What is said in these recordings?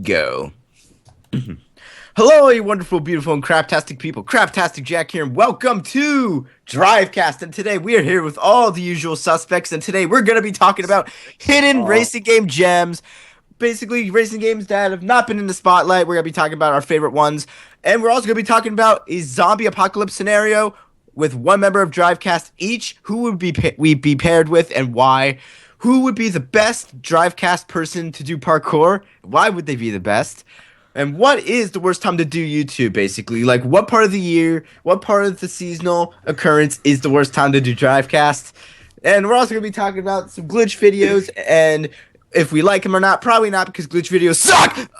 Go. Hello, you wonderful, beautiful, and craptastic people. Craptastic Jack here, and welcome to Drivecast. And today we are here with all the usual suspects. And today we're going to be talking about hidden racing game gems. Basically, racing games that have not been in the spotlight. We're going to be talking about our favorite ones. And we're also going to be talking about a zombie apocalypse scenario with one member of Drivecast each. Who would we be paired with and why? Who would be the best Drivecast person to do parkour? Why would they be the best? And what is the worst time to do YouTube, basically? Like, what part of the year, what part of the seasonal occurrence is the worst time to do Drivecast? And we're also going to be talking about some glitch videos, and if we like them or not, probably not, because glitch videos suck!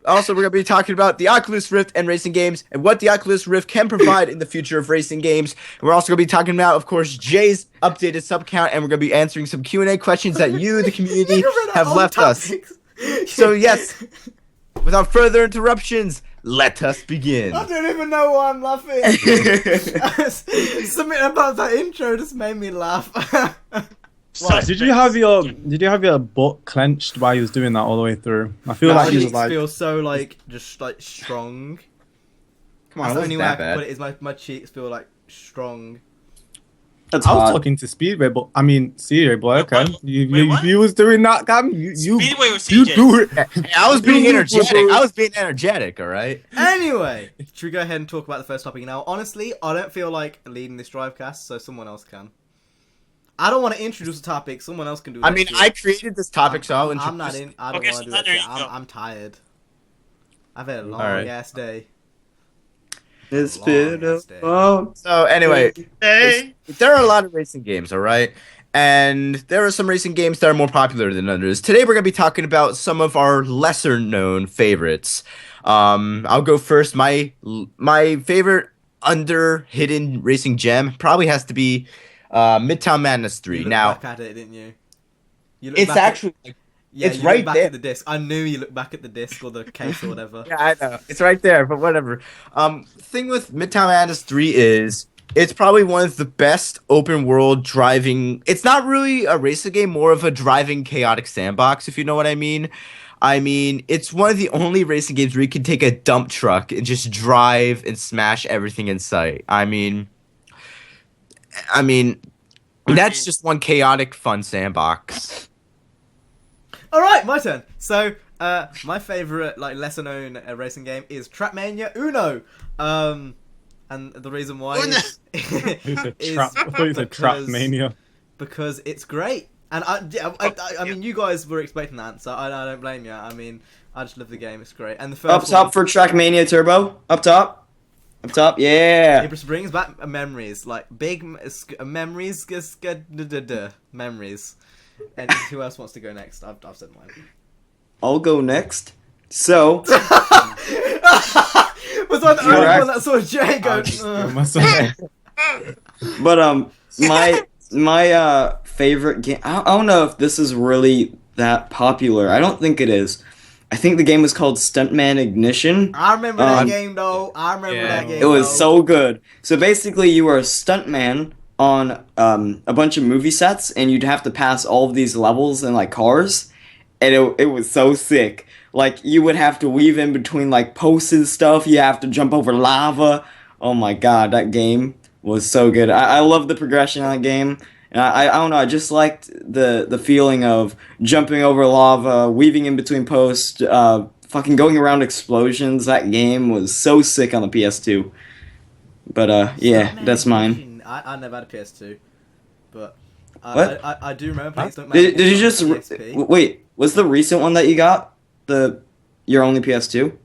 Also, we're going to be talking about the Oculus Rift and racing games, and what the Oculus Rift can provide in the future of racing games. And we're also going to be talking about, of course, Jay's updated sub count, and we're going to be answering some Q&A questions that you, the community, have left us. So, yes... Without further interruptions, let us begin. I don't even know why I'm laughing. Something about that intro just made me laugh. Did you have your butt clenched while you was doing that all the way through? I feel like you was like feel so just strong. Come on, That's the only way I can bad. put it is my cheeks feel like strong. I was talking to Speedway, but I mean CJ, boy. Okay, you was doing that, Cam. You Speedway was you CJ. do it. Hey, I was being energetic. All right. Anyway, should we go ahead and talk about the first topic now? Honestly, I don't feel like leading this Drivecast, so someone else can. I don't want to introduce a topic. Someone else can do that. I mean, I created this topic, so I'll introduce. I'm not in. I don't Okay, want to so do there that. you go. I'm tired. I've had a long Alright. ass day. It's Long ass day. beautiful. So anyway, Hey. there are a lot of racing games, all right? And there are some racing games that are more popular than others. Today we're going to be talking about some of our lesser known favorites. I'll go first. My favorite hidden racing gem probably has to be Midtown Madness 3. You looked Now, back at it, didn't you? You looked it's back at- actually Yeah, it's you right look back there. at the disc. I knew you looked back at the disc or the case or whatever. Yeah, I know. It's right there, but whatever. Thing with Midtown Madness 3 is it's probably one of the best open world driving. It's not really a racing game, more of a driving chaotic sandbox, if you know what I mean. I mean, it's one of the only racing games where you can take a dump truck and just drive and smash everything in sight. I mean, that's just one chaotic fun sandbox. All right, my turn. So, my favorite, lesser known racing game is Trackmania Uno. And the reason why is, I thought you said Trap Mania. because it's great. And I mean, you guys were expecting that, so I don't blame you. I mean, I just love the game. It's great. And the first Up top for Trackmania Turbo. Up top. Up top. Yeah. it just brings back memories, like big memories, memories. And who else wants to go next? I've said mine. I'll go next. So, Was I the only Correct. one that saw Jay go? I'll just do myself. but my favorite game. I don't know if this is really that popular. I don't think it is. I think the game was called Stuntman Ignition. I remember that game though. I remember that game. It was though. so good. So basically, you were a stuntman on a bunch of movie sets, and you'd have to pass all of these levels in like cars, and it was so sick. Like you would have to weave in between like posts and stuff. You have to jump over lava. Oh my god, that game was so good. I love the progression on that game. And I don't know, I just liked the feeling of jumping over lava, weaving in between posts, fucking going around explosions. That game was so sick on the PS2. But yeah, Stuntman that's mine. Ignition. I never had a PS2, but What? I do remember playing Stuntman Did you just on the PSP. wait? Was the recent one that you got your only PS2?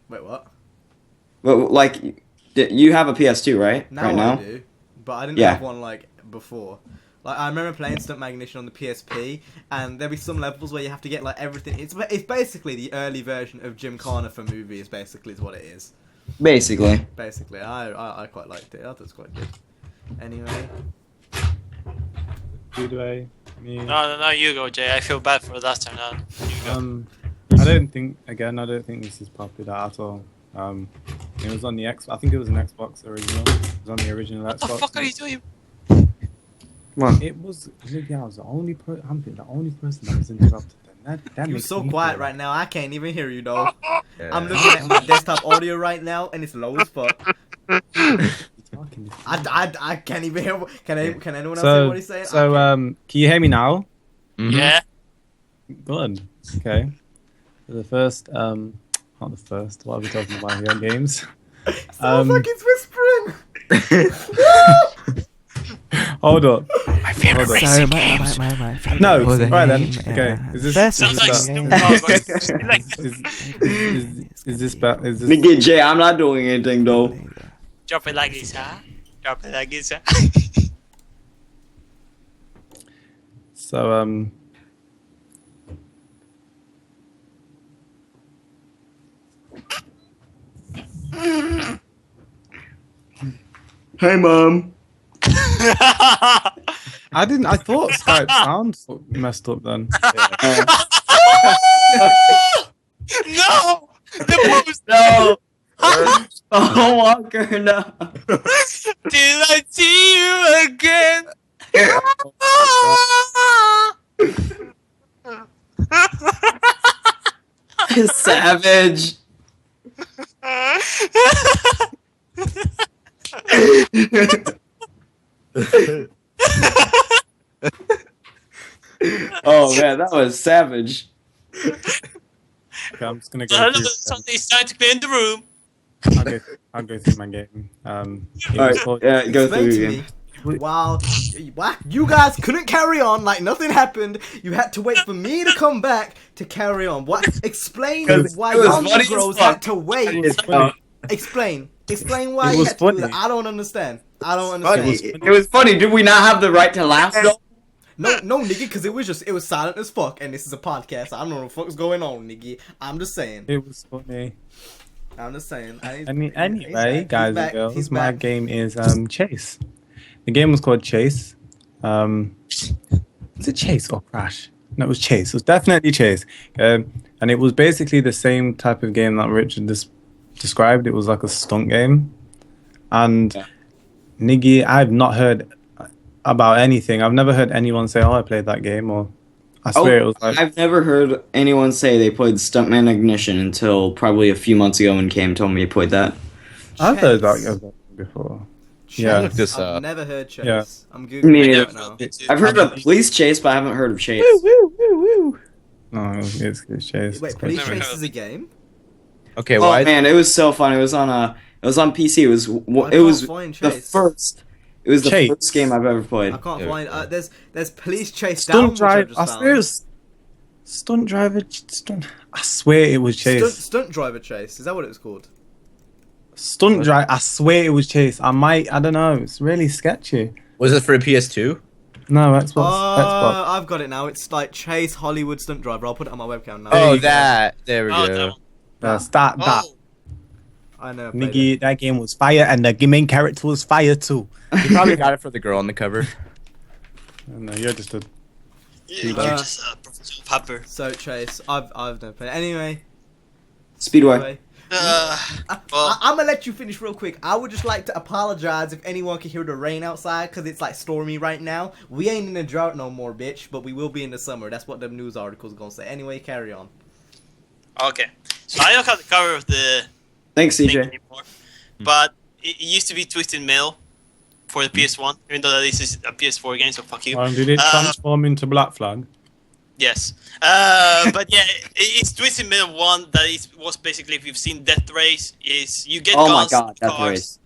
Wait, what? Well, like you have a PS2, right? Now right I now. do, but I didn't Yeah. have one before. Like I remember playing Stuntman Ignition on the PSP, and there'd be some levels where you have to get everything. It's basically the early version of Gymkhana for movies. Basically, is what it is. Basically. Basically, I quite liked it. I thought it was quite good. Anyway, Speedway. Me. No, you go, Jay. I feel bad for that turn on. You go. I don't think this is popular at all. It was on the X. I think it was an Xbox original. It was on the original What Xbox. the fuck are you doing? Come on. It was. Yeah, I was the only person that was interrupted. Then That You're makes so me quiet feel- right now. I can't even hear you, though. Yeah. I'm looking at my desktop audio right now, and it's low as fuck. Talking. I can't even hear. Can anyone else hear what he's saying? So, I can't. can you hear me now? Mhm. Yeah. Good. Okay. So the first, not the first. What are we talking about here? Games. Sounds like he's whispering. Hold up. My favorite Hold on. racing games. my favorite. No. Right then. Okay. Is this? Sounds like Is Snoop this, Dogg. Like, is this bad? Is this? Nigga, Jay, I'm not doing anything though. drop it like this, huh? Drop it like this, huh? So Hey, mom. I didn't. I thought Skype sound messed up then. No! The most No. Oh, Walker, no. till I see you again. Savage. Oh man, that was savage. Okay, I'm just gonna go Another through. Sunday's time to clean the room. I'll go through my game. It All was right, called- yeah, go Explain through to again. me. Wow, you guys couldn't carry on like nothing happened. You had to wait for me to come back to carry on. What? Explain why it was y'all funny as Negroes fuck. had to wait. It's funny. Explain why It you was had to do funny. that. I don't understand. I don't Funny. understand. It was funny. Did we not have the right to laugh though? No, nigga, because it was silent as fuck, and this is a podcast. I don't know what the fuck's going on, nigga. I'm just saying. It was funny. I'm just saying. Anyway, guys and girls, he's my back. game is Chase. The game was called Chase. Was it Chase or Crash? No, it was Chase. It was definitely Chase. And it was basically the same type of game that Richard described. It was like a stunt game. And Niggy, I've not heard about anything. I've never heard anyone say, "Oh, I played that game," or I swear it was like. I've never heard anyone say they played Stuntman Ignition until probably a few months ago when Cam told me he played that. I've heard Chase. that before. Chase. Yeah. Look this I've up. never heard Chase. Yeah. I'm Me googling neither. it now. I've heard of Police Chase, but I haven't heard of Chase. No, it's Chase. Wait, It's Police Never Chase heard. is a game? Okay, Oh why? man, it was so fun. It was on PC. It was find the Chase. first. It was the Chase. first game I've ever played. I can't Yeah. find. There's Police Chase Down, Stunt which I driver. just I found. swear it was stunt driver. I swear it was Chase. Stunt Driver Chase. Is that what it was called? Stunt drive. I swear it was Chase. I don't know. It's really sketchy. Was it for a PS2? No, Xbox. I've got it now. It's like Chase Hollywood Stunt Driver. I'll put it on my webcam now. Oh, you go. that. There we Oh, go. that one. Start that. Oh, I know. I played it. Nigga, that game was fire, and the main character was fire too. You probably got it for the girl on the cover. No, you're just a. you're just a professional pupper. So Chase, I've never played it. Anyway, Speedway. Well, I'm gonna let you finish real quick. I would just like to apologize if anyone can hear the rain outside because it's like stormy right now. We ain't in a drought no more, bitch, but we will be in the summer. That's what the news article's gonna say. Anyway, carry on. okay. So I don't have the cover of the Thanks, thing CJ. anymore, but it used to be Twisted Metal for the PS1, even though this is a PS4 game, so fuck you. Did it transform into Black Flag? Yes. But yeah, it's Twisted Metal 1 that was basically, if you've seen Death Race, is you get Oh my guns god, in Death cars. Race.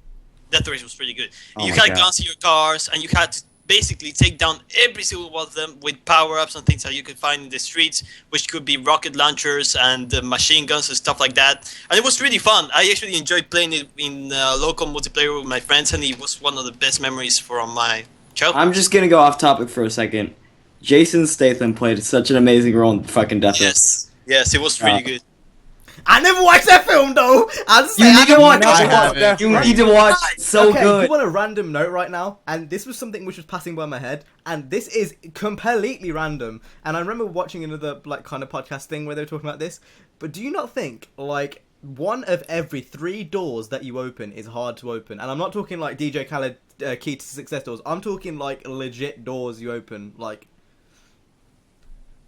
Death Race was pretty good. Oh you my had God. guns in your cars, and you had to basically take down every single one of them with power-ups and things that you could find in the streets, which could be rocket launchers and machine guns and stuff like that. And it was really fun. I actually enjoyed playing it in local multiplayer with my friends, and it was one of the best memories from my childhood. I'm just gonna go off topic for a second. Jason Statham played such an amazing role in fucking Death Race. Yes, it was really good. I never watched that film though. I just You need to watch I it. haven't. You need to watch it. It's so okay, good. you want a random note right now? And this was something which was passing by my head, and this is completely random. And I remember watching another like kind of podcast thing where they were talking about this. But do you not think like one of every 3 doors that you open is hard to open? And I'm not talking like DJ Khaled Key to Success doors. I'm talking like legit doors you open like.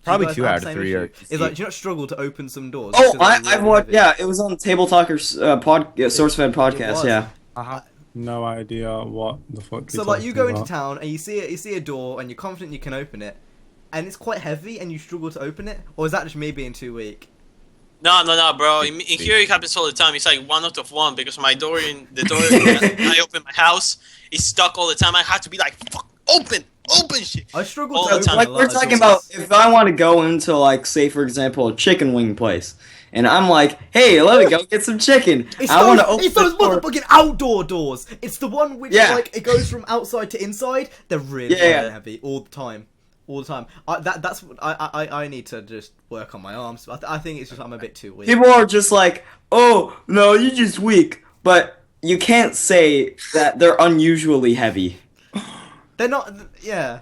Probably Do you 2 guys have out the of same 3 issue? are. It's like, do you not struggle to open some doors? Oh, because they're I've really watched. heavy? Yeah, it was on Table Talkers SourceFed podcast. was. Yeah. I have no idea what the fuck. So you're like you talking go into about. town and you see a door and you're confident you can open it, and it's quite heavy and you struggle to open it, or is that just me being too weak? No, bro. In here it happens all the time. It's like 1 out of 1 because the door that I open my house is stuck all the time. I have to be like, fuck, open shit. I struggle All to the open time. a Like lot we're of talking doors. about, if I want to go into like, say for example, a chicken wing place, and I'm like, hey, let me go get some chicken. It's I want to open it's those the door. motherfucking outdoor doors. It's the one which Yeah. like it goes from outside to inside. They're really Yeah. heavy all the time. All the time. That's what I need to just work on my arms. I think it's just I'm a bit too weak. People are just like, oh no, you're just weak, but you can't say that they're unusually heavy. They're not. Yeah,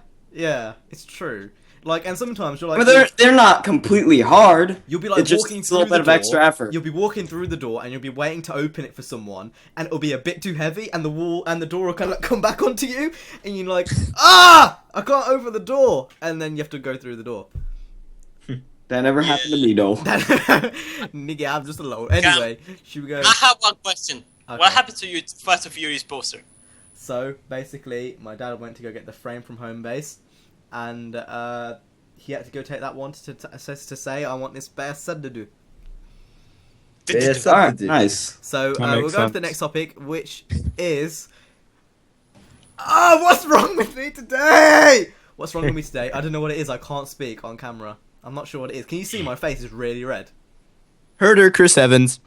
it's true. Like, and sometimes you're like, But they're not completely hard. you'll be like It's just walking a through little the bit of door. extra effort. You'll be walking through the door and you'll be waiting to open it for someone, and it'll be a bit too heavy, and the wall and the door will kind of like come back onto you, and you're like, I can't open the door, and then you have to go through the door. That never happened to me though. Nigga, I'm just alone. Anyway, should we go? I have one question. Okay. What happened to your Fast and Furious poster? So basically, my dad went to go get the frame from home base, and he had to go take that one to say, I want this best said to do. Yes, Alright, nice. So That we'll makes go on to the sense. next topic, which is what's wrong with me today? What's wrong with me today? I don't know what it is. I can't speak on camera. I'm not sure what it is. Can you see my face is really red? Herder Chris Evans.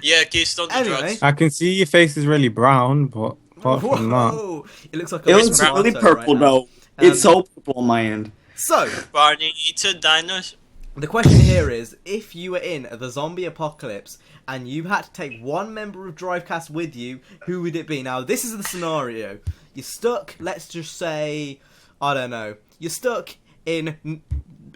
Yeah, kids don't do Anyway. drugs. I can see your face is really brown, but apart from that, Whoa! It looks like a It looks tomato really right purple now. though. Um, It's so purple on my end. So Barney eats a dinosaur. the question here is, if you were in the zombie apocalypse and you had to take one member of Drivecast with you, who would it be? Now, this is the scenario. You're stuck, let's just say, I don't know, you're stuck in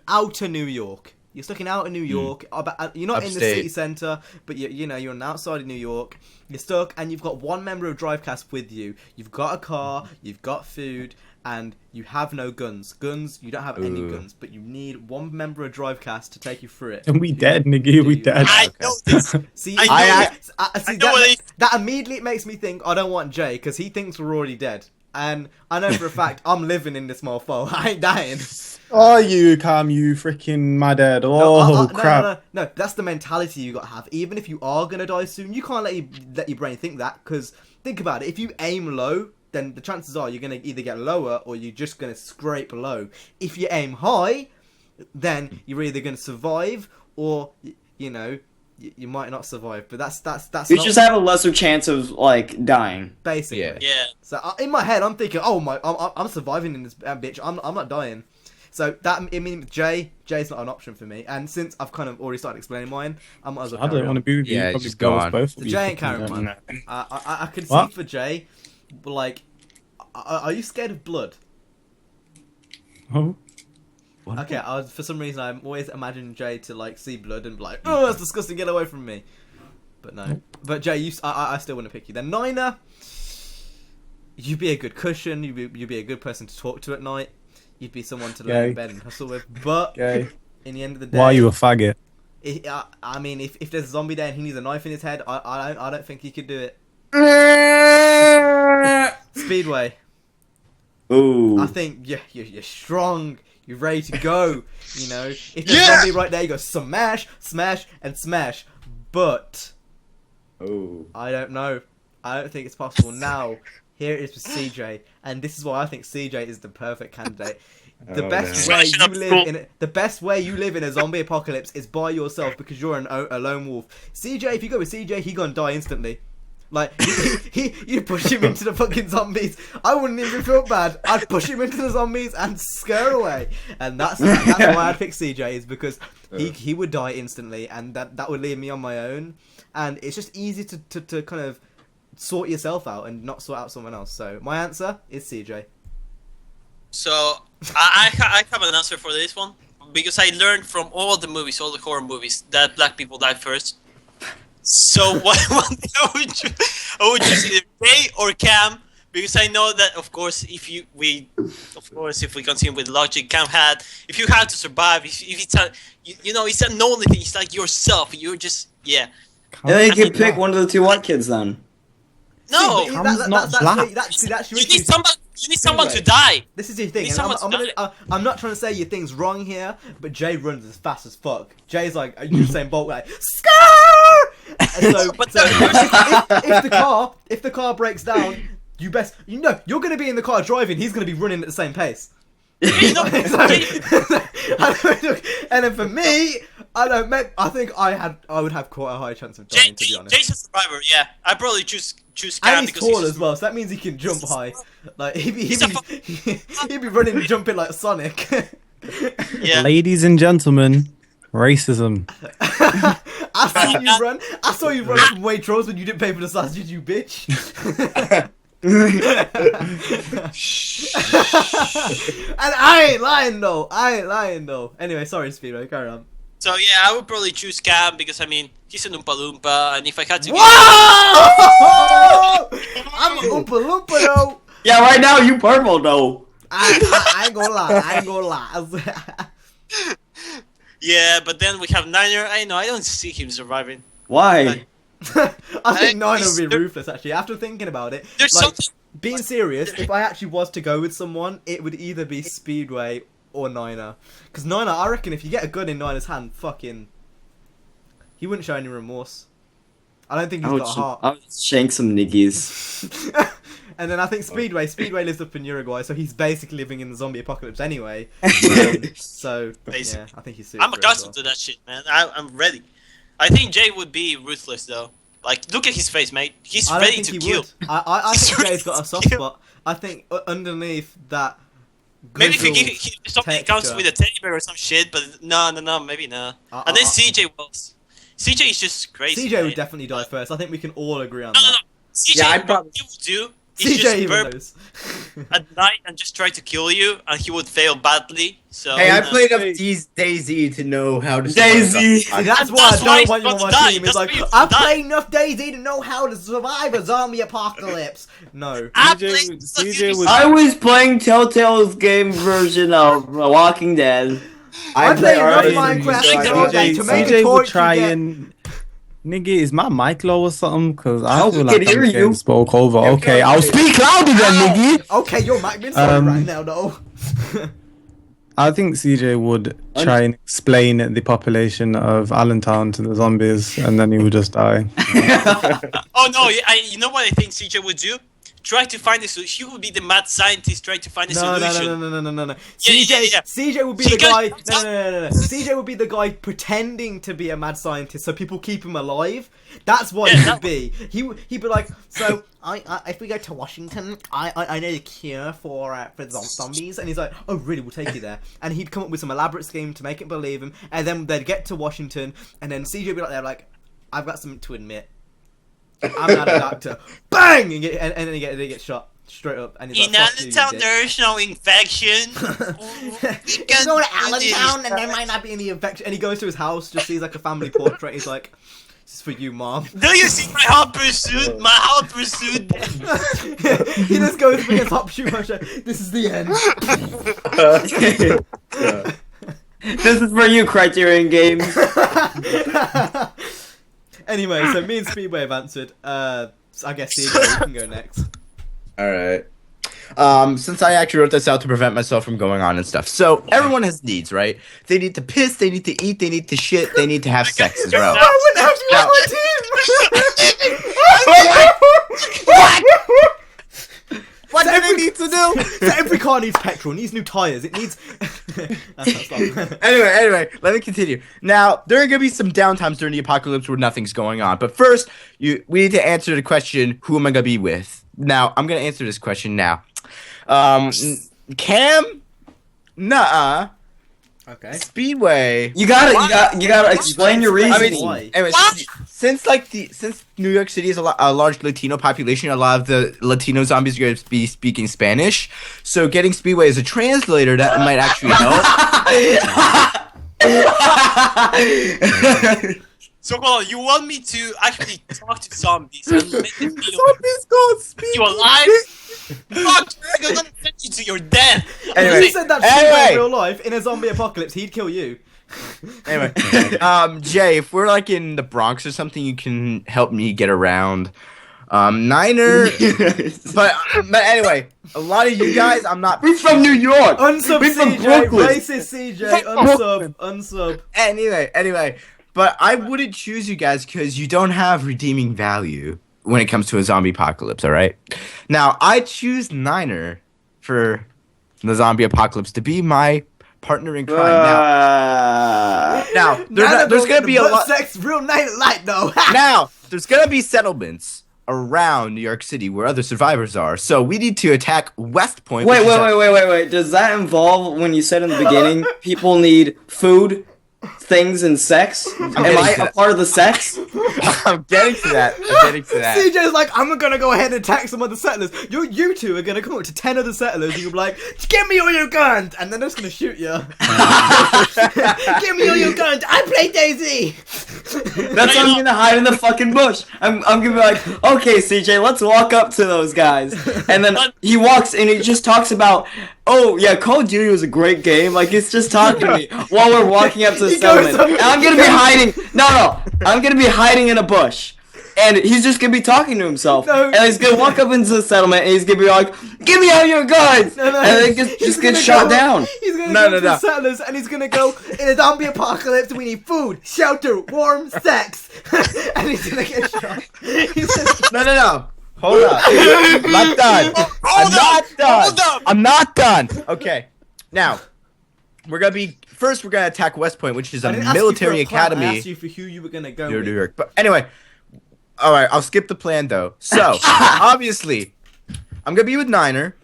outer New York. You're stuck in outer New York. You're not in the Upstate. city centre, but you're on the outside of New York. You're stuck, and you've got one member of Drivecast with you. You've got a car, you've got food, and you have no guns. You don't have any Ooh. guns, but you need one member of Drivecast to take you through it. and we Who dead, do nigga. We you- dead. I know this. See, I see know what that immediately makes me think I don't want Jay because he thinks we're already dead, and I know for a fact I'm living in this mofo. I ain't dying. Oh, you Cam, you freaking my dad. No, Oh crap! No, that's the mentality you gotta have. Even if you are gonna die soon, you can't let your brain think that, because think about it. If you aim low, then the chances are you're gonna either get lower or you're just gonna scrape low. If you aim high, then you're either gonna survive or you might not survive. But that's You not just have a lesser chance of like dying. basically. Yeah. Yeah. So in my head, I'm thinking, I'm surviving in this bitch. I'm not dying. So that means Jay's not an option for me. And since I've kind of already started explaining mine, I might as well. I don't want to be with you. Yeah, Probably just go goes on. both So of you. Jay ain't fucking carrying dead. mine. I could see What? for Jay, but like, are you scared of blood? Oh, Okay, for some reason I'm always imagining Jay to like see blood and be like, oh, that's disgusting, get away from me. But no. But Jay, I still want to pick you. Then Nina, you'd be a good cushion. You'd be a good person to talk to at night. You'd be someone to lay in Gay. bed and hustle with. But okay. in the end of the day, Why are you a faggot? I mean, if there's a zombie there and he needs a knife in his head, I don't think he could do it. Speedway. Ooh. I think you're strong. You're ready to go. You know, if there's Yeah! a zombie right there, you go smash, smash, and smash. But Ooh. I don't know. I don't think it's possible. Now, here it is with CJ, and this is why I think CJ is the perfect candidate. The Oh, best no. way Smashing you up live school. in the best way you live in a zombie apocalypse is by yourself because you're a lone wolf. CJ, if you go with CJ, he gonna die instantly. Like you push him into the fucking zombies. I wouldn't even feel bad. I'd push him into the zombies and scare away. And that's why I'd pick CJ, is because he would die instantly, and that would leave me on my own. And it's just easy to kind of sort yourself out and not sort out someone else. So my answer is CJ. So I have an answer for this one because I learned from all the movies, all the horror movies, that black people die first. So what I would choose either Jay or Cam because I know that, of course, if we continue with logic, Cam had, if you have to survive, if it's it's an only thing. It's like yourself. You're just Yeah, you can pick one of the two white kids then. no. That's your You issue. need somebody. You need someone Anyway. to die. This is your thing. Need And someone to I'm not trying to say your thing's wrong here, but Jay runs as fast as fuck. Jay's like Usain Bolt, like scar. So, But if the car breaks down, you're gonna be in the car driving. He's gonna be running at the same pace. You know, And then for me, I think I would have quite a high chance of dying, to be honest. Jay's a survivor. Yeah, I'd probably choose And Cam he's because tall he's as well, so that means he can jump high. Like he'd He's a be running and jumping like Sonic. Yeah. Ladies and gentlemen, racism. I saw you run from Waitrose when you didn't pay for the sausages, you bitch. And I ain't lying though. Anyway, sorry, Speedo, carry on. So yeah, I would probably choose Cam because I mean he's an Oompa Loompa, and if I had to, Whoa! I'm a Oompa Loompa though. Yeah, right now you purple though. I ain't gonna lie. yeah, but then we have Niner. I don't see him surviving. Why? I think Niner would be ruthless actually. After thinking about it, There's like, something. being serious, if I actually was to go with someone, it would either be Speedway or Niner. Because Niner, I reckon if you get a gun in Niner's hand, he wouldn't show any remorse. I don't think he's got a heart. I would shank some niggies. And then I think Speedway lives up in Uruguay, so he's basically living in the zombie apocalypse anyway. So Basically. yeah, I think he's. I'm accustomed to that shit, man. I'm ready. I think Jay would be ruthless though. Like, look at his face, mate. He's I don't ready think to he kill. would. I He's think ready Jay's got a to soft kill. spot. I think underneath that. Maybe if you grizzled give something comes texture- with a teddy bear or some shit, but no, maybe not. And then CJ was. CJ is just crazy. CJ man. would definitely die first. I think we can all agree on No. that. CJ, Yeah, I'd what probably- he would do is CJ just even burp knows. at night and just try to kill you, and he would fail badly. So. Hey, I played enough DayZ to know how to. DayZ. See, that's why That's I why don't want you on he's my about to team. die. It's That's like, why he's I've about to played enough DayZ to know how to survive a zombie apocalypse. No. CJ would. I was playing Telltale's game version of Walking Dead. I play enough Artisan, Minecraft so I to know know that DayZ. to make a CJ would torch, try you get... and. Nigga, is my mic low or something? Because I Oh, feel we like can hear I'm you. getting spoke over. Yeah, Okay, we I'll can speak louder then, nigga. Okay, your mic being sorry right now, though. I think CJ would try and explain the population of Allentown to the zombies, and then he would just die. Oh no! You know what I think CJ would do? Try to find a solution. He would be the mad scientist trying to find a No. solution. No. Yeah. CJ would be He the guy. goes- No. CJ would be the guy pretending to be a mad scientist, so people keep him alive. That's what he would be. He'd be like, so if we go to Washington, I know the cure for zombies, and he's like, oh really? We'll take you there. And he'd come up with some elaborate scheme to make it believe him, and then they'd get to Washington, and then CJ would be like, I've got something to admit. I'm not a doctor. Bang! And then he gets shot straight up. And he's In like, "Fuck you, you Allentown, dick." there's no infection. You go to Allentown and there might not be any infection. And he goes to his house, just sees like a family portrait. He's like, "This is for you, mom." Do you see my hot pursuit? My hot pursuit. He just goes for his top shoe. This is the end. This is for you, Criterion Games. Anyway, so me and Speedway have answered. I guess CJ can go next. All right. Since I actually wrote this out to prevent myself from going on and stuff. So everyone has needs, right? They need to piss, they need to eat, they need to shit, they need to have sex as well. I wouldn't have you on my team. What do they need to do? So every car needs petrol, it needs new tires, it needs... Anyway, let me continue. Now, there are going to be some downtimes during the apocalypse where nothing's going on. But first, we need to answer the question, who am I going to be with? Now, I'm going to answer this question now. Cam? Nuh-uh. Okay. Speedway. You gotta explain your I reasoning. mean, Why? anyway, since New York City is a large Latino population, a lot of the Latino zombies are going to be speaking Spanish. So getting Speedway as a translator, that might actually help. So hold on, you want me to actually talk to zombies and make them feel Zombies go speak. you alive? Fuck, I'm gonna send you to your death. Anyway. If you said that shit in real life, in a zombie apocalypse, he'd kill you. Anyway, Jay, if we're like in the Bronx or something, you can help me get around. Niner, but anyway, a lot of you guys, I'm not. We're from New York. Unsub We're from CJ, Brooklyn. racist CJ, unsub. Anyway, but I wouldn't choose you guys because you don't have redeeming value when it comes to a zombie apocalypse. All right. Now I choose Niner for the zombie apocalypse to be my partner in crime. Now there's gonna be a lot. Sex, real night light though. Now there's gonna be settlements around New York City where other survivors are. So we need to attack West Point. Wait. Does that involve when you said in the beginning people need food, things, and sex? Am I a part of the sex? I'm getting to that. CJ's like, I'm gonna go ahead and attack some other settlers. You two are gonna come up to 10 other settlers and you'll be like, give me all your guns! And then they're just gonna shoot you. Give me all your guns! I play Daisy! That's why I'm gonna hide in the fucking bush. I'm gonna be like, okay, CJ, let's walk up to those guys. And then he walks and he just talks about, oh yeah, Call of Duty was a great game. Like he's just talking to me while we're walking up to the settlement. And I'm gonna be hiding. No, I'm gonna be hiding in a bush. And he's just gonna be talking to himself. No. And he's gonna walk up into the settlement and he's gonna be like, give me all your guns! No. And then just get shot down. He's gonna go to the settlers and he's gonna go, in a zombie apocalypse we need food, shelter, warm, sex. And he's gonna get shot. No. Hold up. I'm not done. I'm not done. Okay. Now, we're gonna attack West Point, which is a military academy. I asked you for who you were gonna go with. New York. But anyway, all right, I'll skip the plan though. So, obviously, I'm gonna be with Niner,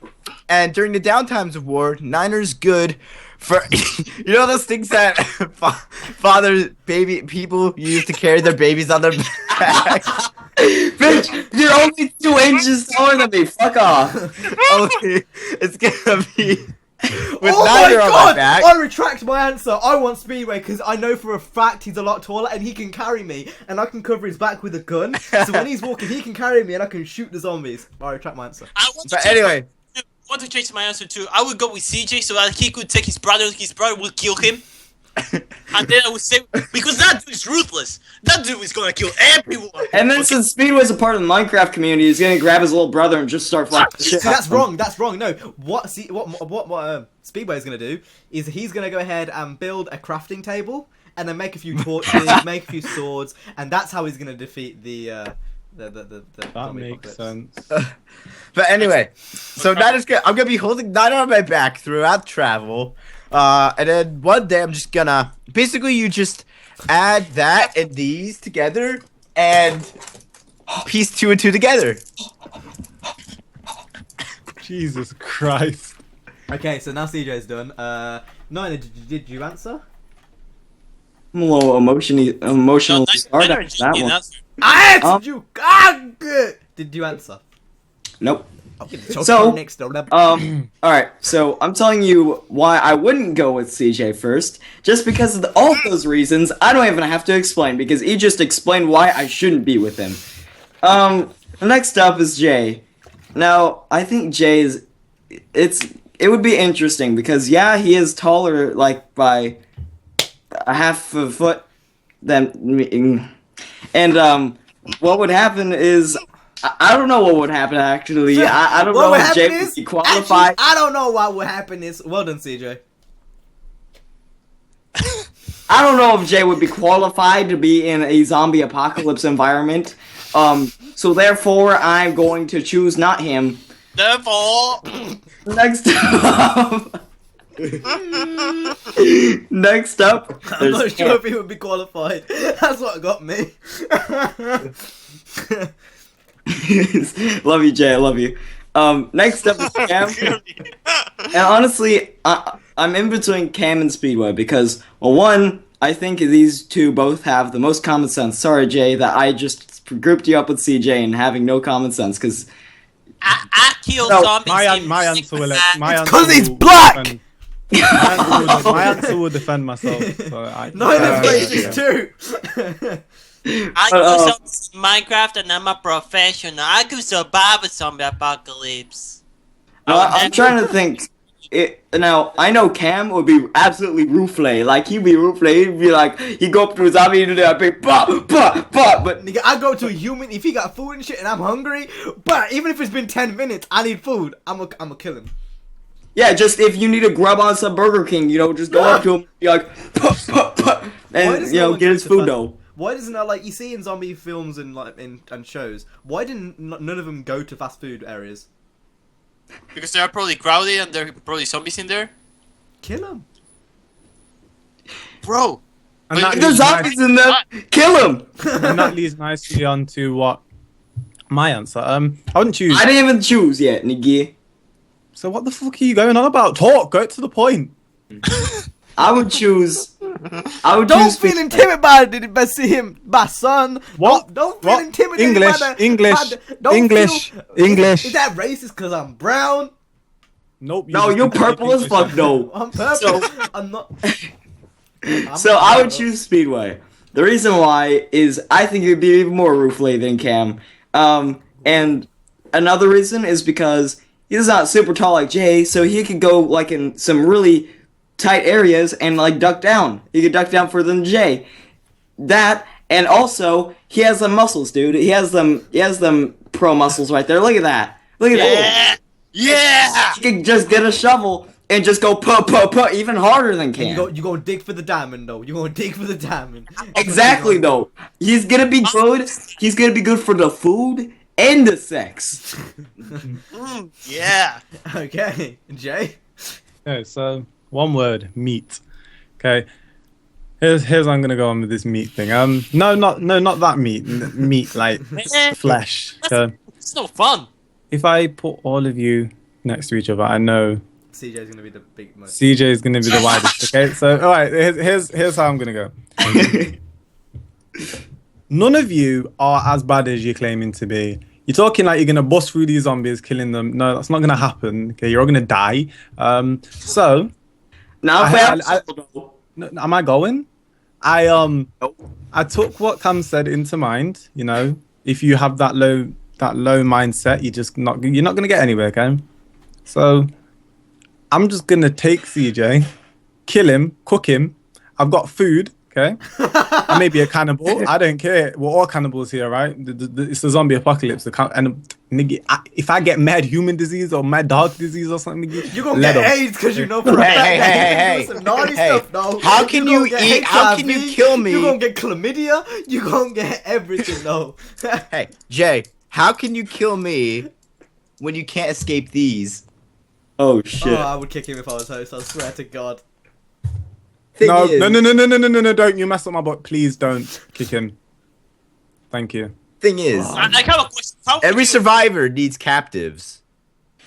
and during the downtimes of war, Niner's good for you know those things that people use to carry their babies on their back. Bitch, you're only 2 inches taller than me. Fuck off. Okay, it's gonna be with Oh Niner my on god! my back. I retract my answer. I want Speedway because I know for a fact he's a lot taller and he can carry me and I can cover his back with a gun. So when he's walking, he can carry me and I can shoot the zombies. I retract my answer. But anyway, I want to change my answer too. I would go with CJ so that he could take his brother will kill him. And then I would say, because that dude is ruthless. That dude is gonna kill everyone. And then since Speedway's a part of the Minecraft community, he's gonna grab his little brother and just start fucking shit. See, that's wrong. That's wrong. No, what Speedway is gonna do is he's gonna go ahead and build a crafting table and then make a few torches, make a few swords, and that's how he's gonna defeat the That makes sense. but anyway, so I'm gonna be holding Niner on my back throughout travel. And then one day I'm just gonna basically you just add that and these together and piece 2 and 2 together. Jesus Christ. Okay, so now CJ's done. Nina, did you answer? I'm a little emotionally No, scarred after that one. I answered you. Good. Did you answer? Nope. So, alright, so I'm telling you why I wouldn't go with CJ first, just because of all those reasons. I don't even have to explain, because he just explained why I shouldn't be with him. Next up is Jay. Now, I think Jay is, it would be interesting, because yeah, he is taller, like, by a half a foot than me, and, what would happen is, I don't know what would happen actually. I don't know if Jay would be qualified. Actually, I don't know what would happen is. Well done, CJ. I don't know if Jay would be qualified to be in a zombie apocalypse environment. So therefore, I'm going to choose not him. Therefore, Next up. Next up. I'm not sure if he would be qualified. That's what got me. Love you, Jay. I love you. Next up is Cam. And honestly, I'm in between Cam and Speedway because, well, one, I think these two both have the most common sense. Sorry, Jay, that I just grouped you up with CJ and having no common sense because I kill No, zombies. My answer will. Because he's black! My answer will defend myself. So No, that's racist too. I But, do zombies in Minecraft and I'm a professional. I could survive a zombie apocalypse. No, I would I'm never- trying to think. Now, I know Cam would be absolutely rooflay. Like, he'd be rooflay. He'd be like, he'd go up to a zombie and do that big but. But Nigga, I go to a human if he got food and shit and I'm hungry, but even if it's been 10 minutes, I need food. I'm a kill him. yeah, just if you need to grub on some Burger King, just go up to him, be like, Why and does no one get go his to food fast- though. Why doesn't that, like, you see in zombie films and like and shows? Why didn't none of them go to fast food areas? Because they are probably crowded and there are probably zombies in there. Kill them. Bro. And But that If there's leads zombies in there, kill him. and that leads nicely on to what my answer. I wouldn't choose. I didn't even choose yet, nigga. So what the fuck are you going on about? Talk. Go to the point. I would choose. Don't feel intimidated by him, my son. What? Don't feel What? intimidated English, by the. English, by the- don't English, feel- English. Is that racist because I'm brown? Nope. No, just you're need to speak purple as English. fuck, though. I'm purple. I'm not. So I would choose Speedway. The reason why is I think it'd be even more rooflay than Cam. And another reason is because he's not super tall like Jay, so he could go like in some really tight areas and like duck down. He could duck down further than Jay. That and also he has them muscles, dude. He has them pro muscles right there. Look at that. Look at that. Yeah. He could just get a shovel and just go put even harder than Cam. You gonna dig for the diamond though. You gonna dig for the diamond. Exactly though. He's gonna be good. He's gonna be good for the food and the sex. Yeah. Okay, Jay. Okay, so one word, meat. Okay. Here's how I'm gonna go on with this meat thing. No, not that meat. Meat like flesh. Okay. It's no fun. If I put all of you next to each other, I know CJ's gonna be the big most. CJ is gonna be the widest. Okay, so all right, here's how I'm gonna go. None of you are as bad as you're claiming to be. You're talking like you're gonna bust through these zombies, killing them. No, that's not gonna happen. Okay, you're all gonna die. So Now if am I going? I took what Cam said into mind. You know, if you have that low mindset, you're not gonna get anywhere. Okay, so I'm just gonna take CJ, kill him, cook him. I've got food. Okay, I may be a cannibal. I don't care. We're all cannibals here, right? It's the zombie apocalypse. If I get mad human disease or mad dog disease or something, You're gonna get AIDS because you know for a fact that you do some naughty stuff, though. How can you gonna get eat? How can you HIV, kill me? You're gonna get chlamydia. You're gonna get everything, though. Hey, Jay, how can you kill me when you can't escape these? Oh shit. Oh, I would kick him if I was host. I swear to God. No, Thing is- no, don't you mess up my butt. Please don't kick him. Thank you. Thing is, I have a question. How every you- survivor needs captives.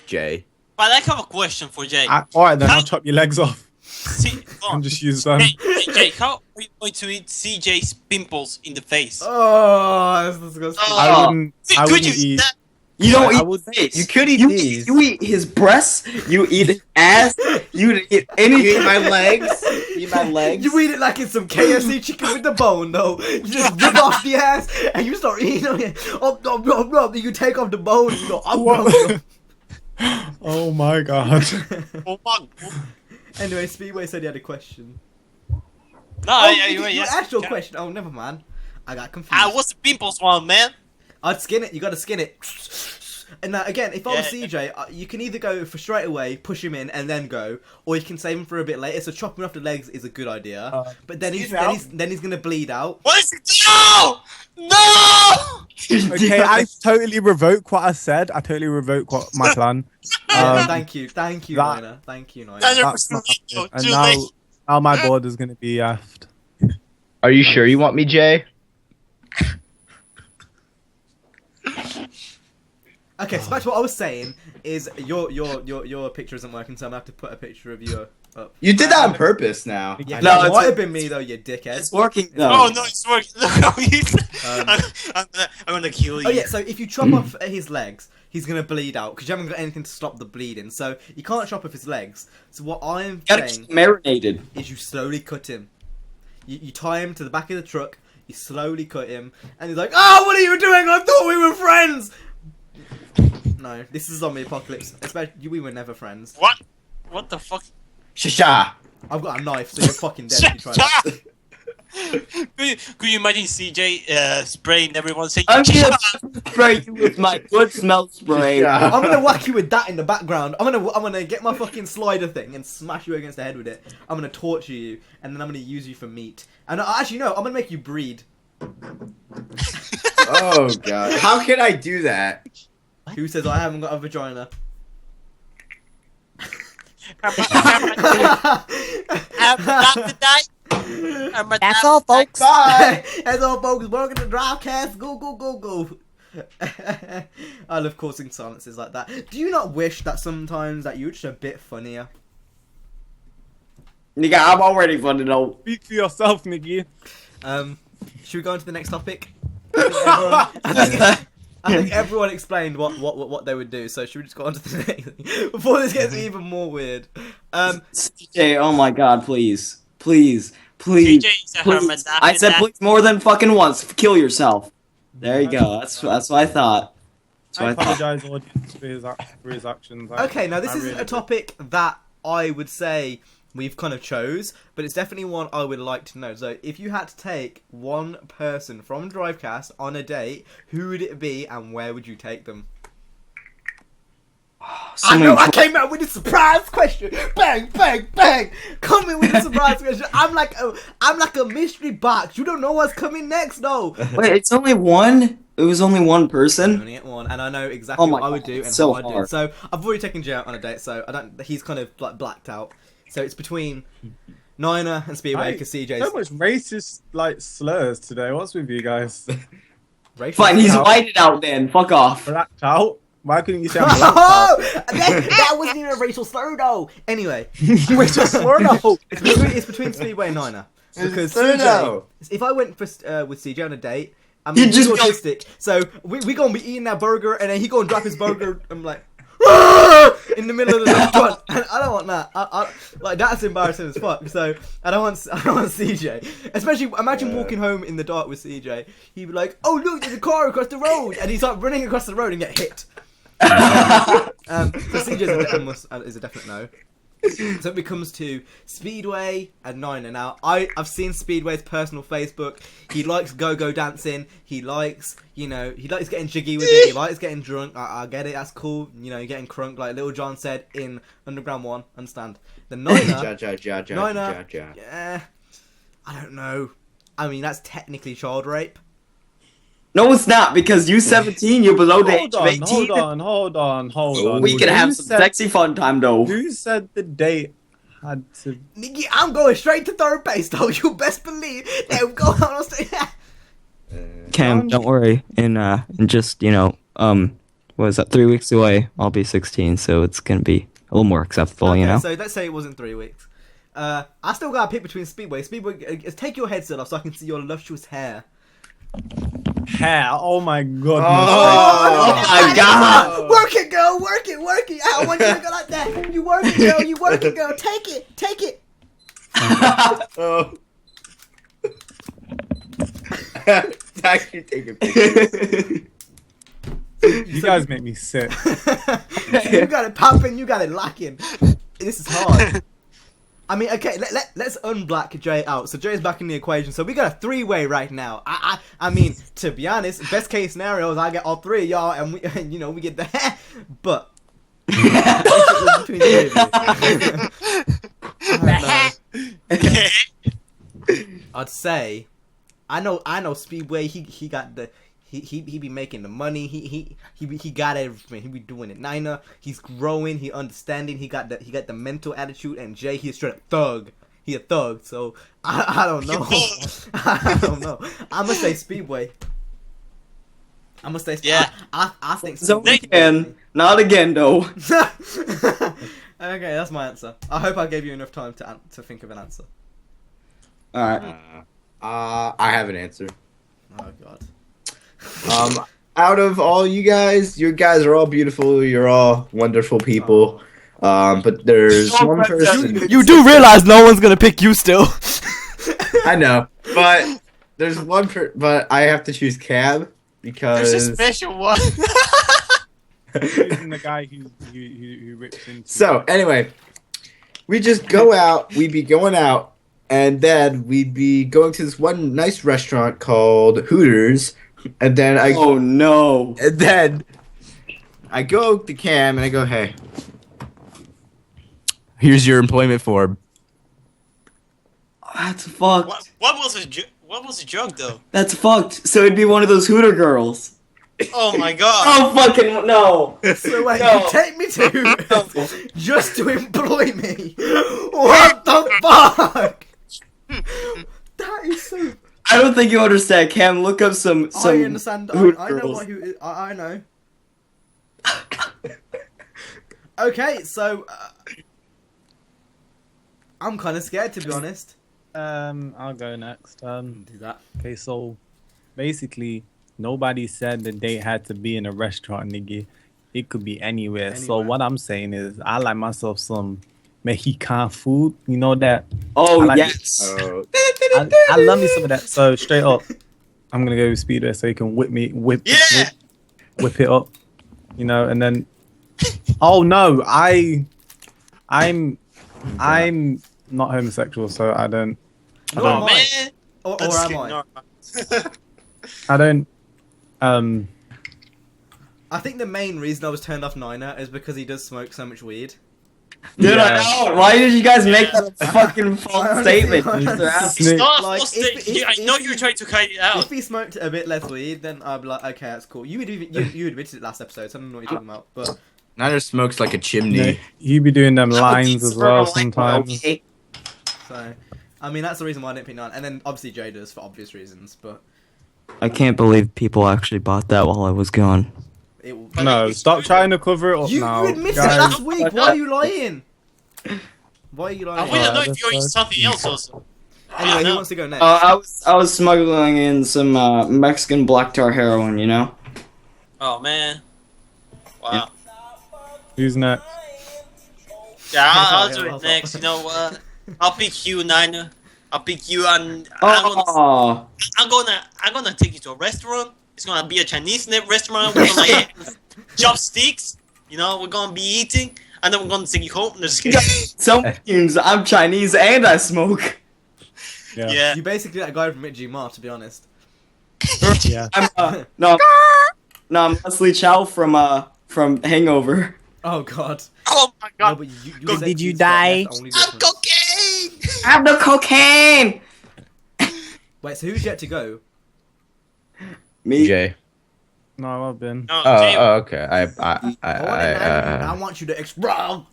Jay. But I have a question for Jay. Alright then, I'll chop your legs off See, and just use them. Jay, how are you going to eat CJ's pimples in the face? Oh, that's disgusting. I wouldn't Could you eat. eat that? You don't I eat would- face. You could eat you these. You eat his breasts. You eat his ass. You eat You anything. eat my legs. You eat my legs. You eat it like it's some KFC chicken with the bone, though. You just rip off the ass and you start eating it. Then you take off the bone and you go, Oh my god. Oh my God. Anyway, Speedway said he had a question. No, Oh, yeah. asked your question. Oh, never mind. I got confused. What's the pimples one, man? I'd skin it. You gotta skin it. And now, again, if I was Yeah. CJ, you can either go for straight away, push him in, and then go, or you can save him for a bit later. So chopping off the legs is a good idea. But then he's gonna bleed out. What is it? No! No! Okay, I totally revoke what I said. I totally revoke what my plan. Thank you, that- Noina. Thank you, Noina. That's not happening. And now my board is gonna be effed. Are you sure you want me, Jay? Okay, so back to what I was saying is your picture isn't working, so I'm gonna have to put a picture of you up. You did that on purpose now. Yeah, No, it it's might a- have been me though, you dickhead. It's working though. Oh no, it's working. I'm gonna kill you. Oh yeah, so if you chop off his legs, he's gonna bleed out because you haven't got anything to stop the bleeding. So you can't chop off his legs. So what I'm Gotta saying keep marinated. is you slowly cut him. You tie him to the back of the truck. You slowly cut him, and he's like, "Oh, what are you doing? I thought we were friends." No, this is zombie apocalypse. Especially, we were never friends. What? What the fuck? Shasha. I've got a knife, so you're fucking dead if you try that. Could you imagine CJ spraying everyone saying, I'm gonna spray you with my good smell spray. Yeah. I'm gonna whack you with that in the background. I'm gonna get my fucking slider thing and smash you against the head with it. I'm gonna torture you, and then I'm gonna use you for meat. And actually, no, I'm gonna make you breed. Oh god. How can I do that? Who says I haven't got a vagina? That's all, folks. Bye. That's all, folks. Welcome to Drivecast. Go, go, go, go. I love causing silences like that. Do you not wish that sometimes that you were just a bit funnier? Nigga, I'm already funny though. Speak for yourself, Niggy. Should we go on to the next topic? I think everyone explained what they would do, so should we just go on to the next thing before this gets even more weird? CJ, oh my god, please. Please. Please. CJ is a Please. hermit. I said please more than fucking once. Kill yourself. There you go. That's what I thought. That's I what I thought. apologize, audience, for his actions. Okay, now this I isn't really a topic that I would say we've kind of chose, but it's definitely one I would like to know. So, if you had to take one person from Drivecast on a date, who would it be, and where would you take them? I know I came out with a surprise question. Bang, bang, bang. Coming with a surprise question. I'm like a mystery box. You don't know what's coming next, though. Wait, it's only one? It was only one You person? only get one, and I know exactly Oh my what I would God, do and it's so how I'd do it. hard. So I've already taken Jay out on a date, so I don't. He's kind of like blacked out. So it's between Niner and Speedway because CJ's So much racist like slurs today. What's with you guys? racial. Fine, he's out. whited out then. Fuck off. Blacked out? Why couldn't you say I'm blacked out? Oh, that wasn't even a racial slur though. Anyway, Racist slur? No. it's between Speedway and Niner because CJ. no. If I went with CJ on a date, I You mean he's just- autistic, so we gonna be eating that burger, and then he gonna drop his burger. I'm like. In the middle of the restaurant, and I don't want that. I like that's embarrassing as fuck. So I don't want CJ. Especially imagine walking home in the dark with CJ. He'd be like, "Oh look, there's a car across the road," and he's like running across the road and get hit. So CJ is a definite no. So it comes to Speedway and Niner. Now, I've seen Speedway's personal Facebook. He likes go-go dancing. He likes, he likes getting jiggy with it. He likes getting drunk. I get it. That's cool. You're getting crunk, like Little John said in Underground 1. Understand. The Niner, Niner, yeah, I don't know. I mean, that's technically child rape. No, it's not, because you 17, you're below the age of 18. Hold on. We can have Who some said- sexy fun time, though. Who said the date had to... Nigga, I'm going straight to third base, though. You best believe. There we go. Cam, don't worry. In just what is that? 3 weeks away, I'll be 16, so it's gonna be a little more acceptable, Okay, so let's say it wasn't 3 weeks. I still gotta pick between Speedway. Speedway, take your headset off so I can see your luscious hair. Hair. Oh my god. Oh my god! Work it, girl. Work it. I want you to go like that. You work it, girl. You work it, girl. Take it. Oh. It's actually taking pictures. You guys make me sick. You got it popping. You got it locking. This is hard. I mean, okay, let's unblack Jay out. So Jay's back in the equation. So we got a 3-way right now. I mean, to be honest, best case scenario is I get all 3 of y'all, and we get the but. Between the 3 of you. I'd say, I know Speedway. He got the. He be making the money. He got everything. He be doing it. Niner, he's growing. He understanding. He got the mental attitude. And Jay, he's straight up thug. He a thug. So I don't know. I don't know. I'm gonna say Speedway. Yeah. I think So Speedway. again, not again, though. Okay, that's my answer. I hope I gave you enough time to think of an answer. Alright. I have an answer. Oh god. Out of all you guys are all beautiful. You're all wonderful people. But there's one person. You do realize no one's gonna pick you still. I know, but There's one but I have to choose Cam because There's a special one. Choosing the guy who rips into. So anyway, we just go out. We'd be going out, and then we'd be going to this one nice restaurant called Hooters, and then Oh no. I go to Cam and I go, hey, here's your employment form. That's fucked. What was the joke though? That's fucked. So it'd be one of those Hooter girls. Oh my god. Oh fucking no. So wait, No. you take me to just to employ me? What the fuck? That is so. I don't think you understand, Cam. Look up some I understand. Hooter I know girls. what who. I know. Okay, so I'm kind of scared to be honest. I'll go next. Do that. Okay, so basically, nobody said the date had to be in a restaurant, nigga. It could be anywhere. So Anywhere. what I'm saying is, I like myself some Mexican food. You know that? Oh I like- yes. I love me some of that. So straight up, I'm gonna go with Speedway so you can whip it up. You know, and then. Oh no, I'm not homosexual, so I don't. Nor am Oh I. man. Or That's am good. I? No, I don't. I think the main reason I was turned off Niner is because he does smoke so much weed. Dude, Yeah. I know. Why did you guys make that a fucking false Honestly, statement? honestly. It's not Like, supposed if- to. if- I know if you're you- trying to hide it out. If he smoked a bit less weed, then I'd be like, okay, that's cool. You admitted it last episode, so I don't know what you're talking about. But Niner smokes like a You, chimney. know, you be doing them lines as well sometimes. Okay. so, I mean, that's the reason why I didn't pick Nine. And then obviously Jay does for obvious reasons. But I can't believe people actually bought that while I was gone. it will. No, stop trying to cover it up You now. admitted guys. last week. Why are you lying? Why are you I lying? want to know that's if you're eating fine. something else also. Anyway, no. who wants to go next? I was smuggling in some Mexican black tar heroin, you know. Oh man. Wow. Who's next? Yeah, I'll do Well, it next. You know what? I'll pick you, Niner. I'll pick you, and I'm Oh, gonna take you to a restaurant. It's gonna be a Chinese restaurant. We're gonna get chopsticks. You know, we're gonna be eating, and then we're gonna take you home. No, just kidding. some means I'm Chinese and I smoke. Yeah. You basically that guy from Mitji Mar, to be honest. Yeah. I'm I'm Leslie Chow from Hangover. Oh God. Oh my No, god. but Go- said Did you cheese, so die? that's the only I'm difference. cocaine. I have no cocaine. Wait, so who's yet to go? Me. Jay. No, I've been. No, Oh, Jay, okay. I want you to explode.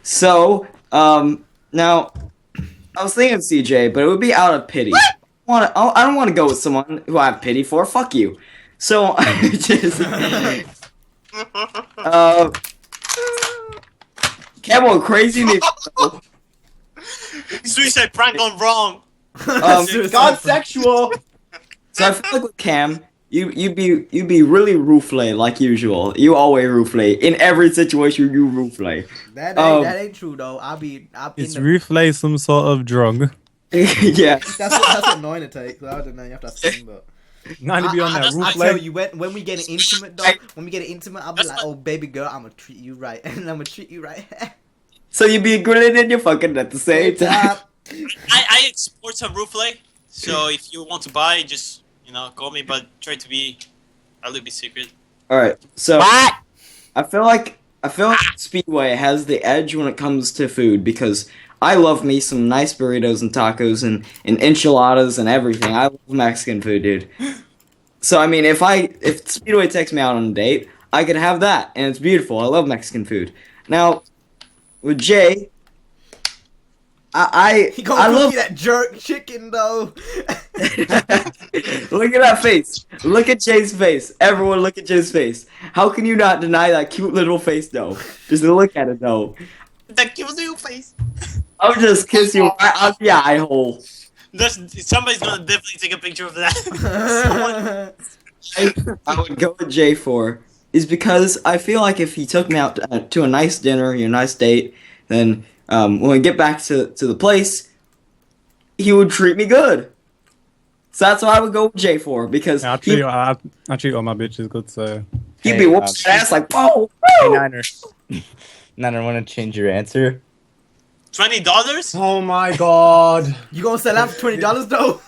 So, now, I was thinking CJ, but it would be out of pity. I don't want to go with someone who I have pity for. Fuck you. So, I just, Campbell, crazy nigga. suicide prank gone wrong. God sexual. So I feel like with Cam, you'd be really rooflay like usual. You always rooflay in every situation. You rooflay. That ain't true though. I'll be Is in the, Rooflay some sort of drug? Yeah. that's what Niner takes. I don't know. You have to ask him, but Not to be on that I tell Rooflay. you when we get it intimate though, when we get it intimate, I'll be like, oh baby girl, I'm gonna treat you right, and I'm gonna treat you right. So you be grinning and you're fucking at the same time. I export some rooflay, so if you want to buy, just call me, but try to be a little bit secret. All right. So I feel like Speedway has the edge when it comes to food because I love me some nice burritos and tacos and enchiladas and everything. I love Mexican food, dude. So I mean, if Speedway takes me out on a date, I could have that, and it's beautiful. I love Mexican food. Now, with Jay, I He gonna I cook love. you that jerk chicken though. Look at that face. Look at Jay's face. Everyone look at Jay's face. How can you not deny that cute little face though? Just look at it though. That gives you face. I'll just kiss you right on the eye hole. Somebody's gonna definitely take a picture of that. I would go with Jay for is because I feel like if he took me out to a nice dinner, a nice date, then when we get back to the place, he would treat me good. So that's why I would go with Jay for, because I treat all my bitches good, so. he'd be whooping your ass like, whoa, Hey, whoa. Niner. Niner, want to change your answer? $20? Oh my god. You gonna sell out for $20 though?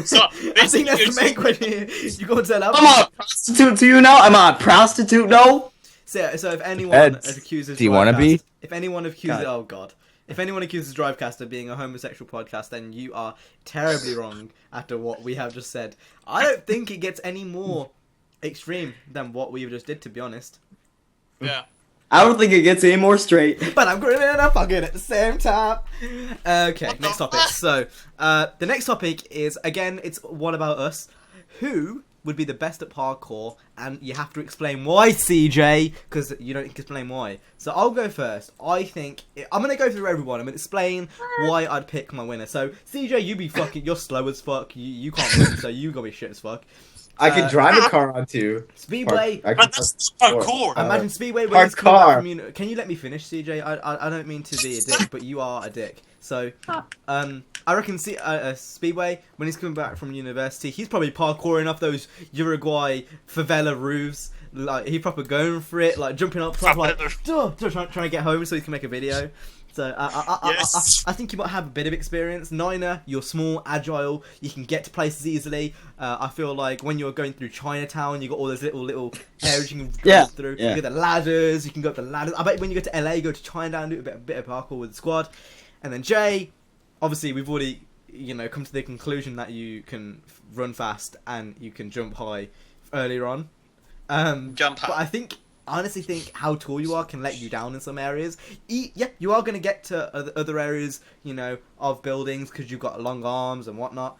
So, I think basically, that's you're the main question here. You gonna sell out? I'm a prostitute to you now? I'm a prostitute, no? So if anyone Ed, accuses, do you wanna be? Drivecast- If anyone accuses, oh god, if anyone accuses Drivecast of being a homosexual podcast, then you are terribly wrong after what we have just said. I don't think it gets any more extreme than what we just did, to be honest. yeah. I don't think it gets any more straight. But I'm grinning and I'm fucking at the same time. Okay, next topic. So, the next topic is, again, it's what about us? Who would be the best at parkour? And you have to explain why, CJ, because you don't explain why. So I'll go first. I'm going to go through everyone. I'm going to explain why I'd pick my winner. So, CJ, you're slow as fuck. You can't win, so you gotta be shit as fuck. I can drive a car on too. Speedway. I But that's parkour. Imagine Speedway when he's coming Parkour. back from Can you let me finish, CJ? I don't mean to be a dick, but you are a dick. So, I reckon Speedway, when he's coming back from university, he's probably parkouring off those Uruguay favela roofs. Like, he's proper going for it, like jumping up, like, trying to get home so he can make a video. So Yes. I think you might have a bit of experience. Niner, you're small, agile, you can get to places easily. I feel like when you're going through Chinatown, you got all those little areas you can go through. Yeah. You got the ladders, you can go up the ladders. I bet when you go to LA, go to Chinatown, do a bit of parkour with the squad. And then Jay, obviously we've already come to the conclusion that you can run fast and you can jump high earlier on. Jump high. But I honestly think how tall you are can let you down in some areas. Yeah, you are going to get to other areas, of buildings because you've got long arms and whatnot.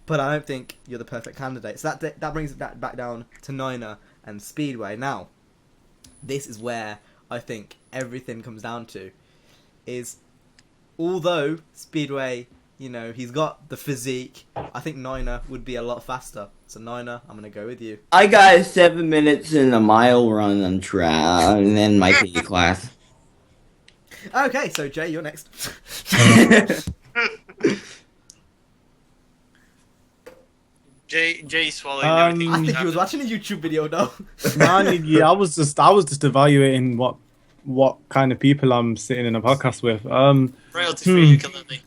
But I don't think you're the perfect candidate. So that brings it back down to Niner and Speedway. Now, this is where I think everything comes down to. Is although Speedway, he's got the physique, I think Niner would be a lot faster. So Niner, I'm going to go with you. I got 7 minutes in a mile run on track, and then my PE class. Okay, so Jay, you're next. Jay swallowing everything. I think he was watching a YouTube video though. Man, yeah, I was just evaluating what kind of people I'm sitting in a podcast with. Royalty free ukulele.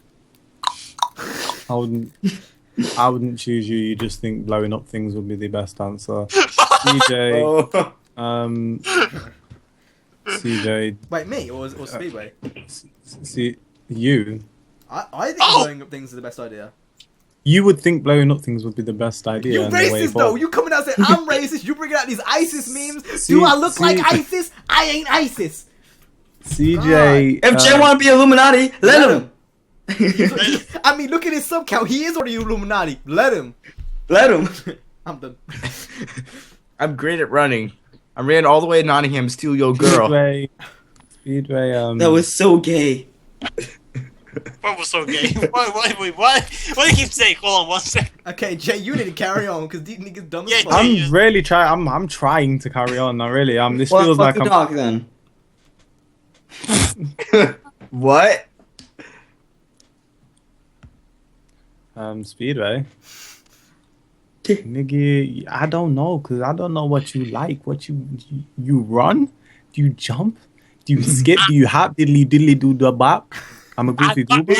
I wouldn't choose you. You just think blowing up things would be the best answer. CJ, CJ, Wait, me or Speedway? see you. I think blowing up things is the best idea. You would think blowing up things would be the best idea. You and the way racist though. forward. You coming out saying I'm racist. You bringing out these ISIS memes. Do I look like ISIS? I ain't ISIS. CJ. If Jay want to be Illuminati, let him. I mean, look at his sub count. He is already Illuminati. Let him. Let him. I'm done. I'm great at running. I ran all the way to Nottingham to steal your girl. Speedway. That was so gay. What was so gay? What do you keep saying? Hold on one second. Okay, Jay, you need to carry on because these niggas dumb Yeah, as fuck. I'm really trying. I'm trying to carry on. I really am. This Well, feels fuck like the I'm. dog then. What? Speedway. Nigga, I don't know, cause I don't know what you like. What you run? Do you jump? Do you skip? Do you hop? Diddly do the bop? I'm a goofy goober.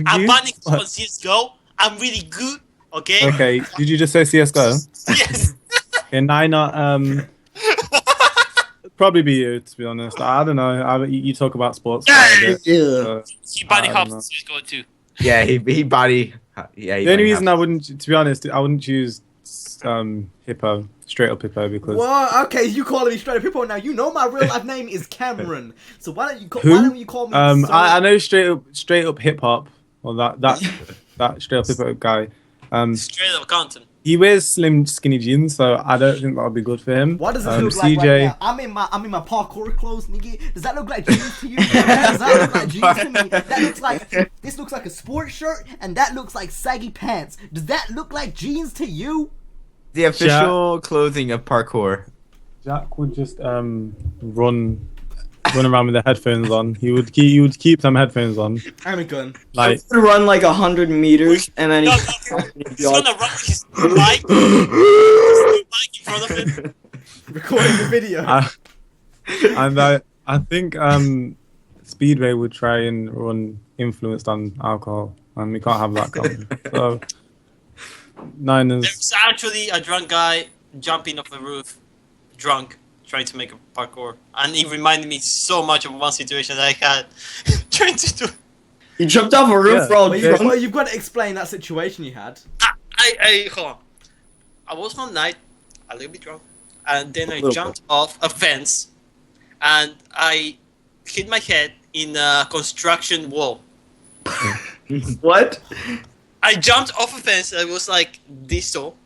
I'm banning on CSGO. I'm really good. Okay. Okay, did you just say CS:GO? Yes. And Niner, probably be you, to be honest. I don't know. You talk about sports. quite a bit, so He body I hops don't on CSGO too. Yeah, he body. Yeah. the only reason I wouldn't, to be honest, I wouldn't choose Hippo, straight up Hippo, because What? Okay, you calling me straight up Hippo now? You know my real life name is Cameron. So why don't you Who? why don't you call me? I know straight up hip hop, or that straight up hip hop guy. Straight up content. He wears slim, skinny jeans, so I don't think that'll be good for him. What does this look like CJ, right now? I'm in my parkour clothes, nigga. Does that look like jeans to you? Does that look like jeans to me? That looks like this looks like a sports shirt, and that looks like saggy pants. Does that look like jeans to you? The official clothing of parkour. Jack would just run run around with the headphones on. He would keep some headphones on. I'm a gun. Like He would run like 100 meters, and then No, he'd no, be he's like, gonna run with his bike, in front of him. Recording the video. and I think Speedway would try and run influenced on alcohol, and we can't have that coming. So Niners. There's actually a drunk guy jumping off the roof, drunk, trying to make a parkour, and he reminded me so much of one situation that I had trying to do. he jumped off a roof Yeah. for all Well, drunk. you've got to explain that situation you had. I hold on. I was one night a little bit drunk, and then I jumped off a fence, and I hit my head in a construction wall. What? I jumped off a fence that was like this tall,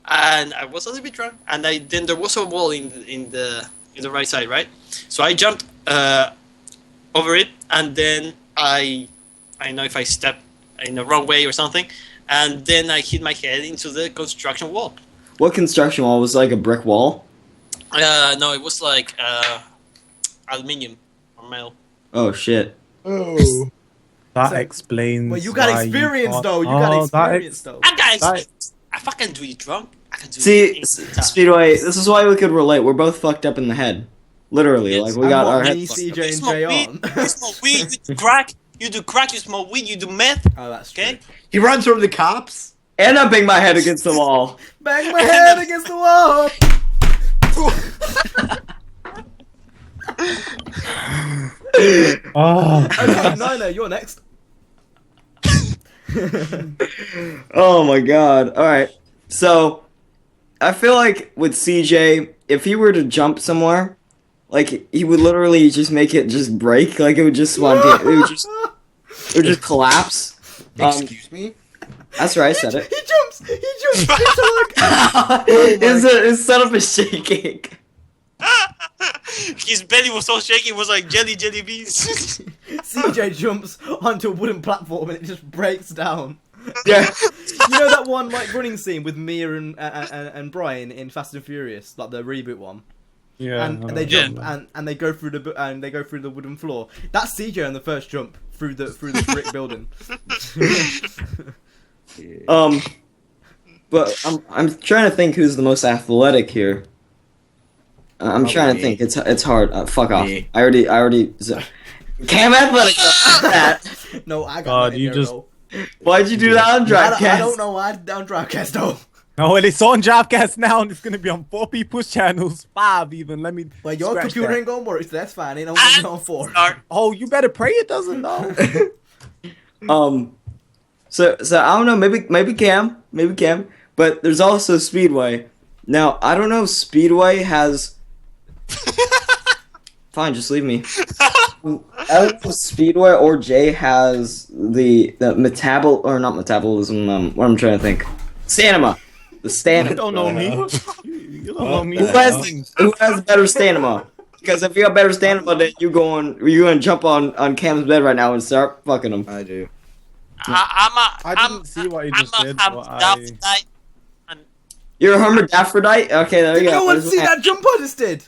and I was a little bit drunk, and then there was a wall in the right side, right? So I jumped over it, and then I don't know if I stepped in the wrong way or something, and then I hit my head into the construction wall. What construction wall was like a brick wall? No, it was like aluminium or metal. Oh shit. Oh. That So- explains. Well, you got why experience can't- though. You Oh, got that experience though. I fucking do it drunk. I can do See, it any time. Speedway, this is why we could relate. We're both fucked up in the head. Literally, Yes. like we And got what, our me, heads. fucked up. CJ, You and smoke Jay weed, on. you smoke weed, you do crack, you do crack, you smoke weed, you do meth. Oh, that's true. Okay? He runs from the cops. And I bang my head against the wall. Bang my head against the wall. Oh, Okay, Nino, you're next. Oh my god. Alright. So, I feel like with CJ, if he were to jump somewhere, like, he would literally just make it just break. Like, it would just it would just collapse. Excuse me? That's right, I said it. He jumps into like. His setup is shaking. His belly was so shaky, it was like jelly beans. CJ jumps onto a wooden platform and it just breaks down. Yeah. You know that one like running scene with Mia and Brian in Fast and Furious, like the reboot one, yeah. and I they know. jump and they go through the wooden floor. That's CJ on the first jump through the brick building. But I'm trying to think who's the most athletic here. I'm trying to me. think. It's hard. Fuck off. Me. I already. Cam athletic. That. No, I got God, that in you there, just- though. Why'd you do that on I don't Drivecast? know why I did that on Drivecast though. No, well, it's on Drivecast now, and it's gonna be on 4 people's channels, 5 even. Let me. Well, your scratch computer that. ain't gonna work, so that's fine. Ain't no on 4. Start. Oh, you better pray it doesn't though. So I don't know. Maybe Cam. But there's also Speedway. Now I don't know if Speedway has. Fine, just leave me. I don't know if Speedway or Jay has the not metabolism. What I'm trying to think. Stamina. The stamina. You don't know me. You don't know me. Who has better stamina? Because if you have better stamina, then you're gonna jump on Cam's bed right now and start fucking him. I do. I didn't see what he just did, but I- You're a hermaphrodite? Okay, there you go. No one see that jump I just did.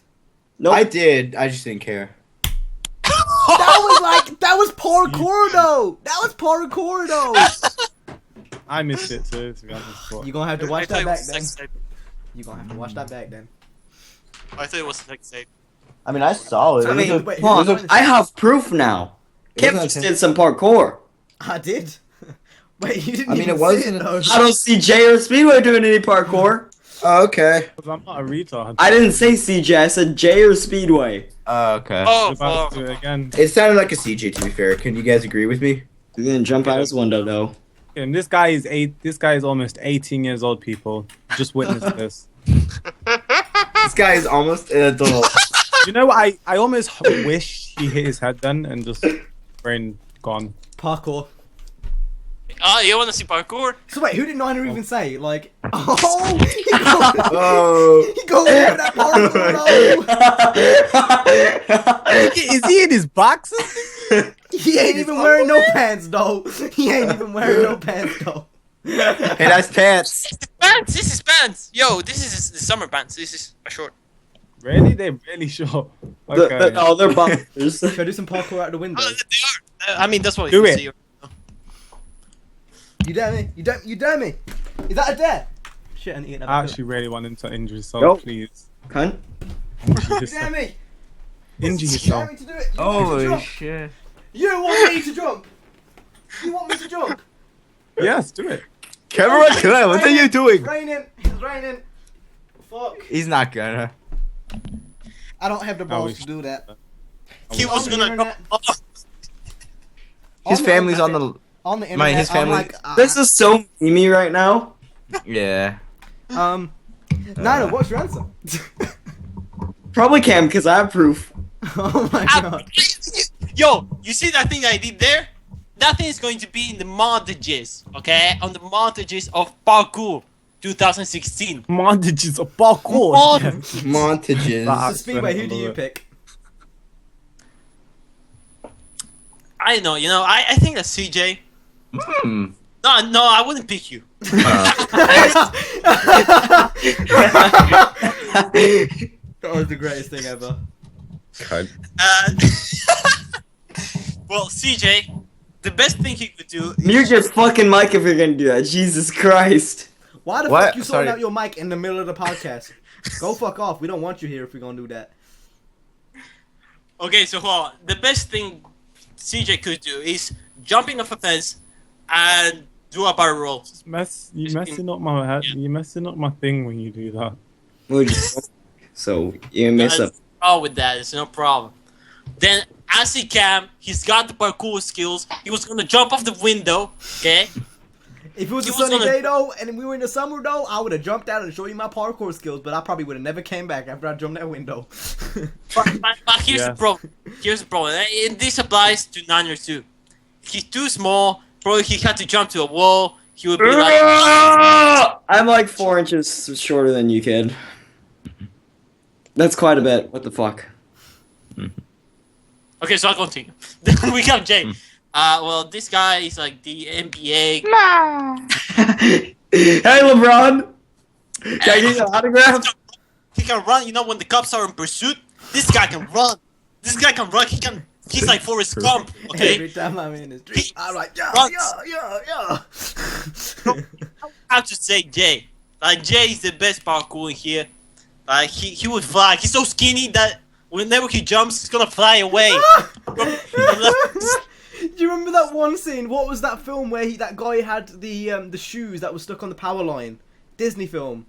Nope. I did. I just didn't care. That was parkour though. That was parkour though. I missed it too, to be honest. But You're gonna have to I watch thought that it back was then. sex tape. You're gonna have to watch that back then. I thought it was sex tape. I mean, I saw it. I mean, wait, hold who's on. I have proof now. Kim wasn't just a- did some parkour. I did. Wait, you didn't I mean, even it wasn't see it, a- though. I don't see Jay or Speedway doing any parkour. Oh, okay. I'm not a retard. I didn't say CJ, I said Jay or Speedway. Okay. Oh, I'm about to do it again. It sounded like a CJ, to be fair. Can you guys agree with me? He's gonna jump out his window though. And this guy is almost 18 years old. People just witnessed this. This guy is almost an adult. You know what? I almost wish he hit his head then and just brain gone. Parkour. Oh, you want to see parkour? So wait, who did Niner even say? Like, oh, Oh. he goes for that parkour. Is he in his boxes? No. He ain't even wearing no pants though. He ain't even wearing no pants though. Hey, that's pants. This is pants. Yo, this is the summer pants. This is a short. Really? They're really short. Oh, they're boxers. Should I do some parkour out the window? Oh, they are. I mean, that's what Do you it. see. You dare me? You dare me? Is that a dare? Shit, I need to get I actually really want him to injure himself, Go. please. Cunt. Injure You dare yourself. me? Injure You dare yourself. me to do it? You want me to Holy jump? shit. You want me to jump? You want me to jump? Yes, do it. Cameron, what are you doing? It's raining. It's raining. Fuck. He's not gonna. I don't have the balls wish- to do that. He was On the gonna. internet. His family's on the. on the internet. his I'm family- like, This is so memey right now. Yeah. Nino, what's your answer? Probably Cam, because I have proof. Oh my god. Yo, you see that thing I did there? That thing is going to be in the montages, okay? On the montages of Parkour 2016. Montages of parkour. Mon- Montages. So Speedway, who do you Love it. pick? I don't know, you know, I think that's CJ. Hmm. No, I wouldn't pick you. That was the greatest thing ever. God. Well, CJ, the best thing he could do Mute your fucking mic if you're gonna do that. Jesus Christ. Why the What? fuck you sorting Sorry. out your mic in the middle of the podcast? Go fuck off. We don't want you here if we're gonna do that. Okay, so hold on. The best thing CJ could do is jumping off a fence and do a barrel roll. You're messing up my head. You're messing up my thing when you do that. So you miss up. Oh, with that, it's no problem. Then, as he can, he's got the parkour skills. He was gonna jump off the window, okay? If it was He a was sunny gonna- day though, and we were in the summer though, I would have jumped out and showed you my parkour skills, but I probably would have never came back after I jumped that window. But here's Yeah. the problem. Here's the problem. And this applies to Niner too. He's too small. Probably he had to jump to a wall. He would be like, I'm like 4 inches shorter than you, kid. That's quite a bit. What the fuck? okay, so I'll continue. Then we got Jay. Well, this guy is like the NBA. Hey, LeBron. Can I get your autograph? He can run. You know, when the cops are in pursuit, this guy can run. This guy can run. He's like Forrest Gump. Okay. Every time I'm in the street, I'm like, yeah, Runs. yeah. I have to say Jay. Like Jay is the best parkour in here. Like he would fly. He's so skinny that whenever he jumps, he's gonna fly away. Do you remember that one scene? What was that film where that guy had the shoes that was stuck on the power line? Disney film.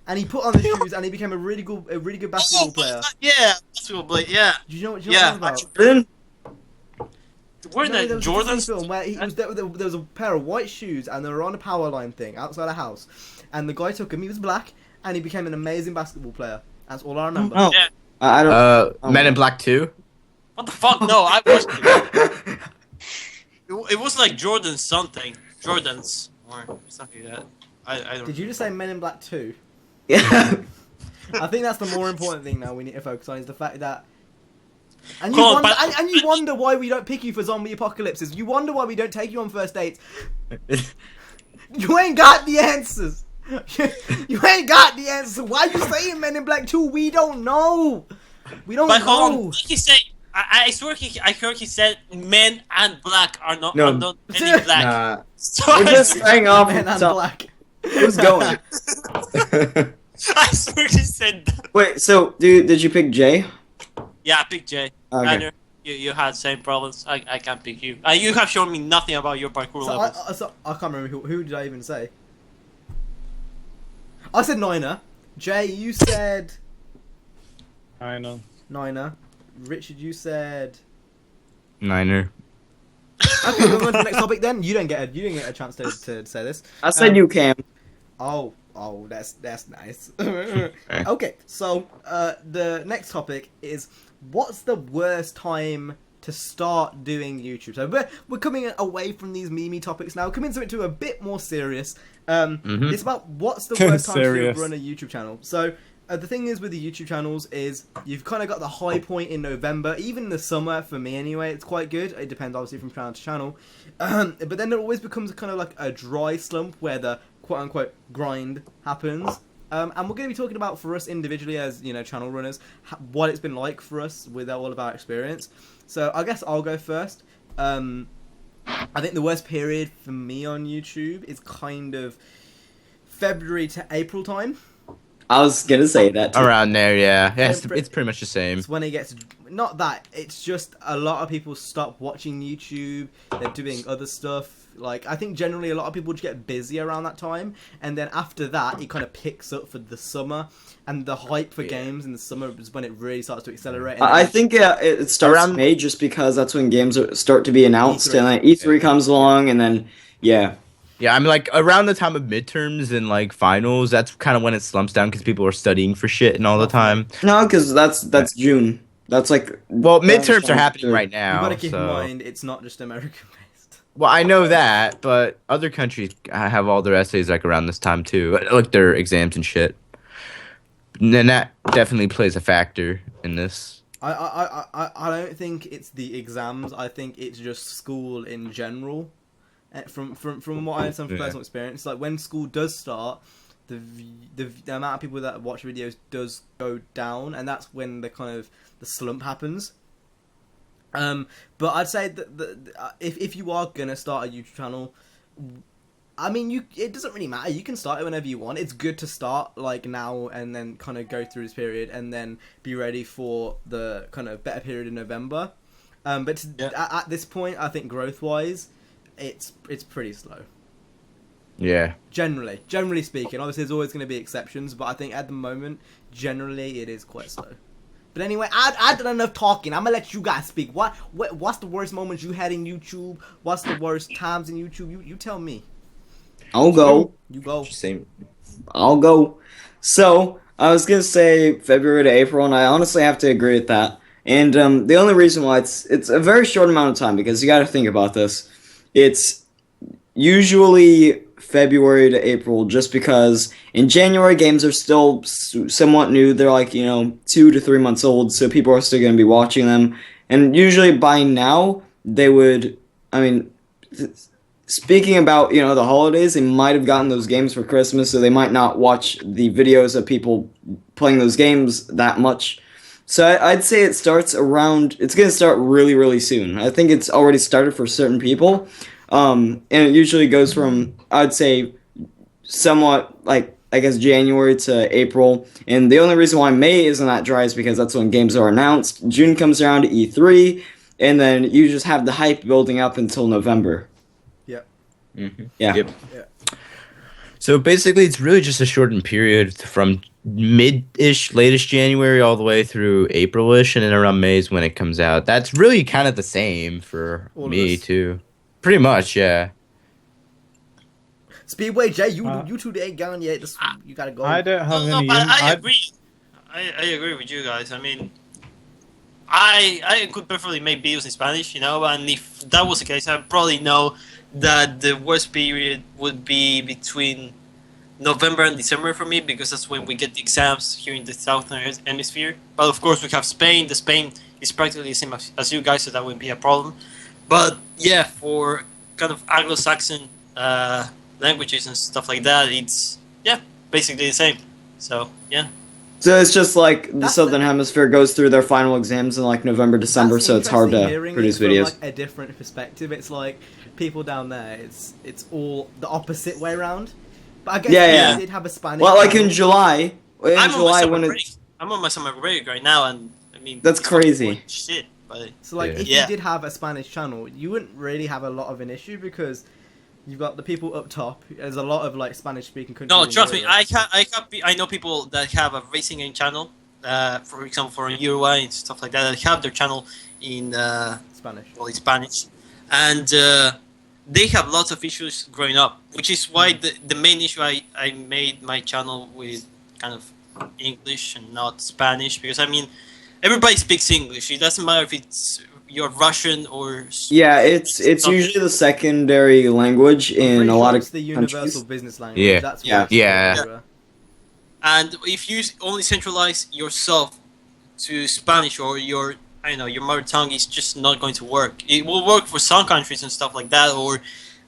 And he put on the shoes and he became a really good basketball player. Yeah, basketball player. Yeah. Do you know what Yeah, I'm talking about? Jordan? Weren't No, that there was a Disney Jordan's? film where there was a pair of white shoes and they were on a power line thing outside a house, and the guy took him. He was black and he became an amazing basketball player. That's all I remember. Oh, Yeah. I don't. Men in Black 2. What the fuck? No, I watched it. It was like Jordan's something. Jordan's or something like that. I don't. Did you just say Men in Black 2? Yeah. I think that's the more important thing now we need to focus on is the fact that. And Come you, on, wonder, but- and you wonder why we don't pick you for zombie apocalypses. You wonder why we don't take you on first dates. You ain't got the answers. You ain't got the answers. Why you saying Men in Black 2? We don't know. We don't But hold on, know. like he said, I swear I heard he said men and black are not, No. are not any black. Nah. So We're just hang off Men from and top. Black. Who's going? I swear he said that. Wait, so did you pick Jay? Yeah, I picked Jay. Okay. Niner, you had same problems. I can't pick you. You have shown me nothing about your parkour So levels. I can't remember who did I even say. I said Niner. Jay, you said I know. Niner. Richard, you said. Niner. Okay, we'll go on to the next topic then. You didn't get a chance to say this. I said you, Cam. Oh, that's nice. Okay, so the next topic is what's the worst time to start doing YouTube? So we're coming away from these meme topics now, coming into a bit more serious. It's about what's the worst time to Serious. run a YouTube channel. So the thing is with the YouTube channels is you've kind of got the high point in November, even in the summer for me anyway. It's quite good. It depends obviously from channel to channel, but then it always becomes kind of like a dry slump where the quote unquote grind happens. And we're going to be talking about, for us individually as, channel runners, what it's been like for us with all of our experience. So I guess I'll go first. I think the worst period for me on YouTube is kind of February to April time. I was gonna say that too. Around there, yeah. It's pretty much the same. It's when it gets... Not that. It's just a lot of people stop watching YouTube. They're doing other stuff. Like, I think generally a lot of people just get busy around that time. And then after that, it kind of picks up for the summer. And the hype for games in the summer is when it really starts to accelerate. And I think it starts around May just because that's when games start to be announced. E3. And then E3 comes along and then, yeah. Yeah, I mean, like, around the time of midterms and, like, finals, that's kind of when it slumps down because people are studying for shit and all the time. No, because that's June. That's like... Well, midterms are happening right now. You've got to keep in so- mind, it's not just American-based. Well, I know that, but other countries have all their essays, like, around this time, too. Like, their exams and shit. And then that definitely plays a factor in this. I don't think it's the exams. I think it's just school in general. From what I understand from personal experience, like when school does start, the amount of people that watch videos does go down, and that's when the slump happens. But I'd say that if you are gonna start a YouTube channel, I mean, it doesn't really matter. You can start it whenever you want. It's good to start like now and then kind of go through this period and then be ready for the kind of better period in November. But at this point, I think growth-wise, it's pretty slow. Yeah. Generally speaking. Obviously, there's always going to be exceptions, but I think at the moment, generally, it is quite slow. But anyway, I done enough talking. I'm gonna let you guys speak. What's the worst moments you had in YouTube? What's the worst times in YouTube? You tell me. I'll go. You go. Same. I'll go. So, I was going to say February to April, and I honestly have to agree with that. And the only reason why it's a very short amount of time, because you got to think about this. It's usually February to April, just because in January games are still somewhat new. They're like, 2 to 3 months old, so people are still going to be watching them. And usually by now, they would, speaking about, the holidays, they might have gotten those games for Christmas, so they might not watch the videos of people playing those games that much. So I'd say it's going to start really, really soon. I think it's already started for certain people. And it usually goes from, I'd say, somewhat, like, I guess January to April. And the only reason why May isn't that dry is because that's when games are announced. June comes around to E3, and then you just have the hype building up until November. Mm-hmm. Yeah. Yep. So basically, it's really just a shortened period from mid-ish, latest January all the way through April-ish, and then around May is when it comes out. That's really kind of the same for all me, too. Pretty much, yeah. Speedway Jay, you two ain't gone yet. You gotta go. I don't have No, any. but I agree. I agree with you guys. I mean, I could preferably make videos in Spanish, and if that was the case, I probably know that the worst period would be between November and December for me, because that's when we get the exams here in the Southern Hemisphere. But of course, we have Spain. The Spain is practically the same as you guys, so that wouldn't be a problem. But yeah, for kind of Anglo-Saxon languages and stuff like that, it's basically the same. So yeah. So it's just like the Southern Hemisphere goes through their final exams in like November, December, so it's hard to produce videos. From, like, a different perspective. It's like people down there. It's all the opposite way around. But I guess they did have a Spanish. Well, like in July. I'm on my summer break right now, and I mean that's crazy. Shit, but so like if you did have a Spanish channel, you wouldn't really have a lot of an issue because you've got the people up top. There's a lot of like Spanish speaking countries. No, trust me, I know people that have a racing game channel. For example, for Uruguay and stuff like that have their channel in Spanish. Well, in Spanish, and they have lots of issues growing up, which is why the main issue I made my channel with kind of English and not Spanish, because I mean everybody speaks English. It doesn't matter if you're Russian or it's usually the secondary language in a lot of it's the universal countries. Business language. Yeah. And if you only centralize yourself to Spanish or your mother tongue, is just not going to work. It will work for some countries and stuff like that,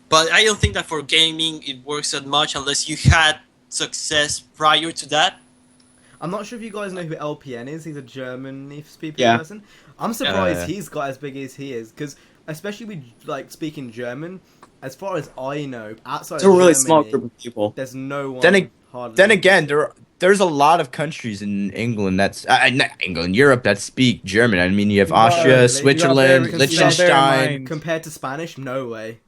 but I don't think that for gaming it works that much unless you had success prior to that. I'm not sure if you guys know who LPN is. He's a German-speaking Yeah. person. I'm surprised Yeah. he's got as big as he is, because especially with like speaking German, as far as I know, outside It's a of really Germany, small group of people. there's no one. Then hardly. again, there's a lot of countries in England not England, Europe that speak German. I mean, you have No, Austria, you Switzerland, gotta bear- you gotta bear in Liechtenstein. mind- compared to Spanish, no way.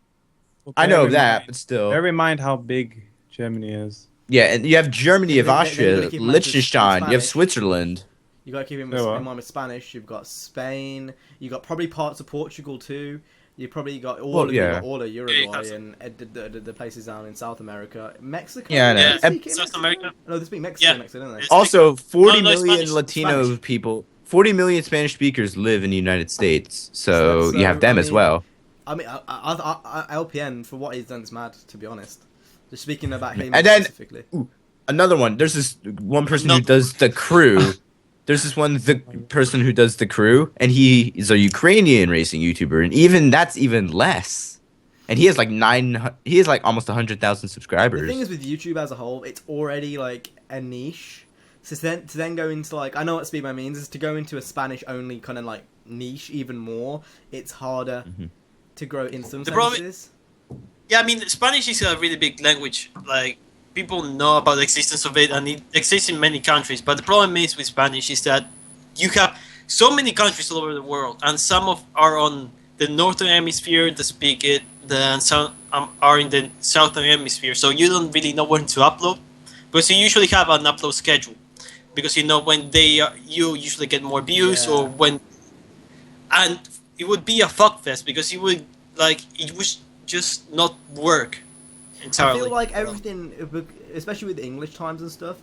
I know Bear in that, mind- but still. Bear in mind how big Germany is. Yeah, and you have Germany, you have Then you Austria, gotta keep in mind with Liechtenstein, you have Spanish. Switzerland. You gotta keep in Yeah, well. mind with Spanish. You've got Spain. You got probably parts of Portugal too. You probably got all Well, of yeah. all of Uruguay Yeah, and the places down in South America, Mexico. Yeah, I know. Do they And- speak in South Mexico? America? No, they speak Mexico, Yeah. Mexico, don't they? It's- Also, 40 No, million Spanish. Latino Spanish. people, 40 million Spanish speakers live in the United States, so So, you have them I as mean, well. I mean, LPN for what he's done is mad. To be honest, just speaking about him And then- specifically. Another one, there's this one person who Another- does the crew. There's this the person who does the crew, and he is a Ukrainian racing YouTuber, and even that's even less. And he has like almost 100,000 subscribers. The thing is with YouTube as a whole, it's already like a niche. So to then go into like, I know what Speedman means, is to go into a Spanish only kind of like niche even more. It's harder to grow in some The problem- senses. Yeah, I mean, Spanish is a really big language. Like, people know about the existence of it, and it exists in many countries. But the problem is with Spanish is that you have so many countries all over the world, and some are on the northern hemisphere that speak it, and some are in the southern hemisphere. So you don't really know when to upload, because you usually have an upload schedule, because you know when you usually get more views Yeah. or when, and it would be a fuckfest because it would just not work entirely. I feel like everything, especially with English times and stuff,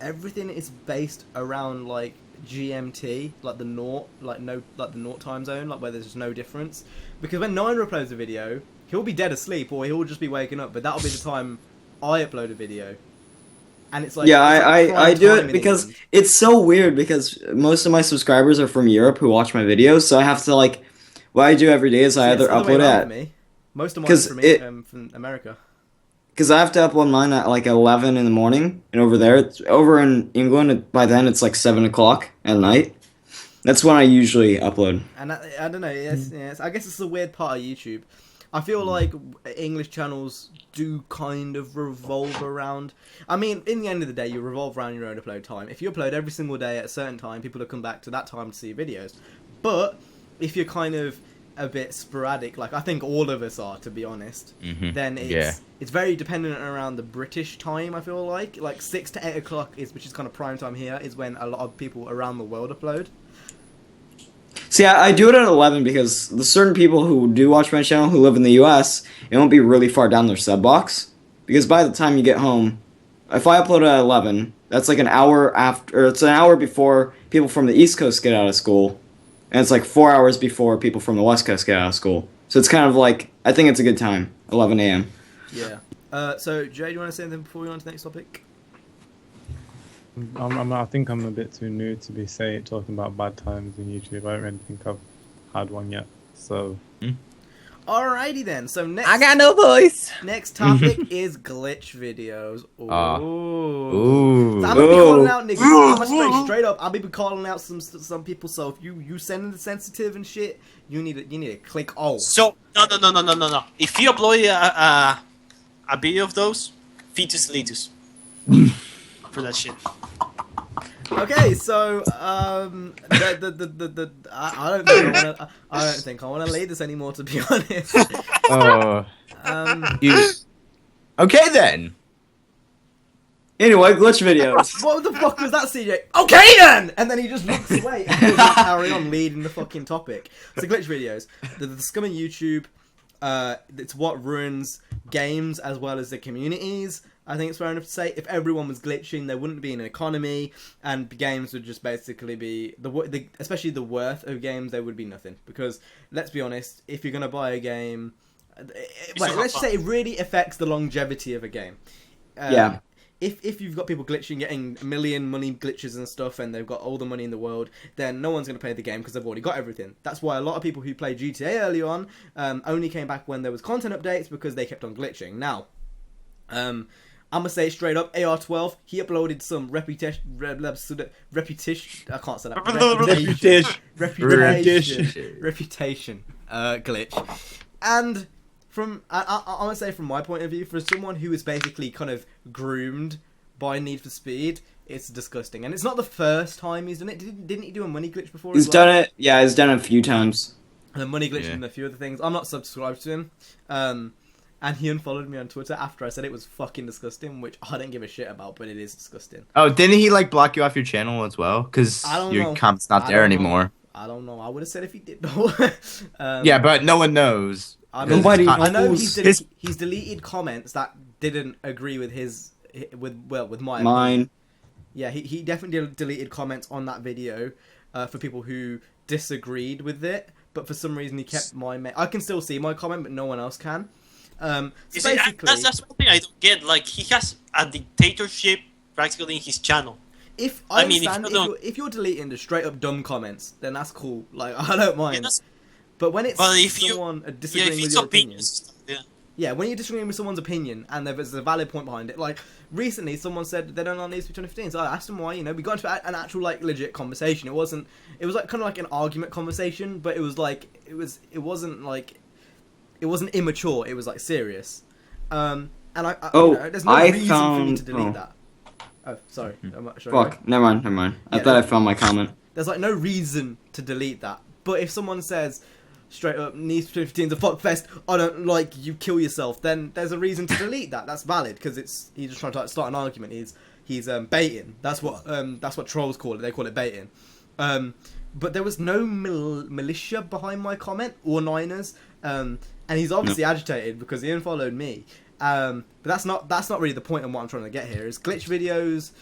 everything is based around like GMT, like the naught, like the naught time zone, like where there's just no difference. Because when Nine uploads a video, he'll be dead asleep or he'll just be waking up, but that'll be the time I upload a video. And it's like, Yeah, it's like prime I do time it in because England. it's so weird because most of my subscribers are from Europe who watch my videos, so I have to like, what I do every day is I Yeah, either it's the other way upload around at, for me. Most of mine 'cause are from America. because I have to upload mine at like 11 in the morning, and over there, over in England, by then it's like 7 o'clock at night. That's when I usually upload. And I don't know. Yes, I guess it's a weird part of YouTube. I feel like English channels do kind of revolve around. I mean, in the end of the day, you revolve around your own upload time. If you upload every single day at a certain time, people will come back to that time to see your videos. But if you're kind of a bit sporadic, like I think all of us are, to be honest, then it's very dependent around the British time. I feel like 6 to 8 o'clock which is kind of prime time here, is when a lot of people around the world upload. See, I do it at 11 because the certain people who do watch my channel who live in the US, it won't be really far down their sub box. Because by the time you get home, if I upload at 11, that's like an hour after, or it's an hour before people from the East Coast get out of school. And it's like 4 hours before people from the West Coast get out of school. So it's kind of like, I think it's a good time, 11 a.m. Yeah. So, Jay, do you want to say anything before we go on to the next topic? I think I'm a bit too new to be talking about bad times in YouTube. I don't really think I've had one yet. So Alrighty then. So next, I got no voice. next topic is glitch videos. Ooh. Ooh. So I'm gonna be calling out niggas. I'm gonna straight up. I'll be calling out some people. So if you sending the sensitive and shit, you need to click all. So no. If you upload a video of those, fetus letus for that shit. Okay, so I don't think I want to lead this anymore, to be honest. Okay then. Anyway, glitch videos. What the fuck was that, CJ? Okay then! And then he just looks away and goes to carry on leading the fucking topic. So glitch videos. The scum of YouTube, it's what ruins games as well as the communities. I think it's fair enough to say. If everyone was glitching, there wouldn't be an economy, and games would just basically be especially the worth of games. There would be nothing, because let's be honest, if you're gonna buy a game, let's just say it really affects the longevity of a game. Yeah. If you've got people glitching, getting a million money glitches and stuff, and they've got all the money in the world, then no one's going to play the game because they've already got everything. That's why a lot of people who played GTA early on only came back when there was content updates, because they kept on glitching. Now, I'm gonna say it straight up. AR12. He uploaded some repetition. I can't say that. Reputation. Glitch. And I'm gonna say from my point of view, for someone who is basically kind of groomed by Need for Speed, it's disgusting. And it's not the first time he's done it. Didn't he do a money glitch before? He's done it. Yeah, he's done it a few times. The money glitch and a few other things. I'm not subscribed to him. And he unfollowed me on Twitter after I said it was fucking disgusting, which I don't give a shit about, but it is disgusting. Oh, didn't he like block you off your channel as well? Because your comment's not there anymore. I don't know. I would have said if he did. Yeah, but no one knows. I know he's deleted comments that didn't agree with with mine. Mine. Yeah, he definitely deleted comments on that video for people who disagreed with it, but for some reason he kept my. I can still see my comment, but no one else can. So basically, that's one thing I don't get. Like, he has a dictatorship practically in his channel. If you're deleting the straight up dumb comments, then that's cool. Like, I don't mind. But when it's someone disagreeing with your opinion, when you're disagreeing with someone's opinion and there's a valid point behind it, like recently someone said they don't like Need for Speed 2015, so I asked them why. We got into an actual like legit conversation. It was like kind of like an argument conversation, but it wasn't immature. It was like serious. And there's no reason for me to delete that. Oh, sorry. Fuck. Never mind. I thought I found my comment. There's like no reason to delete that. But if someone says straight up, Need for 15 is a fuck fest, I don't like you, kill yourself, then there's a reason to delete that. That's valid because he's just trying to start an argument. He's baiting. That's what trolls call it. They call it baiting. But there was no militia behind my comment or Niners. And he's obviously agitated because he unfollowed me. But that's not really the point of what I'm trying to get here. Is glitch videos.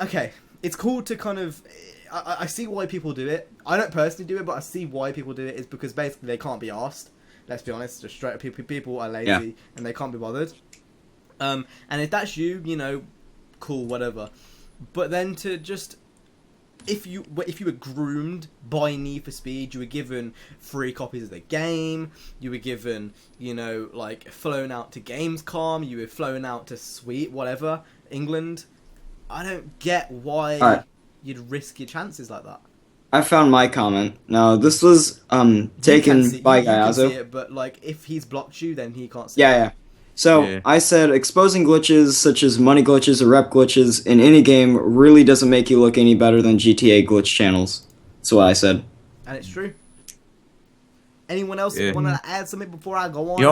Okay, it's cool to kind of. I see why people do it. I don't personally do it, but I see why people do it. Is because basically they can't be asked. Let's be honest. Just straight up, people are lazy and they can't be bothered. And if that's you, cool, whatever. But then to just. If you were groomed by Need for Speed, you were given free copies of the game, you were given, like, flown out to Gamescom, you were flown out to whatever, England. I don't get why you'd risk your chances like that. I found my comment. Now, this was taken by Gayazo. But, like, if he's blocked you, then he can't see it. Yeah. So, I said, exposing glitches such as money glitches or rep glitches in any game really doesn't make you look any better than GTA glitch channels. That's what I said. And it's true. Anyone else want to add something before I go on? We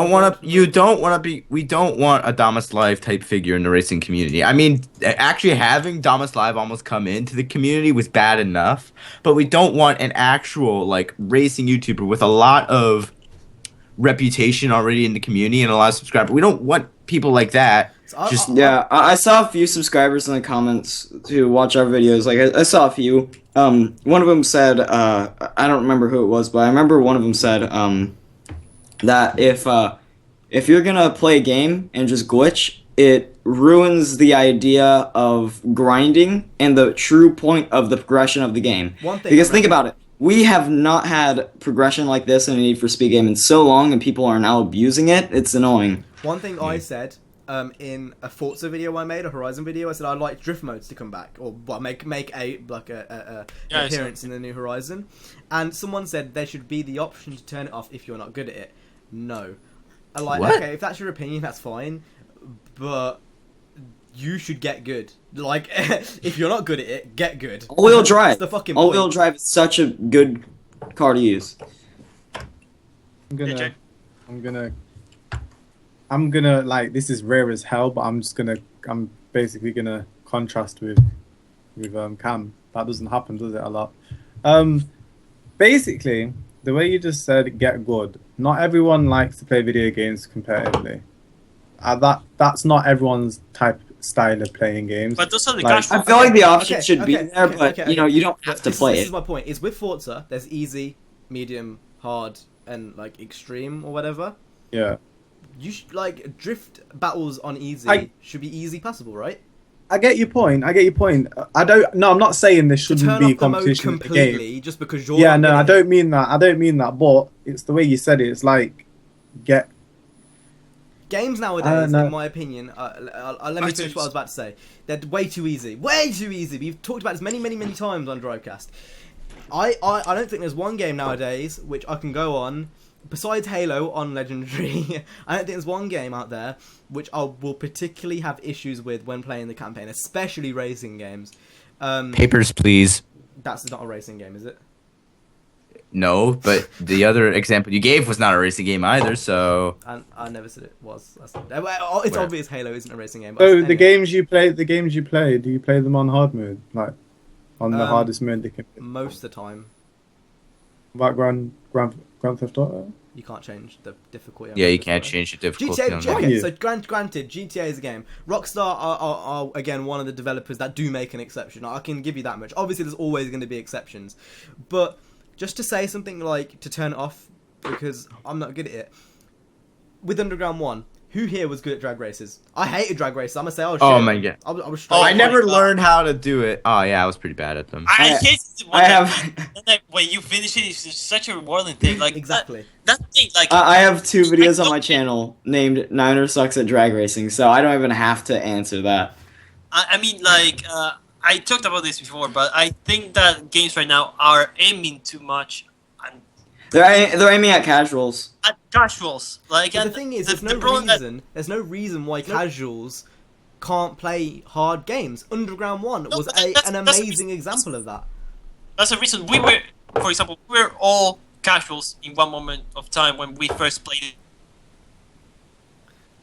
don't want a Damas Live type figure in the racing community. I mean, actually having Damas Live almost come into the community was bad enough, but we don't want an actual, like, racing YouTuber with a lot of reputation already in the community and a lot of subscribers. We don't want people like that. I saw a few subscribers in the comments who watch our videos. Like, I saw a few. One of them said, I don't remember who it was, but I remember one of them said that if you're gonna play a game and just glitch, it ruins the idea of grinding and the true point of the progression of the game. Because think about it. We have not had progression like this in a Need for Speed game in so long, and people are now abusing it. It's annoying. One thing I said in a Forza video I made, a Horizon video, I said I'd like drift modes to come back, or make a appearance in the new Horizon. And someone said there should be the option to turn it off if you're not good at it. No. Okay, if that's your opinion, that's fine, but you should get good. Like, if you're not good at it, get good. All-wheel drive. That's the fucking All-wheel point. drive is such a good car to use. I'm gonna like, this is rare as hell, but I'm basically gonna contrast with Cam. That doesn't happen, does it, a lot? Basically, the way you just said get good, not everyone likes to play video games competitively. That's not everyone's style of playing games. But those are the I feel like the option should be there, but you don't have to play it. This is my point. Is with Forza, there's easy, medium, hard, and like extreme or whatever. Yeah. You should, like, drift battles on easy should be easy passable, right? I get your point. I'm not saying there shouldn't be competition in the game. Just because you're. Yeah, no, I don't mean that. But it's the way you said it. It's like Games nowadays, no. in my opinion, let me finish what I was about to say. They're way too easy. Way too easy. We've talked about this many, many, many times on Drivecast. I don't think there's one game nowadays which I can go on, besides Halo on Legendary, I don't think there's one game out there which I will particularly have issues with when playing the campaign, especially racing games. Papers, Please. That's not a racing game, is it? No, but the other example you gave was not a racing game either, so... I never said it was. It's Whatever. obvious Halo isn't a racing game. But So anyway. the games you play, do you play them on hard mode, like on the hardest mode they can? Most of the time, About Grand Theft Auto? you can't change the difficulty. Yeah, you can't change the difficulty on GTA, that. okay, Yeah. so granted, GTA is a game. Rockstar are again one of the developers that do make an exception. I can give you that much. Obviously, there's always going to be exceptions, but just to say something like to turn it off because I'm not good at it. With Underground 1, who here was good at drag races? I hated drag races. I'm gonna say, Oh my god. I was Oh, I straight. never God. learned how to do it. Oh yeah, I was pretty bad at them. I hate it when, I have- when you finish it, it's just such a rewarding thing. Like Exactly. That thing, like I have 2 videos on my channel named Niner Sucks at Drag Racing, so I don't even have to answer that. I mean, like I talked about this before, but I think that games right now are aiming too much They're aiming at casuals. at casuals. Like, But the and thing is, the there's no problem that- reason. There's no reason why casuals can't play hard games. Underground 1 No, was but that's- an that's- amazing example of that. That's the reason we were, for example, we were all casuals in one moment of time when we first played it.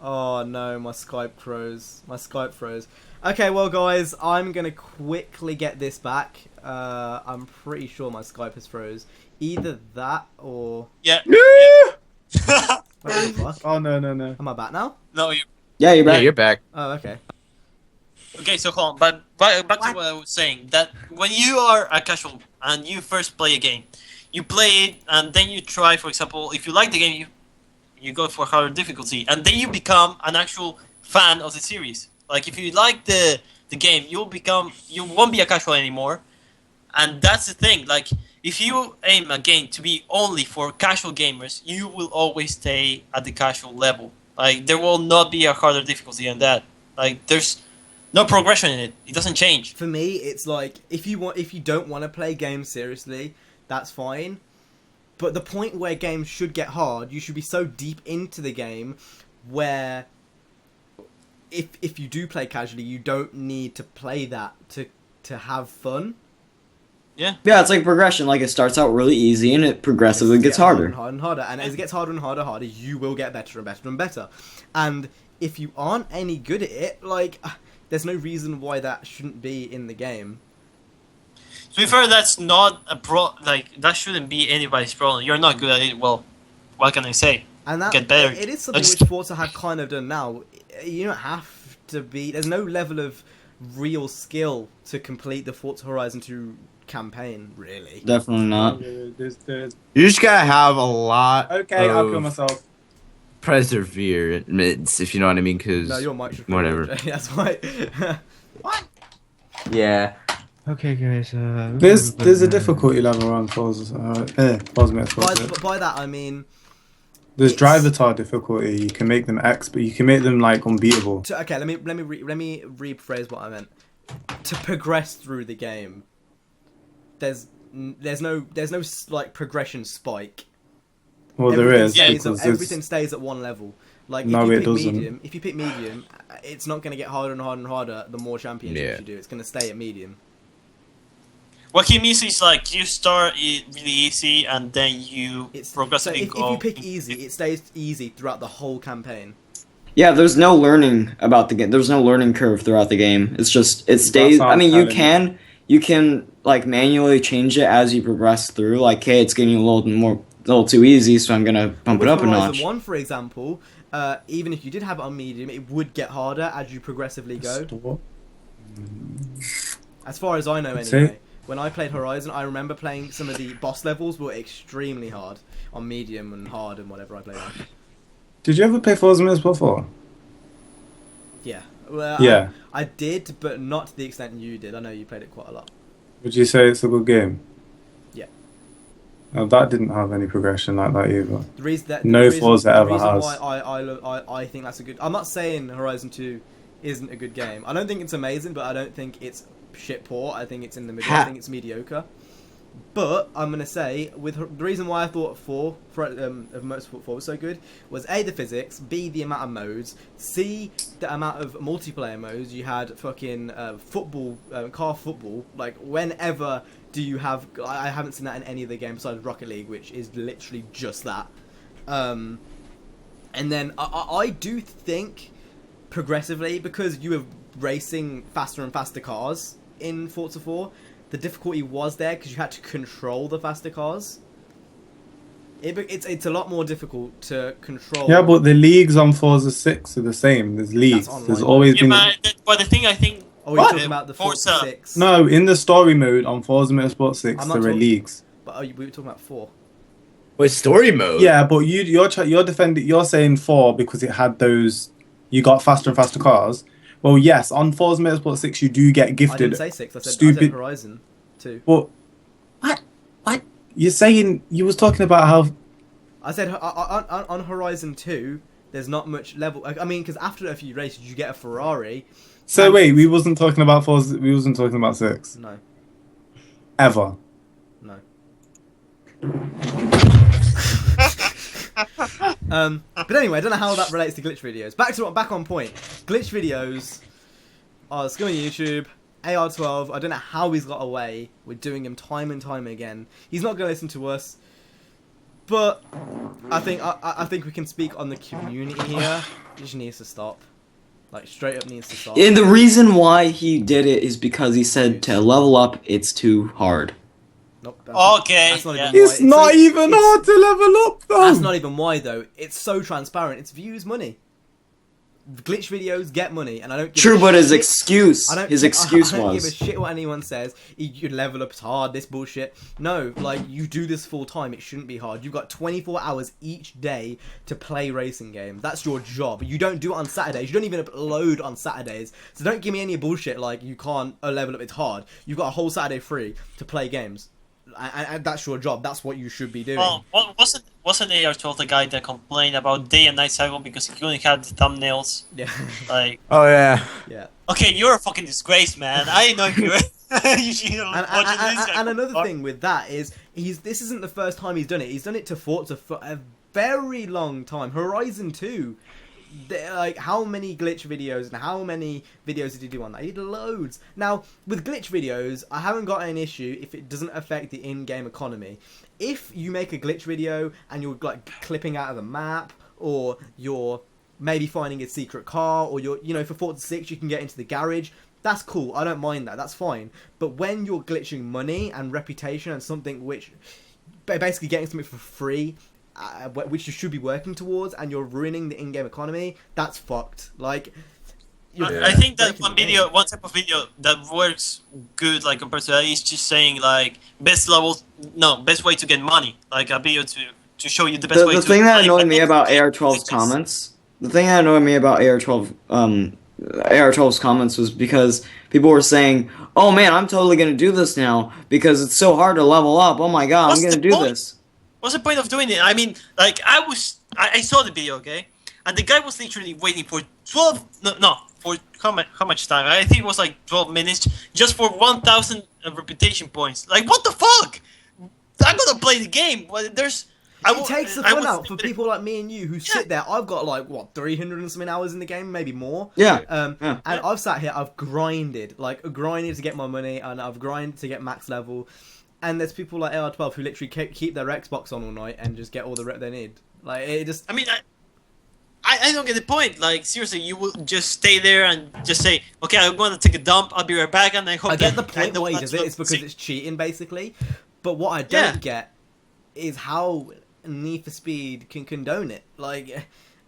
Oh no, my Skype froze. My Skype froze. Okay, well guys, I'm gonna quickly get this back. I'm pretty sure my Skype has froze. Either that or... Yeah. What the fuck? Oh no. Am I back now? No, you. Yeah, you're Yeah, back. you're back. Oh, okay. Okay, so hold on. But back to what I was saying. That when you are a casual and you first play a game, you play it and then you try. For example, if you like the game, you go for harder difficulty, and then you become an actual fan of the series. Like if you like the game, you won't be a casual anymore. And that's the thing. Like if you aim a game to be only for casual gamers, you will always stay at the casual level. Like there will not be a harder difficulty than that. Like there's no progression in it. It doesn't change. For me, it's like if you don't want to play games seriously, that's fine. But the point where games should get hard, you should be so deep into the game where if you do play casually, you don't need to play that to have fun. Yeah. Yeah, it's like progression. Like it starts out really easy and it progressively gets harder. And harder and harder. And as it gets harder and harder, you will get better and better and better. And if you aren't any good at it, like, there's no reason why that shouldn't be in the game. To be fair, that's not a that shouldn't be anybody's problem. You're not good at it. Well, what can I say? And that Get better. it is something Just- which Forza have kind of done now. You don't have to be. There's no level of real skill to complete the Forza Horizon 2 campaign, really. Definitely not. There's... You just gotta have a lot Okay, I'll kill of myself. perseverance, if you know what I mean, because... No, your mic should Whatever. That's why. Yeah. Okay, guys. There's a difficulty level on Forza. Forza Motorsport. by that I mean. There's it's- driver difficulty. You can make them but you can make them like unbeatable. Okay, let me rephrase what I meant. To progress through the game, there's no like progression spike. Well, there is because Everything stays at one level. Like No, it if you pick doesn't. medium, if you pick medium, it's not going to get harder and harder and harder the more championships Yeah. you do. It's going to stay at medium. What he means is like you start it really easy and then you So progressively if go. you pick easy, it stays easy throughout the whole campaign. Yeah, there's no learning about the game. There's no learning curve throughout the game. It's just it stays. I mean, you can like manually change it as you progress through. Like, hey, it's getting a little too easy, so I'm gonna bump it With up a Horizon notch. 1, for example, even if you did have it on medium, it would get harder as you progressively go. As far as I know, See? anyway. When I played Horizon, I remember playing some of the boss levels were extremely hard on medium and hard and whatever I played on. Did you ever play Forza Motorsport 4? Yeah. Well, Yeah. I did, but not to the extent you did. I know you played it quite a lot. Would you say it's a good game? Yeah. That didn't have any progression like that either. The reason that No Forza ever the reason has. why I think that's a good. I'm not saying Horizon 2 isn't a good game. I don't think it's amazing, but I don't think it's shit poor. I think it's in the middle. I think it's mediocre. But I'm gonna say the reason why I thought 4 of Motorsport 4 was so good was A, the physics, B, the amount of modes, C, the amount of multiplayer modes. You had fucking football, car football. Like whenever do you have? I haven't seen that in any of the games besides Rocket League, which is literally just that. And then I do think progressively, because you were racing faster and faster cars in Forza 4, the difficulty was there because you had to control the faster cars. It's a lot more difficult to control. Yeah, but the leagues on Forza 6 are the same. There's leagues. There's always been. But the thing I think. Oh, you're talking about the Forza 6? No, in the story mode on Forza Motorsport 6, there are leagues. But we were talking about 4. Wait, story mode? Yeah, but you're saying 4 because it had those. You got faster and faster cars. Well, yes, on Forza Motorsport 6 you do get gifted. I didn't say 6. I said Horizon 2. Well, what? You're saying you was talking about how. I said on Horizon 2, there's not much level. I mean, because after a few races, you get a Ferrari. So wait, we wasn't talking about Forza. We wasn't talking about 6. No. Ever. No. But anyway, I don't know how that relates to glitch videos. Back on point. Glitch videos are still on YouTube. AR12, I don't know how he's got away with doing them time and time again. He's not going to listen to us. But I think we can speak on the community here. He just needs to stop. Like, straight up needs to stop. And the reason why he did it is because he said to level up, it's too hard. Nope, Okay. It's not even hard to level up, though. That's not even why, though. It's so transparent. It's views money. Glitch videos get money, and I don't give True, a but his shit. excuse I don't give a shit what anyone says. You level up, it's hard, this bullshit. No, like, you do this full time, it shouldn't be hard. You've got 24 hours each day to play racing games. That's your job. You don't do it on Saturdays. You don't even upload on Saturdays. So don't give me any bullshit like you can't level up, it's hard. You've got a whole Saturday free to play games. And that's your job. That's what you should be doing. Oh, wasn't AR12 the guy that complained about day and night cycle because he only had the thumbnails? Yeah. Like. Oh yeah. Yeah. Okay, you're a fucking disgrace, man. I didn't know you were. You should watching this. And another thing with that is this isn't the first time he's done it. He's done it to Forza for a very long time. Horizon 2. Like, how many glitch videos and how many videos did he do on that? He did loads. Now, with glitch videos, I haven't got an issue if it doesn't affect the in-game economy. If you make a glitch video and you're, like, clipping out of the map, or you're maybe finding a secret car, or you're, for Forza 6 you can get into the garage, that's cool. I don't mind that. That's fine. But when you're glitching money and reputation and something which... basically getting something for free... which you should be working towards, and you're ruining the in-game economy, that's fucked. Like, I think that one type of video that works good, like, compared to that, is just saying, like, best way to get money. Like, a video to show you the best way to... The thing that annoyed me about AR12's comments... The thing that annoyed me about AR12's comments was because people were saying, oh man, I'm totally gonna do this now, because it's so hard to level up, oh my god, I'm gonna do this. What's the point of doing it? I mean, like, I saw the video, okay? And the guy was literally waiting for for how much time? I think it was like 12 minutes, just for 1,000 reputation points. Like, what the fuck? I'm gonna play the game. It takes the fun out for people like me and you who sit there. I've got, like, 300 and something hours in the game, maybe more. Yeah. And I've sat here, I've grinded to get my money, and I've grinded to get max level. And there's people like AR12 who literally keep their Xbox on all night and just get all the rep they need. Like, it just... I mean, I don't get the point. Like, seriously, you will just stay there and just say, okay, I'm going to take a dump, I'll be right back, and I hope I get the point why he does it. It's because it's cheating, basically. But what I don't get is how Need for Speed can condone it. Like,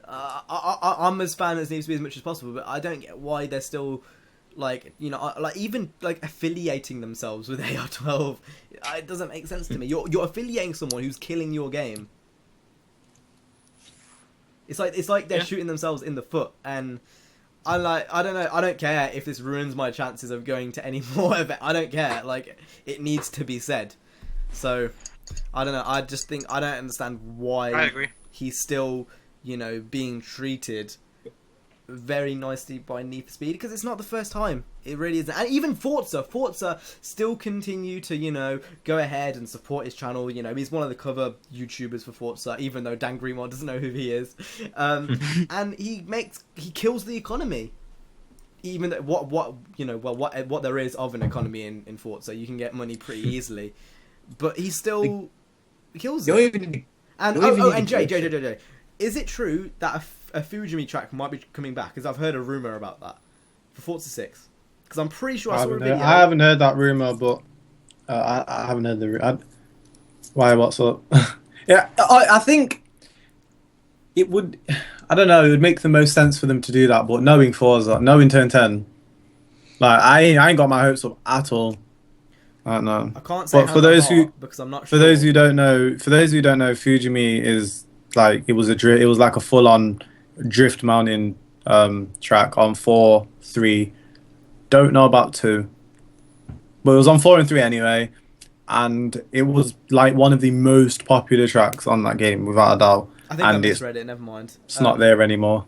I'm as fan as Need for Speed as much as possible, but I don't get why they're still... like, even, like, affiliating themselves with AR12, it doesn't make sense to me. You're affiliating someone who's killing your game. It's like they're shooting themselves in the foot, and I'm like, I don't know, I don't care if this ruins my chances of going to any more event. I don't care. Like, it needs to be said. So, I don't know. I just think I don't understand why I agree. he's still, being treated very nicely by Need for Speed, because it's not the first time. It really isn't. And even Forza still continue to, go ahead and support his channel. He's one of the cover YouTubers for Forza, even though Dan Greenwald doesn't know who he is. And he kills the economy. Even though what there is of an economy in Forza, you can get money pretty easily, but he still kills it. And Jay, is it true that a Fujimi track might be coming back? Because I've heard a rumor about that for Forza 6. Because I'm pretty sure I saw a video. I haven't heard that rumor, but I haven't heard the rumor. Why? What's up? Yeah, I think it would. I don't know. It would make the most sense for them to do that, but knowing Forza, knowing Turn 10, like I ain't got my hopes up at all. I don't know. I can't say. But for those who, because I'm not sure. For those who don't know, Fujimi is like it was like a full-on drift mountain track on 4, 3. Don't know about 2, but it was on 4 and 3 anyway, and it was like one of the most popular tracks on that game without a doubt. I think I misread it. Never mind. It's not there anymore.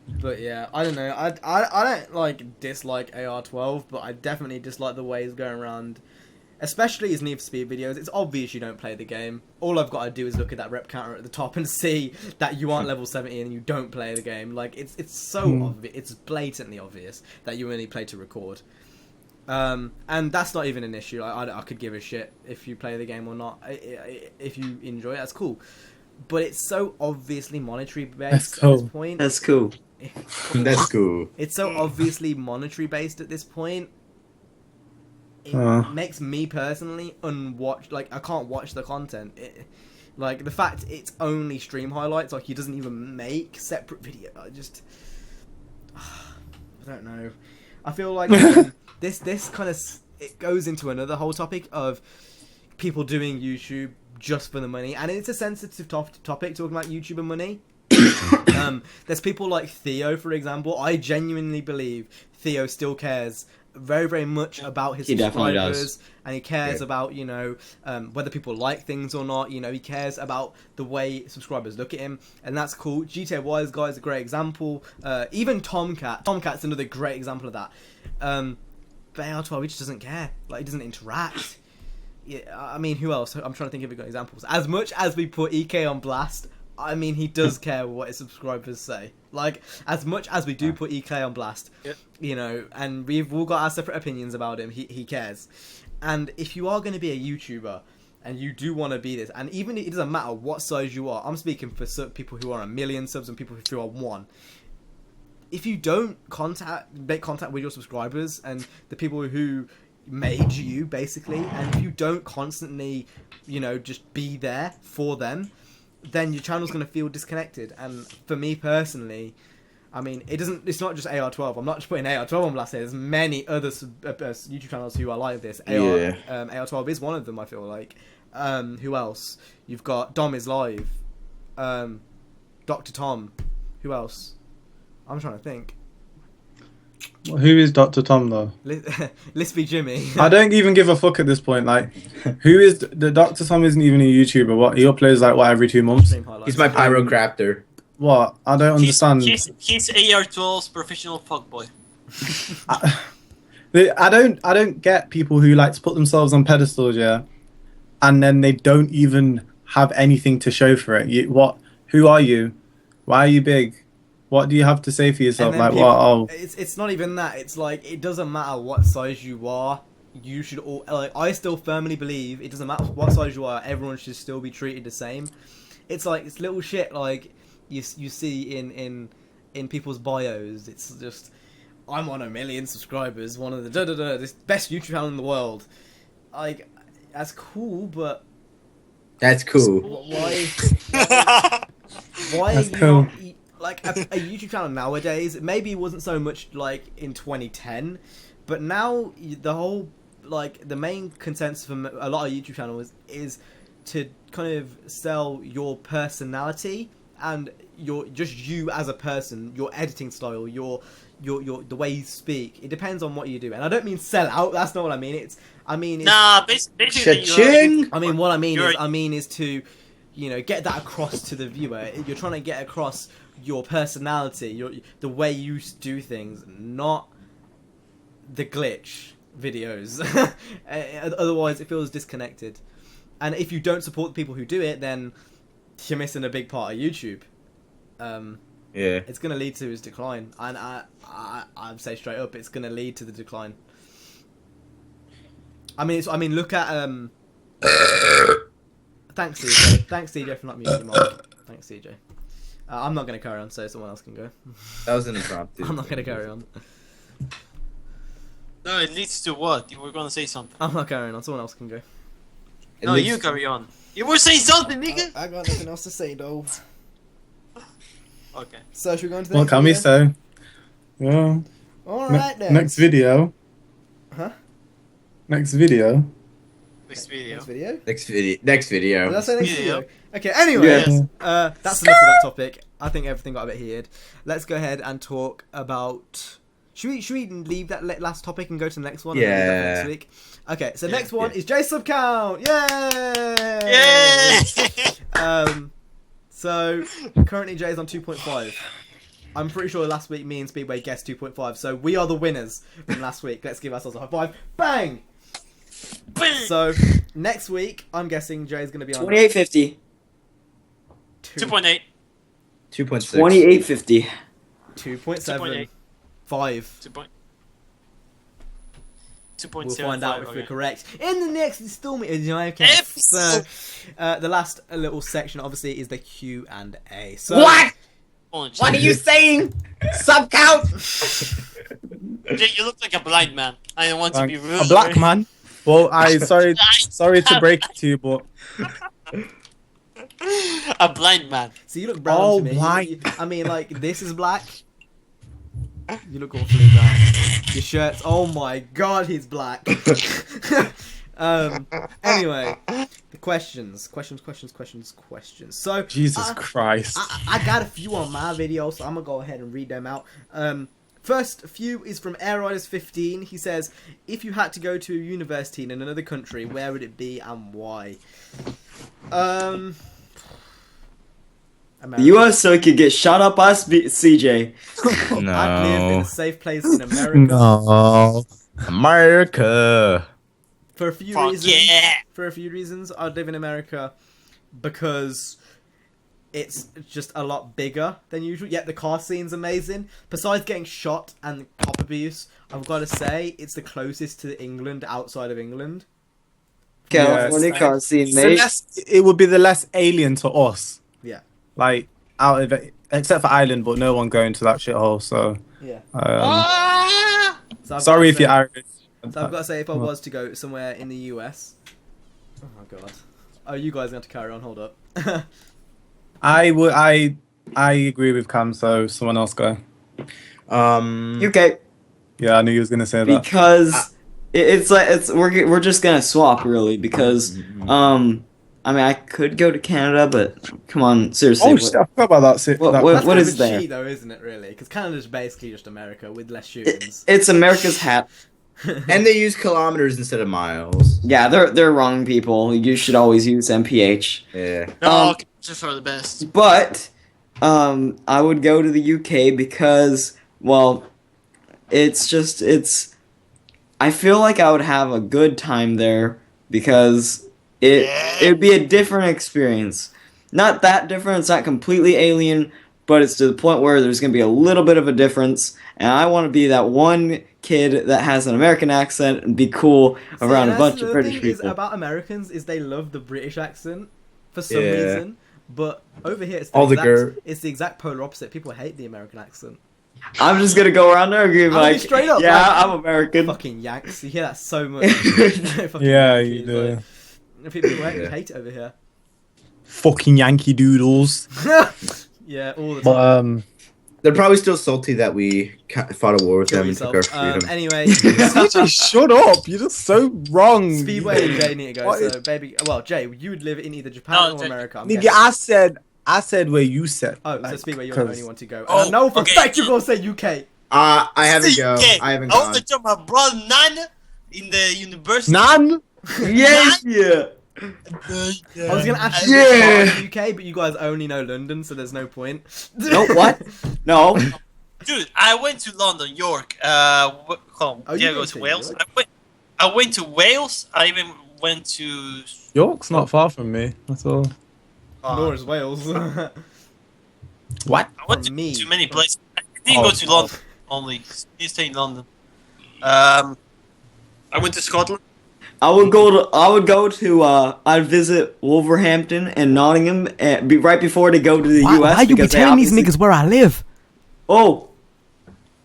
But yeah, I don't know. I don't dislike AR12, but I definitely dislike the way he's going around. Especially his Need for Speed videos. It's obvious you don't play the game. All I've got to do is look at that rep counter at the top and see that you aren't level 70 and you don't play the game. Like, it's so obvious. It's blatantly obvious that you only play to record. And that's not even an issue. I could give a shit if you play the game or not. If you enjoy it, that's cool. But it's so obviously monetary based at this point. That's cool. That's cool. It's so obviously monetary based at this point. It makes me personally I can't watch the content. Like the fact it's only stream highlights, like he doesn't even make separate video. I don't know. I feel like this kind of it goes into another whole topic of people doing YouTube just for the money, and it's a sensitive topic talking about YouTuber money. There's people like Theo, for example. I genuinely believe Theo still cares very, very much about his subscribers, and he cares about whether people like things or not. He cares about the way subscribers look at him, and that's cool. GTA Wise Guy is a great example. Even Tomcat's another great example of that. But AR12, he just doesn't care. Like, he doesn't interact. Yeah, I mean, who else? I'm trying to think of good examples. As much as we put EK on blast, I mean, he does care what his subscribers say. Like, as much as we do put EK on blast, and we've all got our separate opinions about him, he cares. And if you are going to be a YouTuber, and you do want to be this, and even it doesn't matter what size you are, I'm speaking for people who are 1 million subs and people who are 1. If you don't make contact with your subscribers and the people who made you, basically, and if you don't constantly, just be there for them, then your channel's going to feel disconnected. And for me personally, I mean, it's not just AR12. I'm not just putting AR12 on blast here. There's many other YouTube channels who are like this. AR12 is one of them, I feel like. Who else? You've got Dom is Live. Dr. Tom. Who else? I'm trying to think. Who is Dr. Tom though? Lispy Jimmy. I don't even give a fuck at this point. Like, who is the Dr. Tom? Isn't even a YouTuber. What, he uploads every 2 months? He's my pyrocrafter. What? I don't understand. He's AR12's professional fuckboy. I don't get people who like to put themselves on pedestals, yeah, and then they don't even have anything to show for it. Who are you? Why are you big? What do you have to say for yourself? Like, people, what? Oh, it's not even that. It's like, it doesn't matter what size you are. You should all, like, I still firmly believe it doesn't matter what size you are. Everyone should still be treated the same. It's like, it's little shit like you see in people's bios. It's just, I'm on 1 million subscribers. One of the this best YouTube channel in the world. Like, that's cool, but that's cool. Why that's are you cool. not? Like, a YouTube channel nowadays, maybe it wasn't so much like in 2010, but now the whole, like, the main consensus from a lot of YouTube channels is to kind of sell your personality and just you as a person, your editing style, your the way you speak. It depends on what you do, and I don't mean sell out. That's not what I mean. It's Nah, basically, Cha-ching! I mean what I mean is to, you know, get that across to the viewer. You're trying to get across your personality, the way you do things, not the glitch videos. Otherwise, it feels disconnected. And if you don't support the people who do it, then you're missing a big part of YouTube. Yeah. It's going to lead to his decline, and I'd say straight up, it's going to lead to the decline. I mean, look at Thanks, CJ. Thanks, CJ, for not muting your mic. Thanks, CJ. I'm not going to carry on, so someone else can go. That was an impromptu. I'm not going to carry on. No, it leads to what? You were gonna say something. I'm not carrying on. Someone else can go. No, you carry on. You were saying something, nigga. I got nothing else to say, though. Okay. So should we go into the What next can we video? say? Yeah. Alright then. Next video. Huh? Next video. Next video. Next video? Next video. Did I say next Video. video? Okay, anyway. Yes. That's enough of that topic. I think everything got a bit heated. Let's go ahead and talk about... Should we leave that last topic and go to the next one? And then leave that for Yeah. next week? Okay, so Yeah. next one is J sub count. Yay! Yay! So currently Jay's on 2.5. I'm pretty sure last week me and Speedway guessed 2.5. So we are the winners from last week. Let's give ourselves a high five. Bang! So next week, I'm guessing Jay's going to be on 2850. 2.8. 2.6. 2850. 2.7. 2.8. 5. 2.75. We'll find out if okay. we're correct in the next installment of Drivecast. So, Episode. the last little section, obviously, is the Q&A. So, What? Oh, What are you saying? Sub count? Jay, you look like a blind man. I don't want to be rude. A black man. Well, sorry to break it to you, but A blind man. So you look brown Oh, to me. blind. I mean, like, this is black. You look awfully brown. Your shirt's... Oh my god, he's black. Anyway, the questions. So, Jesus Christ. I got a few on my video, so I'm gonna go ahead and read them out. First few is from AirRiders15. He says, if you had to go to a university in another country, where would it be and why? America. The US so it could get shot up by CJ. I'd live in a safe place in America. No. America. For a few Fuck reasons. yeah. For a few reasons, I'd live in America because it's just a lot bigger than usual. Yet the car scene's amazing. Besides getting shot and cop abuse, I've got to say it's the closest to England outside of England. California Yes. car scene, So mate. it would be the less alien to us. Yeah. Like, out of it, except for Ireland, but no one going to that shithole, so... Yeah. Ah! So I've Sorry gotta if you're say- Irish. So I've got to say, if I was to go somewhere in the US... Oh my god. Oh, you guys have to carry on, hold up. I agree with Cam, so someone else go. UK. Yeah, I knew you was gonna say that. Because we're just gonna swap really because I mean I could go to Canada but come on seriously Oh shit, I forgot about that. what- that what- That's kind of is a there? cheat, though, isn't it, really? Because Canada's basically just America with less shootings. it's America's hat. And they use kilometers instead of miles. Yeah, they're wrong people. You should always use MPH. Yeah. No, just for the best. But I would go to the UK because well it's I feel like I would have a good time there because it'd be a different experience. Not that different, it's not completely alien, but it's to the point where there's going to be a little bit of a difference, and I want to be that one kid that has an American accent and be cool around a bunch of British The thing is people. about Americans is they love the British accent for some Yeah. reason, but over here it's All the it's the exact polar opposite. People hate the American accent. I'm just going to go around there and be I'll be like, straight up, yeah, like, I'm American. Fucking Yanks, you hear that so much. Fucking Yeah, Yankees, you do. like, people hate, Yeah. hate it over here. Fucking Yankee Doodles. Yeah, all the time. But They're probably still salty that we fought a war with Kill them and took our yourself. freedom. Anyway, CJ, shut up. You're just so wrong. Speedway and Jay need to go. What So, is- baby, well, Jay, you would live in either Japan No, or Jay- America. I'm Nigga, guessing. I said where you said. Oh, so Like, Speedway, you're the 'cause- only one to go. And Oh, I know for a okay. fact you're gonna say UK. I haven't go. Okay, I haven't I want gone. to join my brother Nana in the university. None. Yes, yeah. I was gonna ask you Yeah. in the UK, but you guys only know London, so there's no point. No, what? No. Dude, I went to London, York. Hold on, Oh, you did I go went to to Wales? York? I went to Wales. I even went to. York's not far from me. That's all. Nor is Wales. What? I went From to me. too many places. I didn't Oh, go to oh. London only. You stay in London. I went to Scotland. I would go to I'd visit Wolverhampton and Nottingham right before they go to the US because they obviously- where I live? Oh,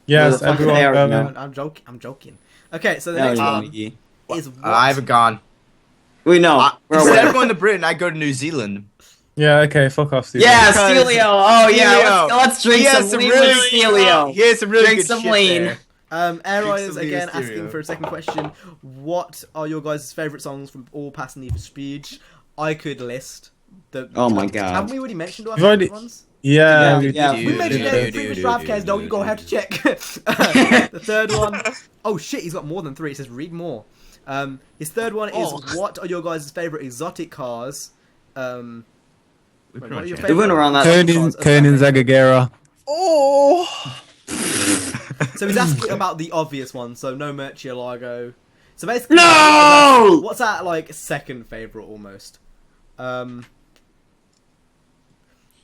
Yes, Motherfucker, everyone. there we go go. then. I'm joking. I'm joking. Okay, so the no, next you one don't. is what? I haven't gone. We know. We're Instead aware. of going to Britain, I go to New Zealand. Yeah. Okay. Fuck off, Steve. Yeah, Because- Stelio. Oh yeah, Stelio. let's drink He has some some lean really- with Stelio. He has some really Drink good some shit lean. there. Air Drink Riders some again Leo asking cereal. for a second question. What are your guys' favourite songs from all past Need for Speed? I could list the. Oh my God. Haven't we already mentioned our You've already- favourite ones? Yeah. Yeah, we- We mentioned it in the dude, previous dude, Drivecast, though. dude, You go have to check. The third one. Oh shit, he's got more than 3. It says read more. His third one is Oh. what are your guys' favourite exotic cars? We What pretty are your much They went around that- exotic cars Konin Zagagera. So he's asking about the obvious one, so no Murcielago. So basically, No! what's that like second favourite almost? The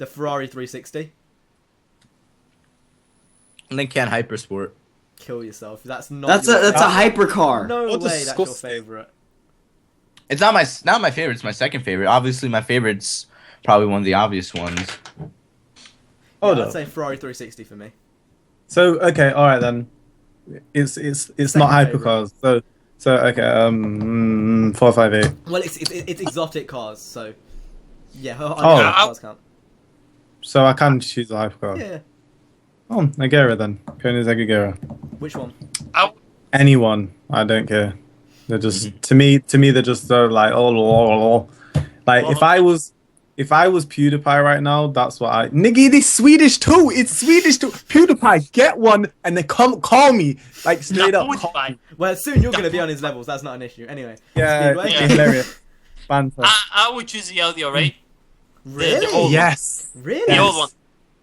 Ferrari 360. Lincoln Hypersport. Kill yourself. That's not. That's your a favourite. hypercar. No What way. That's your disgusting. favourite. It's not my favorite. It's my second favorite. Obviously, my favorite's probably one of the obvious ones. Hold I'd up. say Ferrari 360 for me. So okay, all right then. It's not Second hypercars. So okay. 458. Well, it's exotic cars, so yeah. Oh. Cars count. So I can choose a hypercar. Yeah. Oh, Agera then. Konin Zagagera. Which one? Anyone, I don't care. They're just to me they're just so like like if I was PewDiePie right now, that's what I nigga. It's Swedish too. It's Swedish too. PewDiePie, get one and then come call me like straight up. Call me. Well, soon you're gonna be on his levels. That's not an issue. Anyway. Yeah, Speedway? it's hilarious. Banter. I would choose the Audio Ray. Really? the old- Yes. Really? The Yes. old one.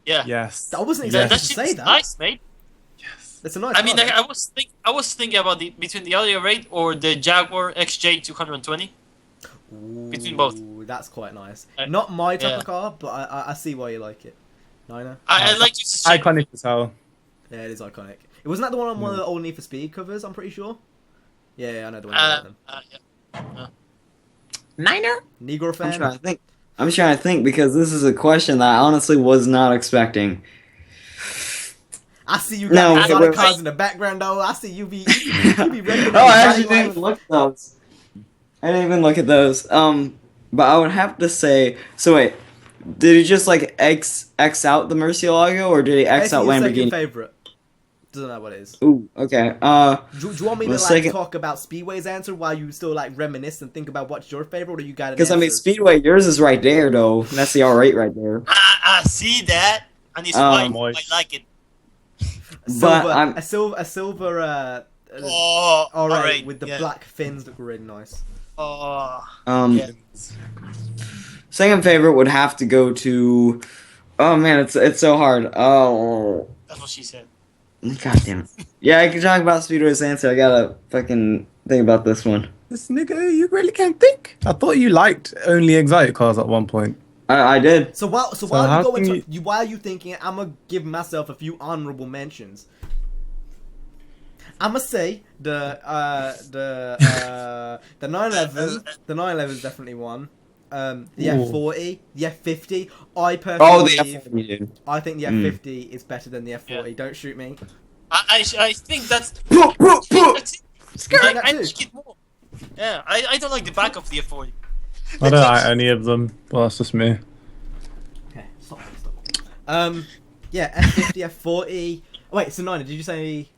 Yeah. Yes. I wasn't Yes. expecting That to shit say is that. nice, mate. That's a nice. I mean, car, I was thinking about between the Audio Rate or the Jaguar XJ220. though. between both. Ooh, that's quite nice. Uh, Not my type yeah. of car, but I see why you like it. Nina? I like to check. Iconic as hell. Yeah, it is iconic. It wasn't that the one on one of the old Need for Speed covers. I'm pretty sure. Yeah, I know the one. You like them. Yeah. Niner. Negro fan. I'm trying to think because this is a question that I honestly was not expecting. I see you No, got wait, exotic wait, cars wait. in the background though. I see you be ready. Oh, I actually didn't even look at those. I didn't even look at those. But I would have to say. So wait, did he just like X out the Murcielago or did he X out Second Lamborghini? favorite. Doesn't know what it is. Ooh, okay. Do you want me to the like second- talk about Speedway's answer while you still like reminisce and think about what's your favorite, or you got it? Because I mean, Speedway, yours is right there though. That's the R8 right there. I see that, and it's white. I like it. But I'm- a silver. Oh, All right, alright, with the yeah. black fins look really nice. Oh, Yeah. Second favorite would have to go to. Oh man, it's so hard. Oh, that's what she said. god damn it. Yeah, I can talk about Speedway's answer. I gotta fucking think about this one. This nigga, you really can't think. I thought you liked only exotic cars at one point. I did. So while how you go can into while you thinking, I'm gonna give myself a few honorable mentions. I'm gonna say the 911. The 911 is definitely one. The Ooh. F40, the F50. I Oh, personally the believe F40, dude. I think the F50 is better than the F40. Yeah. Don't shoot me. I think that's. Boop, boop, boop. that's it. Like I that too. like it more. Yeah, I don't like the back of the F40. I don't like any of them, but that's just me. Okay, stop. Yeah, F50, F40. Wait, so Nina, did you say?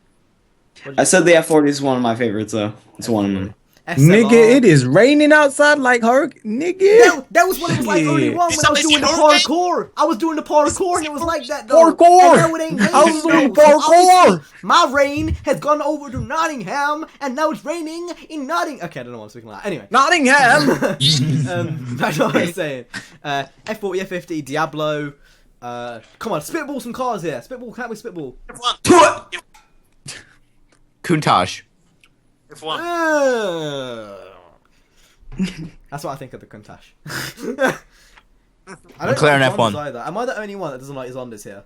I said the F40 is one of my favorites, though. It's one of them. Nigga, it is raining outside like hurricane. Nigga. That was when it was like only one when I was doing the parkour. I was doing the parkour and it was like that though. Parkour! And now it ain't raining. I was doing though. So parkour! obviously, my rain has gone over to Nottingham and now it's raining in Nottingham. Okay, I don't know what I'm speaking like. Anyway. Nottingham. That's what I'm saying. F40, F50, Diablo. Come on, spitball some cars here. Spitball, can't we spitball? F1. Countach. F1. That's what I think of the Countach. McLaren like F1. Zondas either. Am I the only one that doesn't like his Zondas here?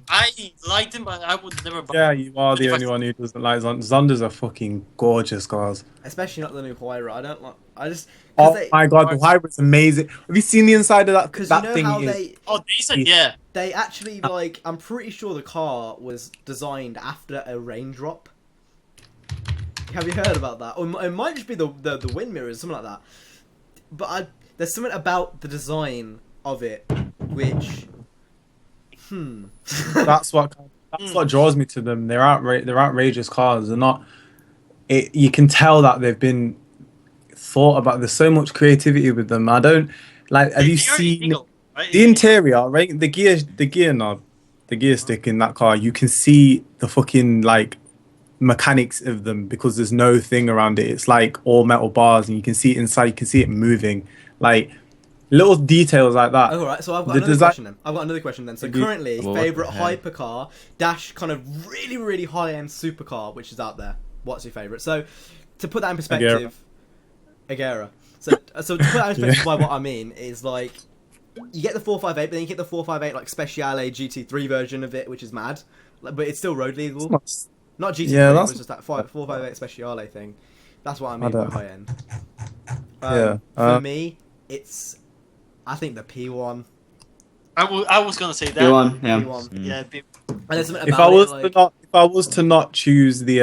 I liked them, but I would never buy Yeah, you are the only one who doesn't like Zondas. Zondas are fucking gorgeous cars. Especially not the new Huayra. I don't like. I just. Oh my god, the Hybrid's amazing. Have you seen the inside of that? Because That you know thing how is. Oh, decent, yeah. they actually like. I'm pretty sure the car was designed after a raindrop. Have you heard about that? Or it might just be the wind mirrors, something like that. But there's something about the design of it which. That's what draws me to them. They're outrageous cars. They're not. You can tell that they've been thought about. There's so much creativity with them. I don't like. Have you seen illegal, right? the interior? Right, the gear knob, the gear stick in that car. You can see the fucking like mechanics of them because there's no thing around it. It's like all metal bars, and you can see it inside. You can see it moving, like. Little details like that. Oh, right, so I've got another question then. So currently, favourite hypercar dash kind of really, really high-end supercar, which is out there. What's your favourite? So, to put that in perspective... Agera. So to put that in perspective by what I mean is, like, you get the 458, but then you get the 458, like, Speciale GT3 version of it, which is mad. Like, but it's still road legal. Not GT3, it was just that 458 Speciale thing. That's what I mean by high-end. For me, it's... I think the P1. I was gonna say that. P1, yeah. P1. Yeah, If I was to not choose the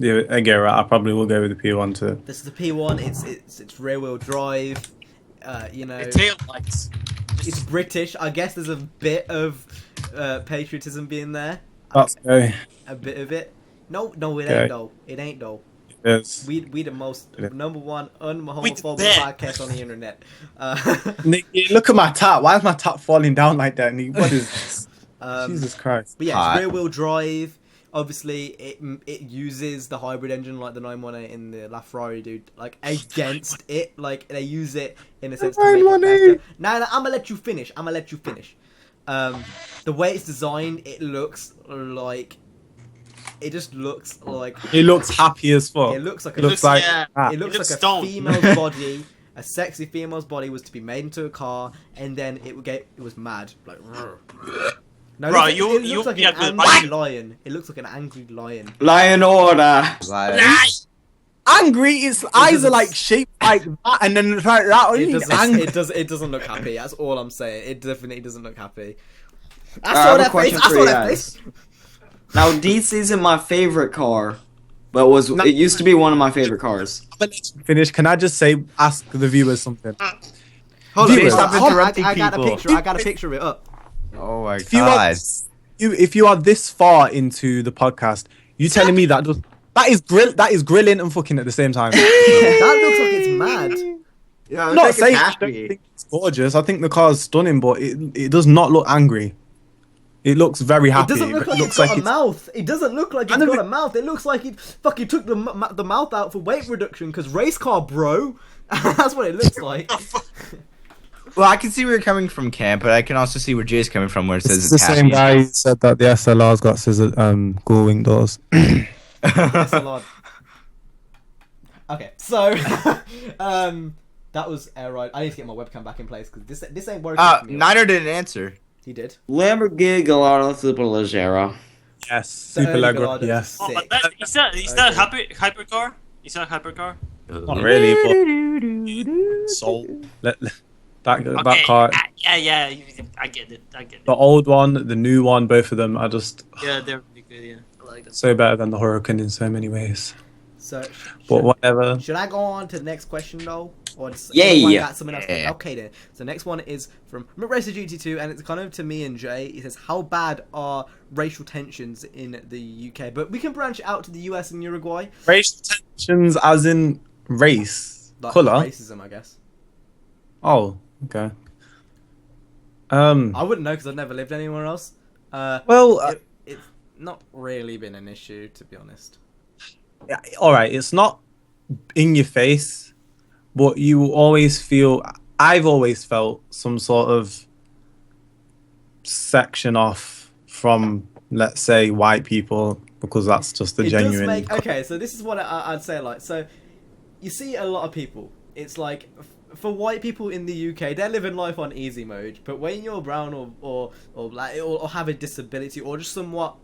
Agera, I probably will go with the P1 too. This is the P1. It's rear wheel drive. You know, tail lights. It's British. I guess there's a bit of patriotism being there. That's okay. A bit of it. No, it Okay. ain't though. It ain't though. Yes. We the most number one unhomophobic there. podcast on the internet. Nick, look at my tap. Why is my tap falling down like that, Nick? What is this? Jesus Christ. But yeah, it's rear wheel drive. Obviously, it uses the hybrid engine like the 918 in the LaFerrari, dude. Like against it, like they use it in a sense to make it faster. Now, I'm gonna let you finish. The way it's designed, it looks like. It just looks like... It looks happy as fuck. It looks like it looks like a stoned. female's body, a sexy female's body was to be made into a car, and then it was mad. Like... No, bro, it looks like an angry lion. It looks like an angry lion. Lion order. Angry, its eyes are like shaped like that, and then like that. It doesn't look happy. That's all I'm saying. It definitely doesn't look happy. I have a question for you guys. Now, DC isn't my favorite car, but it used to be one of my favorite cars. Finish. Can I just ask the viewers something? Hold on, stop interrupting I got a people. picture. I got a picture of it up. Oh my god! If you are this far into the podcast, you telling me that is grilling and fucking at the same time? That looks like it's mad. Yeah, I'm not saying I don't think it's gorgeous. I think the car's stunning, but it does not look angry. It looks very happy. It doesn't look like it's got a mouth. It doesn't look like it's got a mouth. It looks like it fucking took the mouth out for weight reduction. Because race car, bro. That's what it looks like. Well, I can see where you're coming from, Cam, but I can also see where Jay's coming from, where it says it's the same guy who said that the SLR's got scissor gull wing doors. SLR. Okay, so that was air ride. I need to get my webcam back in place because this ain't working. For me. Niner didn't answer. He did. Lamborghini Gallardo Superleggera. Yes, Superleggera. Yes. Oh, but is that a hypercar? Is that a hypercar? Not really, but sold. That car. Yeah, I get it. The old one, the new one, both of them are just. Yeah, they're pretty good. Yeah, I like them. So better than the Huracan in so many ways. So, but whatever. Should I go on to the next question though? Or just Yay! at someone else. Okay then. So next one is from Racer GT2, and it's kind of to me and Jay. It says, how bad are racial tensions in the UK? But we can branch out to the US and Uruguay. Racial tensions as in race, Like color. racism, I guess. Oh, okay. I wouldn't know because I've never lived anywhere else. It's not really been an issue, to be honest. All right, it's not in your face, but you will always feel. I've always felt some sort of section off from, let's say, white people, because that's just the genuine. Okay, so this is what I'd say. Like, so you see a lot of people. It's like, for white people in the UK, they're living life on easy mode. But when you're brown or black or have a disability or just somewhat,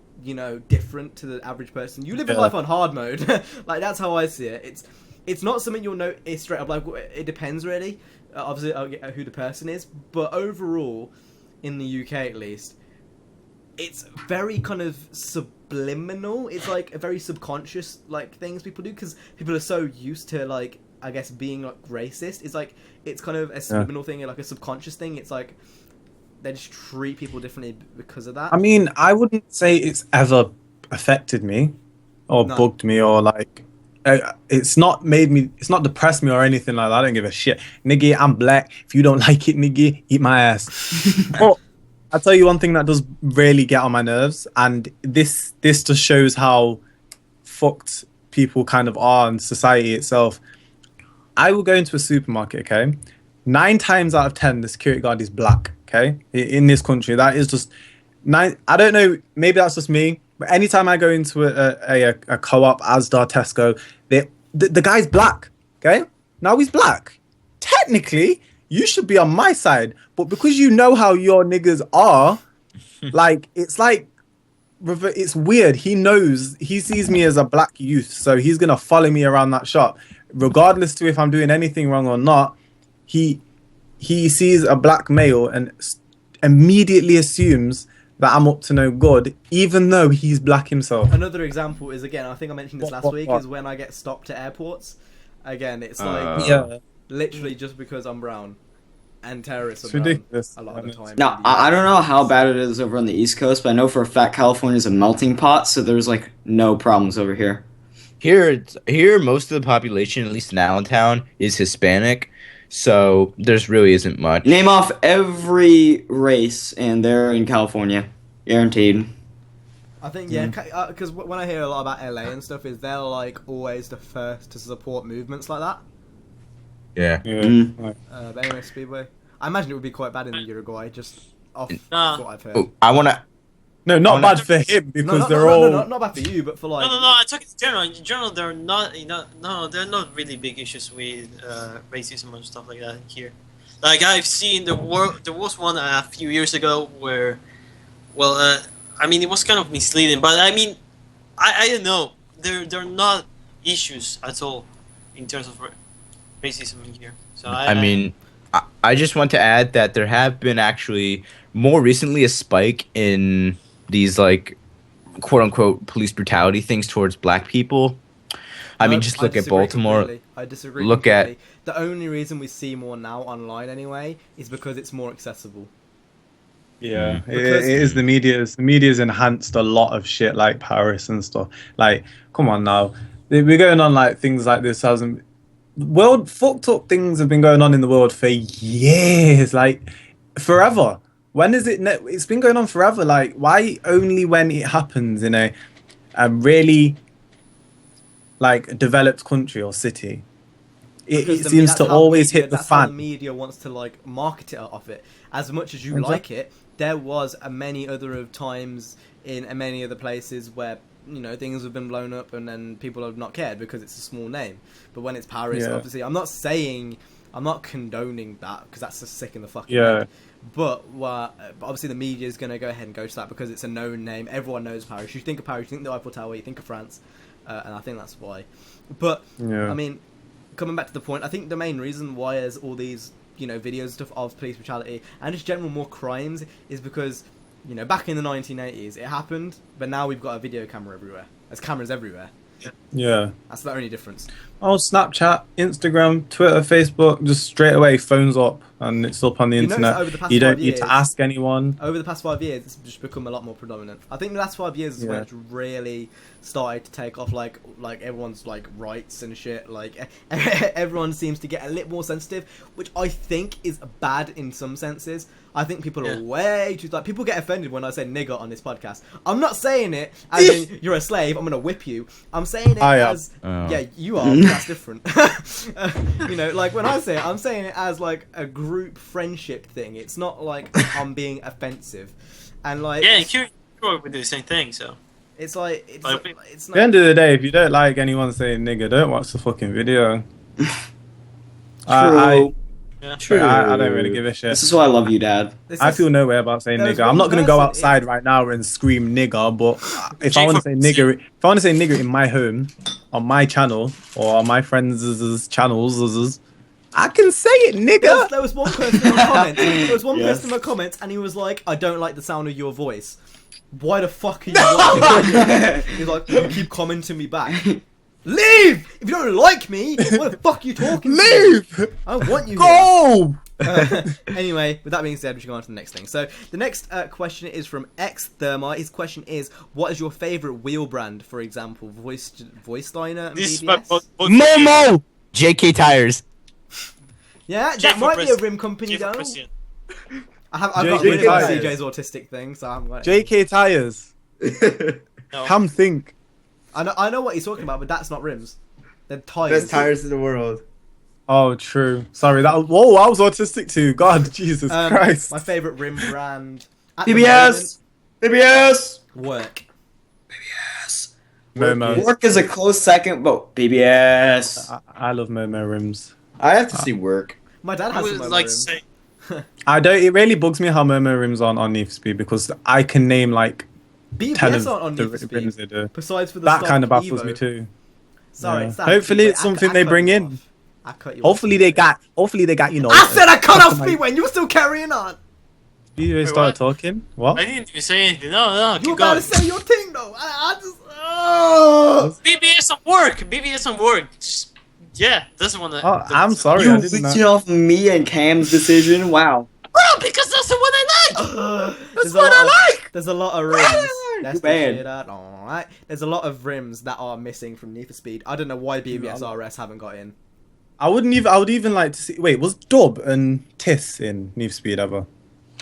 different to the average person, you live in life on hard mode. Like, that's how I see it. It's not something you'll know straight up. Like, it depends really. Obviously, who the person is, but overall, in the UK at least, it's very kind of subliminal. It's like a very subconscious like things people do because people are so used to like, I guess, being like racist. It's kind of a subliminal thing, like a subconscious thing. It's like they just treat people differently because of that. I mean, I wouldn't say it's ever affected me or bugged me or like. It's not depressed me or anything like that. I don't give a shit. Nigga, I'm black. If you don't like it, nigga, eat my ass. But I'll tell you one thing that does really get on my nerves, and this just shows how fucked people kind of are in society itself. I will go into a supermarket, okay? 9 times out of 10, the security guard is black, okay? In this country, that is just 9. I don't know, maybe that's just me. But anytime I go into a co-op, Asda, Tesco, the guy's black, okay? Now he's black. Technically, you should be on my side. But because you know how your niggas are, it's weird. He sees me as a black youth, so he's going to follow me around that shop. Regardless to if I'm doing anything wrong or not, he sees a black male and immediately assumes that I'm up to no good, even though he's black himself. Another example is, again, I think I mentioned this last week, is when I get stopped at airports. Again, it's like literally just because I'm brown, and terrorists are ridiculous. brown a lot of the time. Now, I don't know how bad it is over on the East Coast, but I know for a fact California's a melting pot, so there's like no problems over here. Here, most of the population, at least in Allentown, is Hispanic, so there's really isn't much. Name off every race, and they're in California, guaranteed. I think because when I hear a lot about LA and stuff, is they're like always the first to support movements like that. Yeah. But anyway, Speedway. I imagine it would be quite bad in Uruguay, just off what I've heard. Oh, I wanna. No, not bad for him because they're all. Not bad for you, but for like. No. I'm talking in general. In general, they're not. They're not really big issues with racism and stuff like that here. Like I've seen there was one a few years ago where, I mean, it was kind of misleading, but I mean, I don't know. They're not issues at all in terms of racism in here. So I just want to add that there have been actually more recently a spike in these like quote unquote police brutality things towards black people. I mean, just look at Baltimore. Completely. I disagree. Look completely. at the only reason we see more now online anyway is because it's more accessible. Yeah, it is the media's. The media's enhanced a lot of shit like Paris and stuff. Like, come on now, we're going on like things like this hasn't. World fucked up things have been going on in the world for years, like forever. When is it? It's been going on forever. Like, why only when it happens in a really like developed country or city? It seems to always hit the fan. That's how the media wants to like market it off it. As much as you like it, there was many other times in many other places where things have been blown up and then people have not cared because it's a small name. But when it's Paris, obviously, I'm not condoning that because that's just sick in the fucking head. But obviously the media is going to go ahead and go to that because it's a known name. Everyone knows Paris. You think of Paris, you think the Eiffel Tower, you think of France, and I think that's why. But I mean, coming back to the point, I think the main reason why there's all these videos and stuff of police brutality and just general more crimes is because back in the 1980s it happened, but now we've got a video camera everywhere. There's cameras everywhere. Yeah. That's the only difference. Oh, Snapchat, Instagram, Twitter, Facebook, just straight away, phones up, and it's up on the You notice internet. that over the past You don't 5 need years, to ask anyone. Over the past 5 years, it's just become a lot more predominant. I think the last 5 years is when Yeah. it's really started to take off. Like everyone's like rights and shit. Like everyone seems to get a little more sensitive, which I think is bad in some senses. I think people are way too like people get offended when I say nigger on this podcast. I'm not saying it as in you're a slave. I'm gonna whip you. I'm saying it as yeah, you are. But that's different. You know, like when I say it, I'm saying it as like a group friendship thing. It's not like I'm being offensive, and like Yeah, and Kira would do the same thing. So it's like it's Like, not. At the end of the day, if you don't like anyone saying nigger, don't watch the fucking video. I don't really give a shit. This is why I love you, Dad. I feel no way about saying There's nigger. I'm not one gonna go person outside right now and scream nigger, but if I want to say nigger in my home, on my channel or on my friends' channels, I can say it, nigger. There was one person in my comments. There was one person in my comments, and he was like, "I don't like the sound of your voice. Why the fuck are you watching?" He's like, "You keep commenting me back. Leave! If you don't like me, what the fuck are you talking to? Leave! I don't want you Go! here." Anyway, with that being said, we should go on to the next thing. So, the next question is from X Therma. His question is, what is your favourite wheel brand? For example, Voicediner and this is my BBS? Momo! JK Tires. Yeah, Jake that for might be a President. rim company, Jake for though. President. I've got JK rid of Tires. CJ's autistic thing, so I'm like... JK Tires. No. Come think. I know what he's talking about, but that's not rims. They're tires. Best tires in the world. Oh, true. Sorry, that was, whoa, I was autistic too. God, Jesus Christ. My favourite rim brand... at the BBS! BBS! moment, Work. Momo. Work is a close second, but BBS. I love Momo rims. I have to see work. My dad I has would some like to rims. say I don't. It really bugs me how Momo rims aren't on Need for Speed because I can name like 10 BBS of aren't on the Need for rims Speed. they do. Besides for the That stock kind of baffles Evo. me too. Sorry, Yeah. Sam, Hopefully wait, it's something they cut bring you in. off. I cut you Hopefully off. they got. Hopefully they got. You know. I said I cut off my- speed when you were still carrying on. You Wait, started what? talking. What? I didn't even say anything. No, You were keep about going. to say your thing though. I just. Oh. BBS on work. BBS on work. Just, yeah, that's the one that. Oh, I'm sorry. You I didn't leeching know. off me and Cam's decision? Wow. Bro, because that's the one I like. That's what I like. There's a lot of rims. That's the bad. shit out. Alright. There's a lot of rims that are missing from Need for Speed. I don't know why BBS RS haven't got in. I would even like to see. Wait, was Dub and Tiss in Need for Speed ever?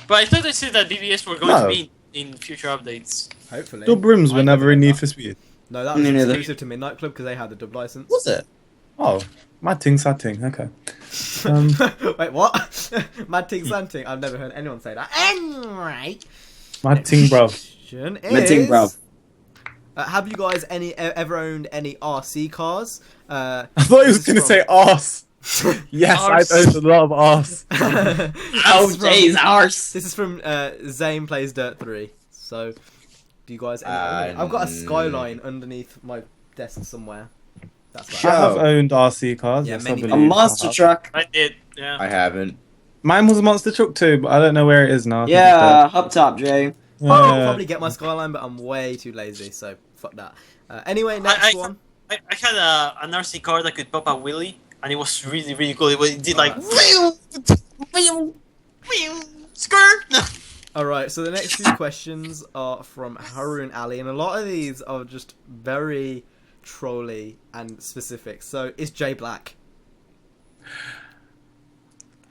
But I thought they said that BBS were going No. to be in future updates. Hopefully. Dub rims were I never in heard Need that. for Speed. No, that was Me neither. exclusive to Midnight Club because they had the dub license. Was it? Oh, mad ting, sad ting. Okay. Wait, what? Mad Ting Santing. I've never heard anyone say that. Anyway. Mad ting, bro. Question Mad ting, is, bruv. have you guys ever owned any RC cars? I thought he was gonna say arse. Yes, Arse. I've owned a lot of arse. Oh, jeez, ours. This is from Zane Plays Dirt 3. So, do you guys... I've got a Skyline underneath my desk somewhere. That's I right. have owned RC cars. Yeah, yes, I many- believe A monster I have. truck. I did. Yeah. I haven't. Mine was a monster truck too, but I don't know where it is now. I think Yeah, it's up top, Jay. dead. I'll Yeah. probably get my Skyline, but I'm way too lazy, so fuck that. Anyway, next one. I had an RC car that could pop a wheelie, and it was really, really cool. It did like... Skirt! No. Alright, so the next two questions are from Harun Ali, and a lot of these are just very trolly and specific. So, is Jay black?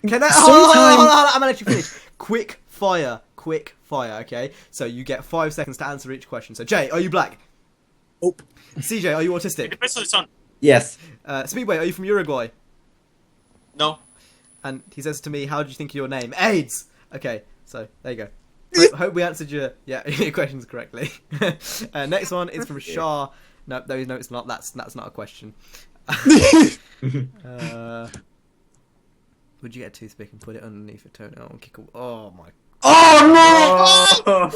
Can I... Hold on, I'm gonna let you finish. Quick fire, okay? So, you get 5 seconds to answer each question. So, Jay, are you black? Nope. CJ, are you It autistic? depends on the sun. Yes. Speedway, are you from Uruguay? No. And he says to me, how do you think of your name? AIDS! Okay, so, there you go. Hope we answered your questions correctly. Next one is from Shah. No, it's not. That's not a question. Would you get a toothpick and put it underneath a toenail and kick a... Oh, my... Oh, no!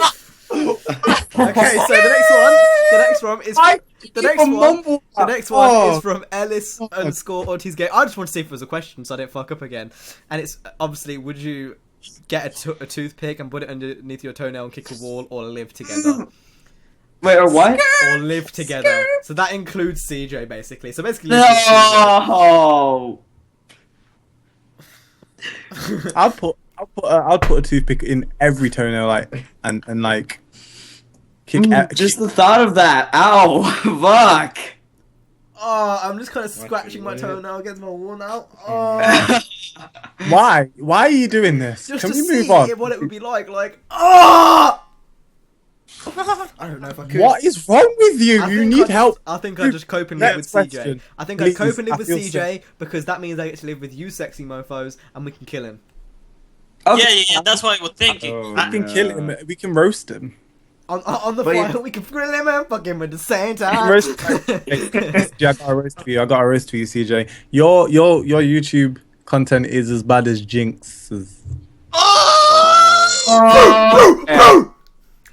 Okay, so the next one is... The next one is from Ellis _ Ortiz Gay. I just want to see if it was a question so I don't fuck up again. And it's obviously, would you get a toothpick and put it underneath your toenail and kick a wall or live together? Wait, or what? or live together. So that includes CJ basically. So basically, live with CJ. No. I'll put a toothpick in every toenail, like, and like, kick. Just the thought of that. Ow. Fuck. Oh, I'm just kind of scratching my toenail against my wall now. Oh, Why? Why are you doing this? just Can to we see move on? what it would be like. Oh! I don't know if I could. What is wrong with you? I You think need I just- help. I think I just cope and live with Next CJ. question. I think I Please, cope and live I with feel CJ because that means I get to live with you, sexy mofo's, and we can kill him. Yeah, that's what I was thinking. Oh. We can kill him. We can roast him. On the But fire, yeah. we can grill him and fuck him at the same time. Roast CJ, I got a roast for you. I got a roast for you, CJ. Your YouTube content is as bad as Jinx's.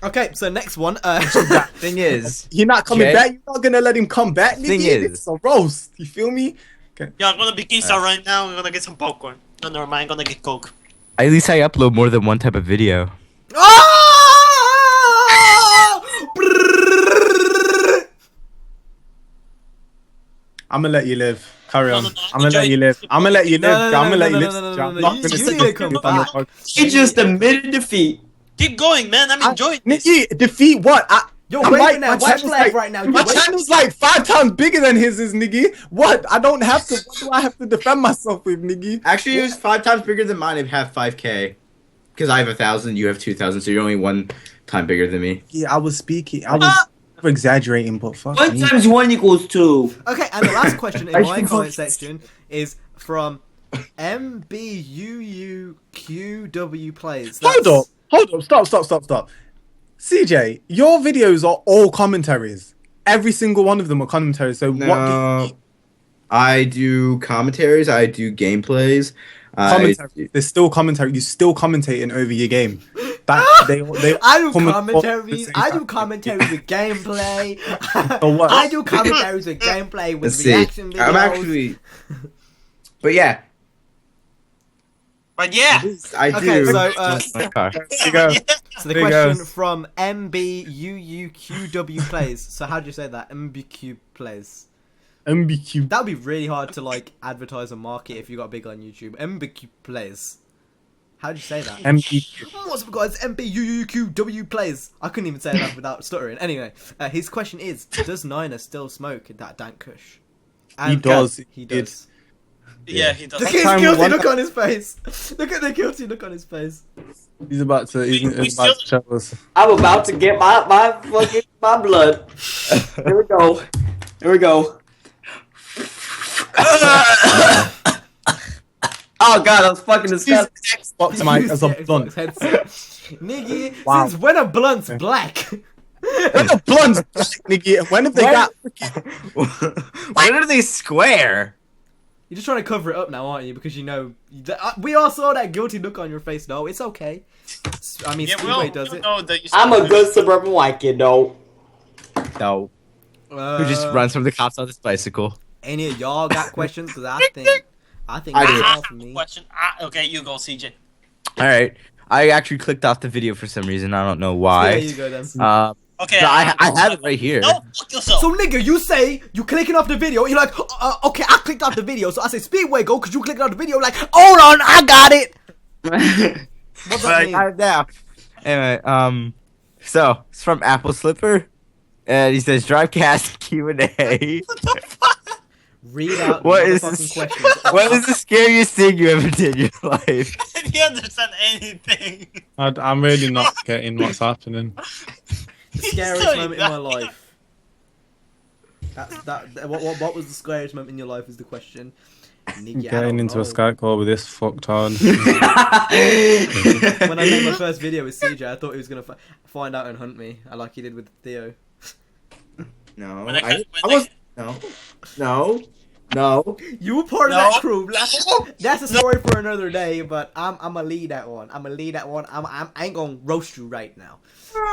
Okay, so next one. Thing is, You're not coming Jay? back. You're not gonna let him come back. Thing nigga. is- It's a roast. You feel me? Yeah, I'm gonna be Kingstar right now. I'm gonna get some popcorn. No, never mind. I'm gonna get Coke. at least I upload more than one type of video. I'm gonna let you live. Carry on. No, no, no, I'm gonna let enjoy- you live. I'm gonna let you live. No, no, I'm gonna no, let you no, live. no, no, I'm no, no, not you- gonna you sit need to you come on the back. pod. He just admitted defeat. Keep going, man. I'm enjoying this. Nigga, defeat what? You're I'm waving my that white channel's flag right now. My You're waving- channel's like 5 times bigger than his is, nigga. What? I don't have to. What do I have to defend myself with, nigga? Actually, it was 5 times bigger than mine. I have 5K. Because I have 1,000, you have 2,000, so you're only 1 time bigger than me. Yeah, I was speaking. I was exaggerating, but fuck 1 me. times 1 equals 2. Okay, and the last question in I my should comment vote. section is from MBUUQW Plays. Hold up, stop. CJ, your videos are all commentaries. Every single one of them are commentaries. So what do you No. I do commentaries, I do gameplays. commentary? There's still commentary. You're still commentating over your game. That they I do comment- commentaries. I do commentaries with gameplay. So what? I do commentaries with gameplay with Let's see. reaction videos. I'm actually. But yeah, But yeah. I Okay, do. so There you go. so the Big question ass. from MBUUQW Plays. So how do you say that? MBQ Plays. MBQ. That would be really hard to like advertise and market if you got big on YouTube. MBQ Plays. How do you say that? MBQ. What's up, guys? MBUUQW Plays. I couldn't even say that without stuttering. Anyway, his question is: does Niner still smoke that dank kush? He does. He does. Yeah, he does. Look at his Time guilty one- look on his face. Look at the guilty look on his face. He's about to. He's We about to show us. I'm about to get my fucking my blood. Here we go. Here we go. Oh god, that was fucking disgusting. Xbox mic as a Use the blunt. Xbox headset. Nigga, Wow. since when are blunts black? When the blunts, nigga. When have they got? When are they square? You're just trying to cover it up now, aren't you? Because you know we all saw that guilty look on your face. No, it's okay. I mean, Yeah, Speedway does it. know that you I'm a good suburban white kid, though. No. Who just runs from the cops on this bicycle? Any of y'all got questions? Because I think I do. that's all for me. Question. Okay, you go, CJ. All right. I actually clicked off the video for some reason. I don't know why. There you go then. Okay. No, I have it right here. No, fuck yourself. So nigga, you say you clicking off the video. You're like, okay, I clicked off the video. So I say Speedway go because you clicked off the video. Like, hold on, I got it. What's that mean? Yeah. Anyway, so it's from Apple Slipper, and he says Drivecast Q&A. Read out What the is motherfucking this? questions. What is the scariest thing you ever did in your life? Did you understand anything? I'm really not getting what's happening. Scariest Sorry, moment in my that- life. What was the scariest moment in your life is the question. Nigga, I Getting don't into a know. Skype call with this fucktard. When I made my first video with CJ, I thought he was gonna find out and hunt me, like he did with Theo. No. When I cut- when I was. No. No. No. You were part of No. that crew. That's a story for another day. But I'm gonna lead that one. I ain't gonna roast you right now.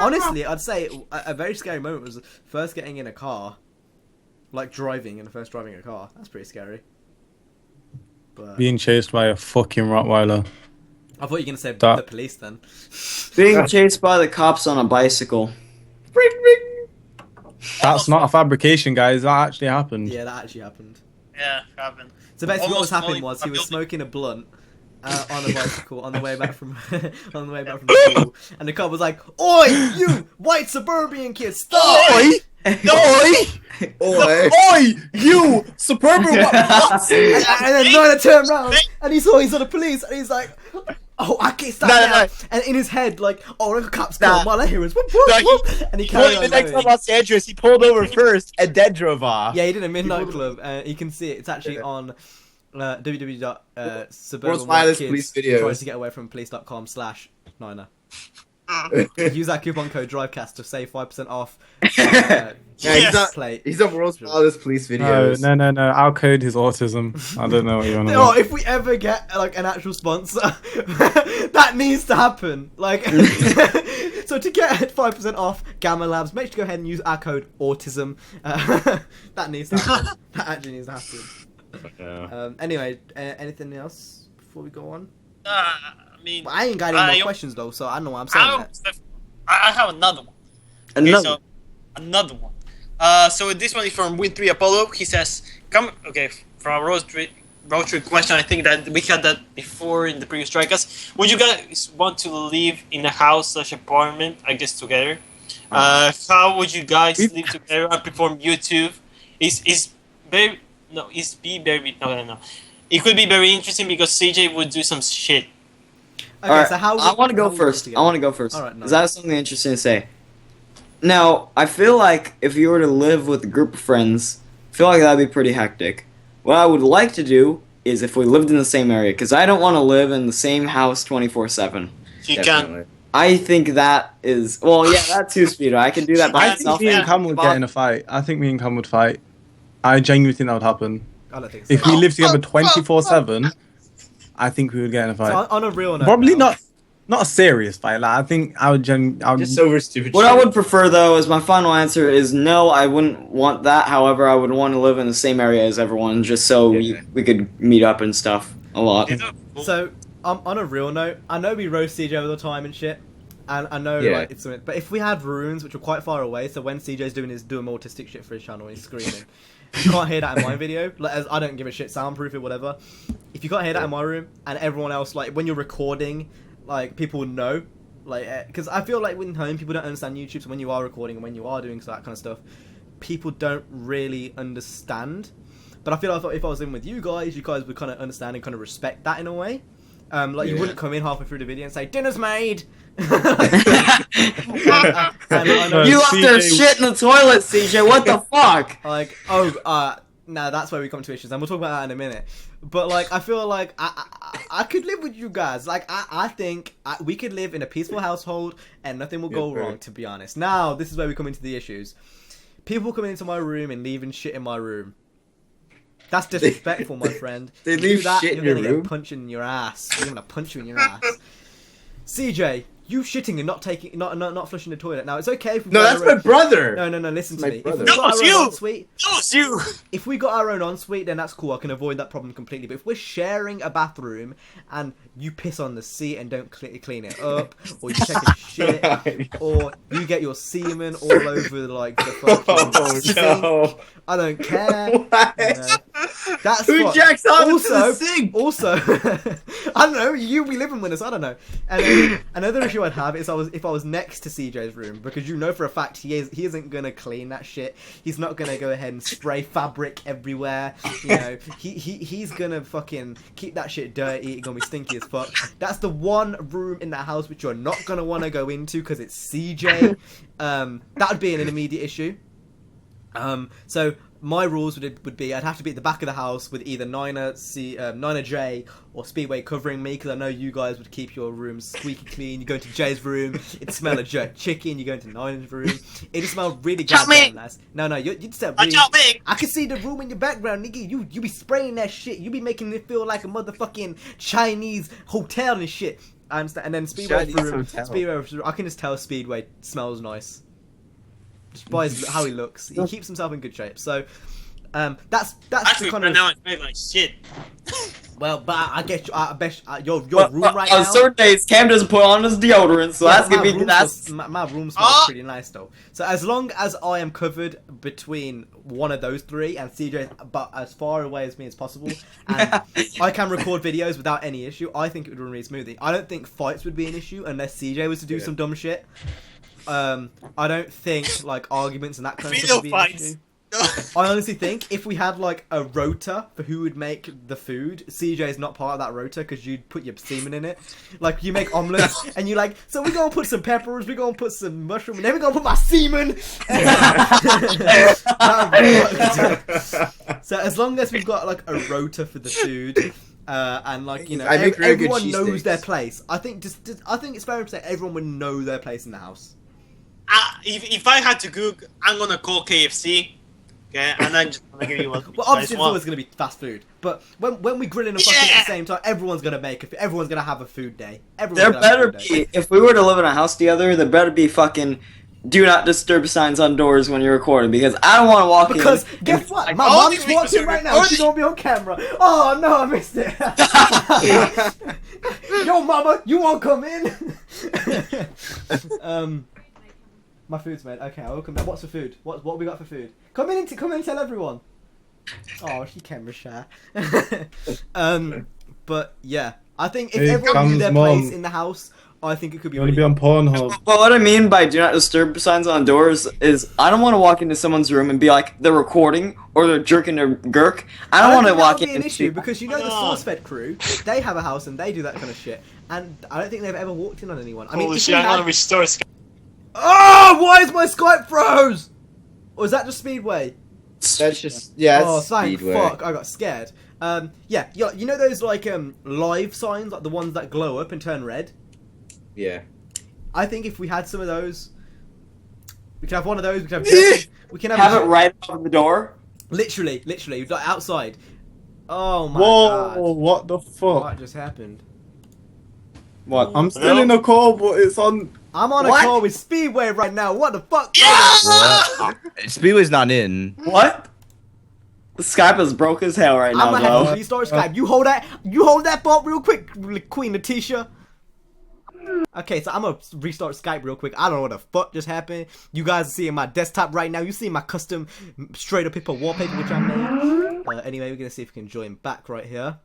Honestly, I'd say a very scary moment was first getting in a car, like driving a car. That's pretty scary. But Being chased by a fucking Rottweiler. I thought you were gonna say That- the police then. Being chased by the cops on a bicycle. That's not a fabrication, guys. That actually happened. Yeah, that actually happened. Yeah, happened. So basically, what was Almost happening falling was he was from building. smoking a blunt on a bicycle on the way back from school, and the cop was like, "Oi, you white suburban kid, stop!" Oi! Oi! Oi. Oi! You suburban what? And then Nina turned around and he saw the police and he's like, "Oh, I can't stop No, now." no. And in his head, like, "Oh, the cops Nah. come!" While I hear is whoop whoop No, he- whoop, and he carried on The next going. time Los Angeles, he pulled over first and then drove off. Yeah, he did a midnight club. You can see it. It's actually on Wireless police videos. tries to get away from police.com/Niner. Use that coupon code Drivecast to save 5% off. Yeah, he's not. Plate. He's on world's wildest police No, videos. no. Our code is autism. I don't know what you want to Oh, know. if we ever get like an actual sponsor, that needs to happen. Like, so to get 5% off Gamma Labs, make sure to go ahead and use our code autism. That needs to happen. That actually needs to happen. Anyway, anything else before we go on? I mean, Well, I ain't got any more questions though, so I don't know what I'm saying. I have another one. Okay, Another. so another one. So this one is from Win3 Apollo. He says, "Come, okay, from a road trip question. I think that we had that before in the previous strikers. Would you guys want to live in a house/apartment? I guess together. How would you guys live together and perform YouTube? Is very no. Is be very no. It could be very interesting because CJ would do some shit. Okay, Alright, so how I want to how go we first. together? I want to go first. Alright, no. Because I have something interesting to say. Now, I feel like if you were to live with a group of friends, I feel like that'd be pretty hectic. What I would like to do is if we lived in the same area, because I don't want to live in the same house 24/7. You can. Definitely. I think that is that too, Speedo. I can do that by I think myself. me and Cam would get in a fight. I think me and Cam would fight. I genuinely think that would happen. I don't think so. If we lived together 24/7, I think we would get in a So fight. on a real note, Probably now, not a serious fight. Like I think I would Just over stupid What shit. I would prefer, though, as my final answer is no, I wouldn't want that. However, I would want to live in the same area as everyone, just so we could meet up and stuff a lot. So on a real note, I know we roast CJ all the time and shit, and I know Yeah. like it's something. But if we had rooms which are quite far away, so when CJ's doing autistic shit for his channel, and he's screaming. You can't hear that in my video. Like, as I don't give a shit, soundproof it, whatever. If you can't hear that in my room, and everyone else, like when you're recording, like people would know, like because I feel like when home people don't understand YouTube. So when you are recording and when you are doing that kind of stuff, people don't really understand. But I feel like if I was in with you guys would kind of understand and kind of respect that in a way. Like you wouldn't come in halfway through the video and say dinner's made. And I know- You left their CJ shit in the toilet, CJ. What the fuck? Like, no, that's where we come to issues, and we'll talk about that in a minute. But like, I feel like I could live with you guys. Like, I think we could live in a peaceful household, and nothing will go wrong. To be honest, now this is where we come into the issues. People coming into my room and leaving shit in my room. That's disrespectful, my friend. They You do leave that, shit in you're your gonna room? Get punched in your ass. You're gonna punch you in your ass. CJ, you shitting and not flushing the toilet. Now it's okay if we No, that's my brother. No, listen to My me. brother. If we got No, our it's own you! ensuite, No, it's you. if we got our own ensuite, then that's cool. I can avoid that problem completely. But if we're sharing a bathroom and you piss on the seat and don't clean it up, or you check a shit, or you get your semen all over like the fucking Oh sink, no! I don't care. What? You know. That's Who what- jacks off into also, the sink? Also, I don't know. You be living with us. I don't know. And then another issue I'd have is if I was next to CJ's room, because you know for a fact he isn't gonna clean that shit. He's not gonna go ahead and spray fabric everywhere. You know, he's gonna fucking keep that shit dirty. It's gonna be stinky as fuck. That's the one room in that house which you're not gonna want to go into because it's CJ. That would be an immediate issue. So my rules would be I'd have to be at the back of the house with either Nina J or Speedway covering me, because I know you guys would keep your room squeaky clean. You go into Jay's room, it'd smell of jerk chicken. You go into Nina's room, it'd smell really Chow goddamn mein! nice. No, you'd smell I really... chow mein! I can see the room in your background, nigga. You be spraying that shit. You be making it feel like a motherfucking Chinese hotel and shit. I understand. And then Speedway's Chinese room, hotel. I can just tell Speedway smells nice. Just by how he looks, he keeps himself in good shape. So, that's Actually, the kind right of now I smell like shit. Well, but I guess I bet your room right on now. certain days, Cam doesn't put on his deodorant, so that's gonna be that's. My room smells pretty nice though. So as long as I am covered between one of those three and CJ, but as far away as me as possible, and I can record videos without any issue, I think it would run really smoothly. I don't think fights would be an issue unless CJ was to do some dumb shit. I don't think like arguments and that kind of stuff would be an issue. I honestly think if we had like a rota for who would make the food, CJ is not part of that rota because you'd put your semen in it. Like you make omelets and you like, so we're gonna put some peppers, we're gonna put some mushroom, and then we're gonna put my semen. So as long as we've got like a rota for the food. And like you know, everyone knows their place. I think I think it's fair to say everyone would know their place in the house. If I had to cook, I'm gonna call KFC. Okay, and I'm just gonna give you one. Well, obviously, it's always gonna be fast food. But when we grill in a fucking at the same time, everyone's gonna everyone's gonna have a food day. There better be. If we were to live in a house together, there better be fucking do not disturb signs on doors when you're recording because I don't want to walk in. Because guess what? My mom's watching right now. She's gonna be on camera. Oh no, I missed it. Yo, mama, you won't come in. My food's made. Okay, I'll come back. What's for food? What we got for food? Come in and tell everyone. Oh, she camera shy. But yeah, I think if everyone knew their place in the house, I think it could be. You want to be on Pornhub? Well, what I mean by do not disturb signs on doors is I don't want to walk into someone's room and be like they're recording or they're jerking their gurk. I don't want to walk in. That would be an issue because you know the SourceFed crew, they have a house and they do that kind of shit, and I don't think they've ever walked in on anyone. I mean, holy shit! I want to restore Skype. Oh, why is my Skype froze? Or is that just Speedway? That's just Oh, thank fuck! I got scared. Yeah, you know those like live signs, like the ones that glow up and turn red. Yeah. I think if we had some of those, we could have one of those. We can have it right on the door. Literally, like outside. Oh my god! Whoa! What the fuck? What just happened? What? I'm still in a call, but it's on. I'm on a call with Speedway right now. What the fuck? What? Speedway's not in. What? Skype is broke as hell right now, I'm gonna have to restart Skype. You hold that thought real quick, Queen Letitia. Okay, so I'm gonna restart Skype real quick. I don't know what the fuck just happened. You guys are seeing my desktop right now. You see my custom StraightUpHippo wallpaper, which I made. Anyway, we're gonna see if we can join back right here.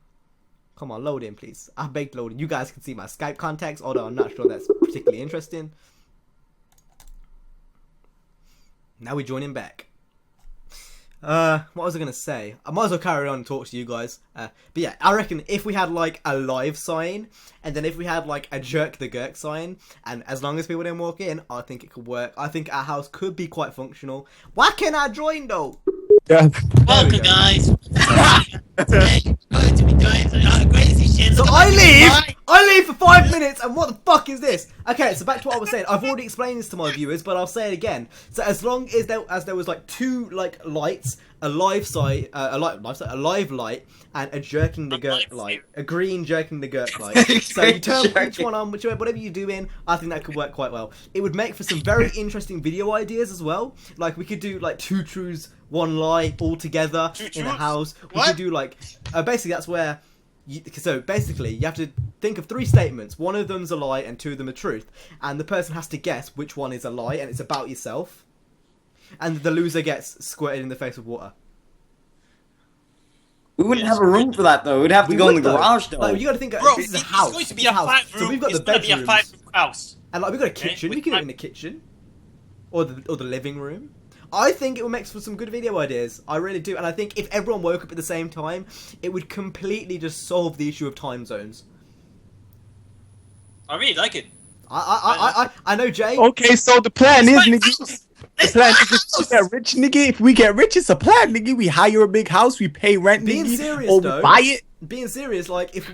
Come on, load in, please. I begged load in. You guys can see my Skype contacts, although I'm not sure that's particularly interesting. Now we're joining back. What was I gonna say? I might as well carry on and talk to you guys. But yeah, I reckon if we had like a live sign, and then if we had like a jerk the Gurk sign, and as long as people didn't walk in, I think it could work. I think our house could be quite functional. Why can't I join though? Yeah. Welcome, guys. Today, going to be doing some crazy shit. So I leave for 5 minutes, and what the fuck is this? Okay, so back to what I was saying. I've already explained this to my viewers, but I'll say it again. So as long as there was like two like lights, a live light, and a jerking the Gurk light, a green jerking the Gurk light. So you turn each one on, whatever you do in, I think that could work quite well. It would make for some very interesting video ideas as well. Like we could do like 2 truths, 1 lie all together in a house. We could do like basically that's where. So basically, you have to think of 3 statements. 1 of them's a lie and 2 of them are truth, and the person has to guess which one is a lie, and it's about yourself. And the loser gets squirted in the face with water. We wouldn't have a room for that though. We'd have to go in the garage though. Like, you got to think. Bro, this is a house. It's going to be a 5-room. So we've got the bedrooms. 5-room house. And like we've got a kitchen. We can do it in the kitchen, or the living room. I think it would make for some good video ideas. I really do. And I think if everyone woke up at the same time, it would completely just solve the issue of time zones. I really like it. I know, Jay. Okay, so the plan is, nigga. The plan is if we get rich, nigga. If we get rich, it's a plan, nigga. We hire a big house, we pay rent, Being nigga, serious, or though, we buy it. Being serious, like if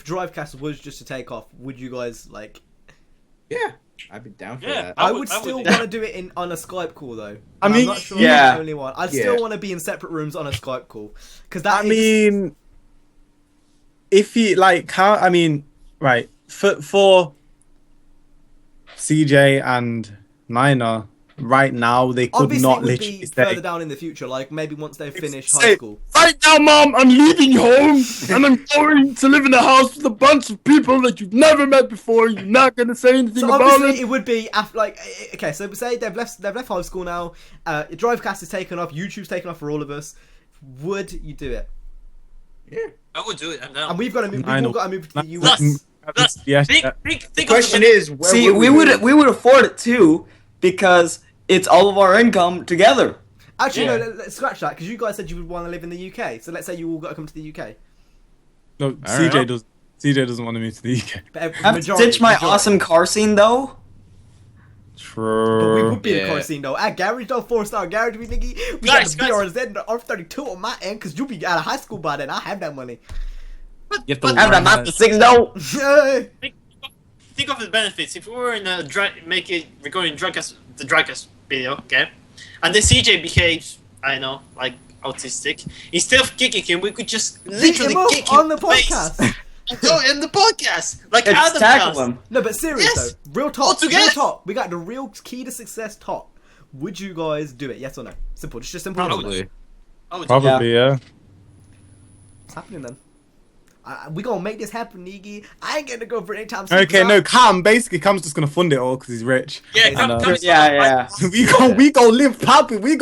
Drivecast was just to take off, would you guys like? Yeah, I'd be down for that. I would still want to do it on a Skype call though. I mean, I'm not sure I'm the only one. I'd still want to be in separate rooms on a Skype call because that. If you like, how I mean, right for CJ and Nina, right now they could Obviously, not it would literally be say, further down in the future, like maybe once they finish high school. right now, Mom, I'm leaving home and I'm going to live in a house with a bunch of people that you've never met before. You're not gonna say anything So about obviously, it. it would be after, like, okay. So say they've left high school now. Drivecast is taken off. YouTube's taken off for all of us. Would you do it? I would do it. I'm down. And we've got to move. I We've know. all got to move to the Plus, US. plus, Yes, think, yeah. think, The think question of is, where See, we would afford it too because it's all of our income together. Actually, Yeah. no. Let's scratch that because you guys said you would want to live in the UK. So let's say you all got to come to the UK. No, right. CJ doesn't want to move to the UK. But I have to ditch my awesome car scene though. True. But we would be in a car Yeah. scene though. At garage though, 4-star garage, we thingy. We Guys, got the guys. BRZ and the R32 on my end because you'll be out of high school by then. I have that money. You have to But- I have that learn Mazda 6 though. think of the benefits. If we were in a recording the Drivecast video, okay, and the CJ behaves, I know, like autistic. Instead of kicking him, we could just literally him up kick him on the in face podcast. and go in the podcast, like Let's Adam tackle does. him. No, but serious Yes. though. Real talk. All together. Real talk. We got the real key to success talk. Would you guys do it? Yes or no? Simple. Just simple. Probably. I would do Probably, yeah. What's happening then? We gonna make this happen, Niggy. I ain't gonna go for any time soon. Okay, no, Cam's just gonna fund it all because he's rich. Yeah, And, come Yeah. we go live poppin'. We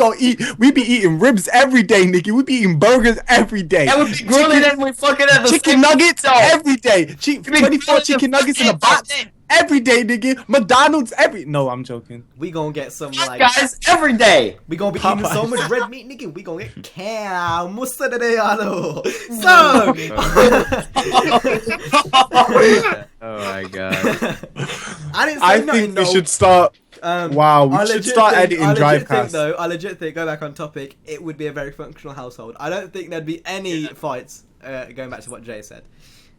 be eating ribs every day, Nicky. We be eating burgers every day. That would be grilling and we fucking have the Chicken same- nuggets No. every day. 24 grilling chicken nuggets in a every box day. every day, nigga. McDonald's every. No, I'm joking. We gonna get some like. guys every day. We gonna be eating so Popeyes. much red meat, nigga. We gonna get cam. So. Oh my god. I didn't say I nothing, think we though. should start. Wow, we I should legit start think- editing I legit think, Drivecast. though, I legit think, go back on topic, it would be a very functional household. I don't think there'd be any fights, going back to what Jay said.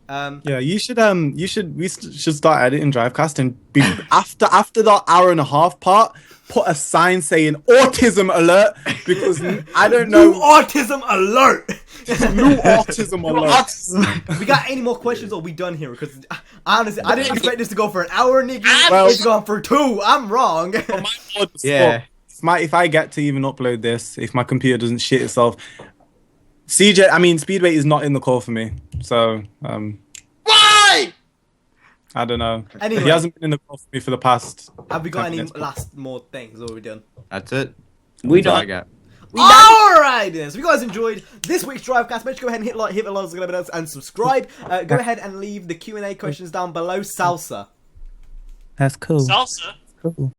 Yeah, we should start editing Drivecast and be after the hour and a half part, put a sign saying autism alert because I don't New know autism alert! new autism alert. We got any more questions or we done here? Because honestly, I didn't expect this to go for an hour, nigga. Well- It's gone for 2. I'm wrong. Yeah. If I get to even upload this, if my computer doesn't shit itself, Speedway is not in the call for me. So, Why? I don't know. Anyway. He hasn't been in the call for me for the past. Have we got any minutes. last more things or are we done? That's it. We That's all I don't. got. Alright then, so if you guys enjoyed this week's Drivecast, make sure to go ahead and hit like, hit the likes, and subscribe. Go ahead and leave the Q&A questions down below. Salsa. That's cool. Salsa. Cool.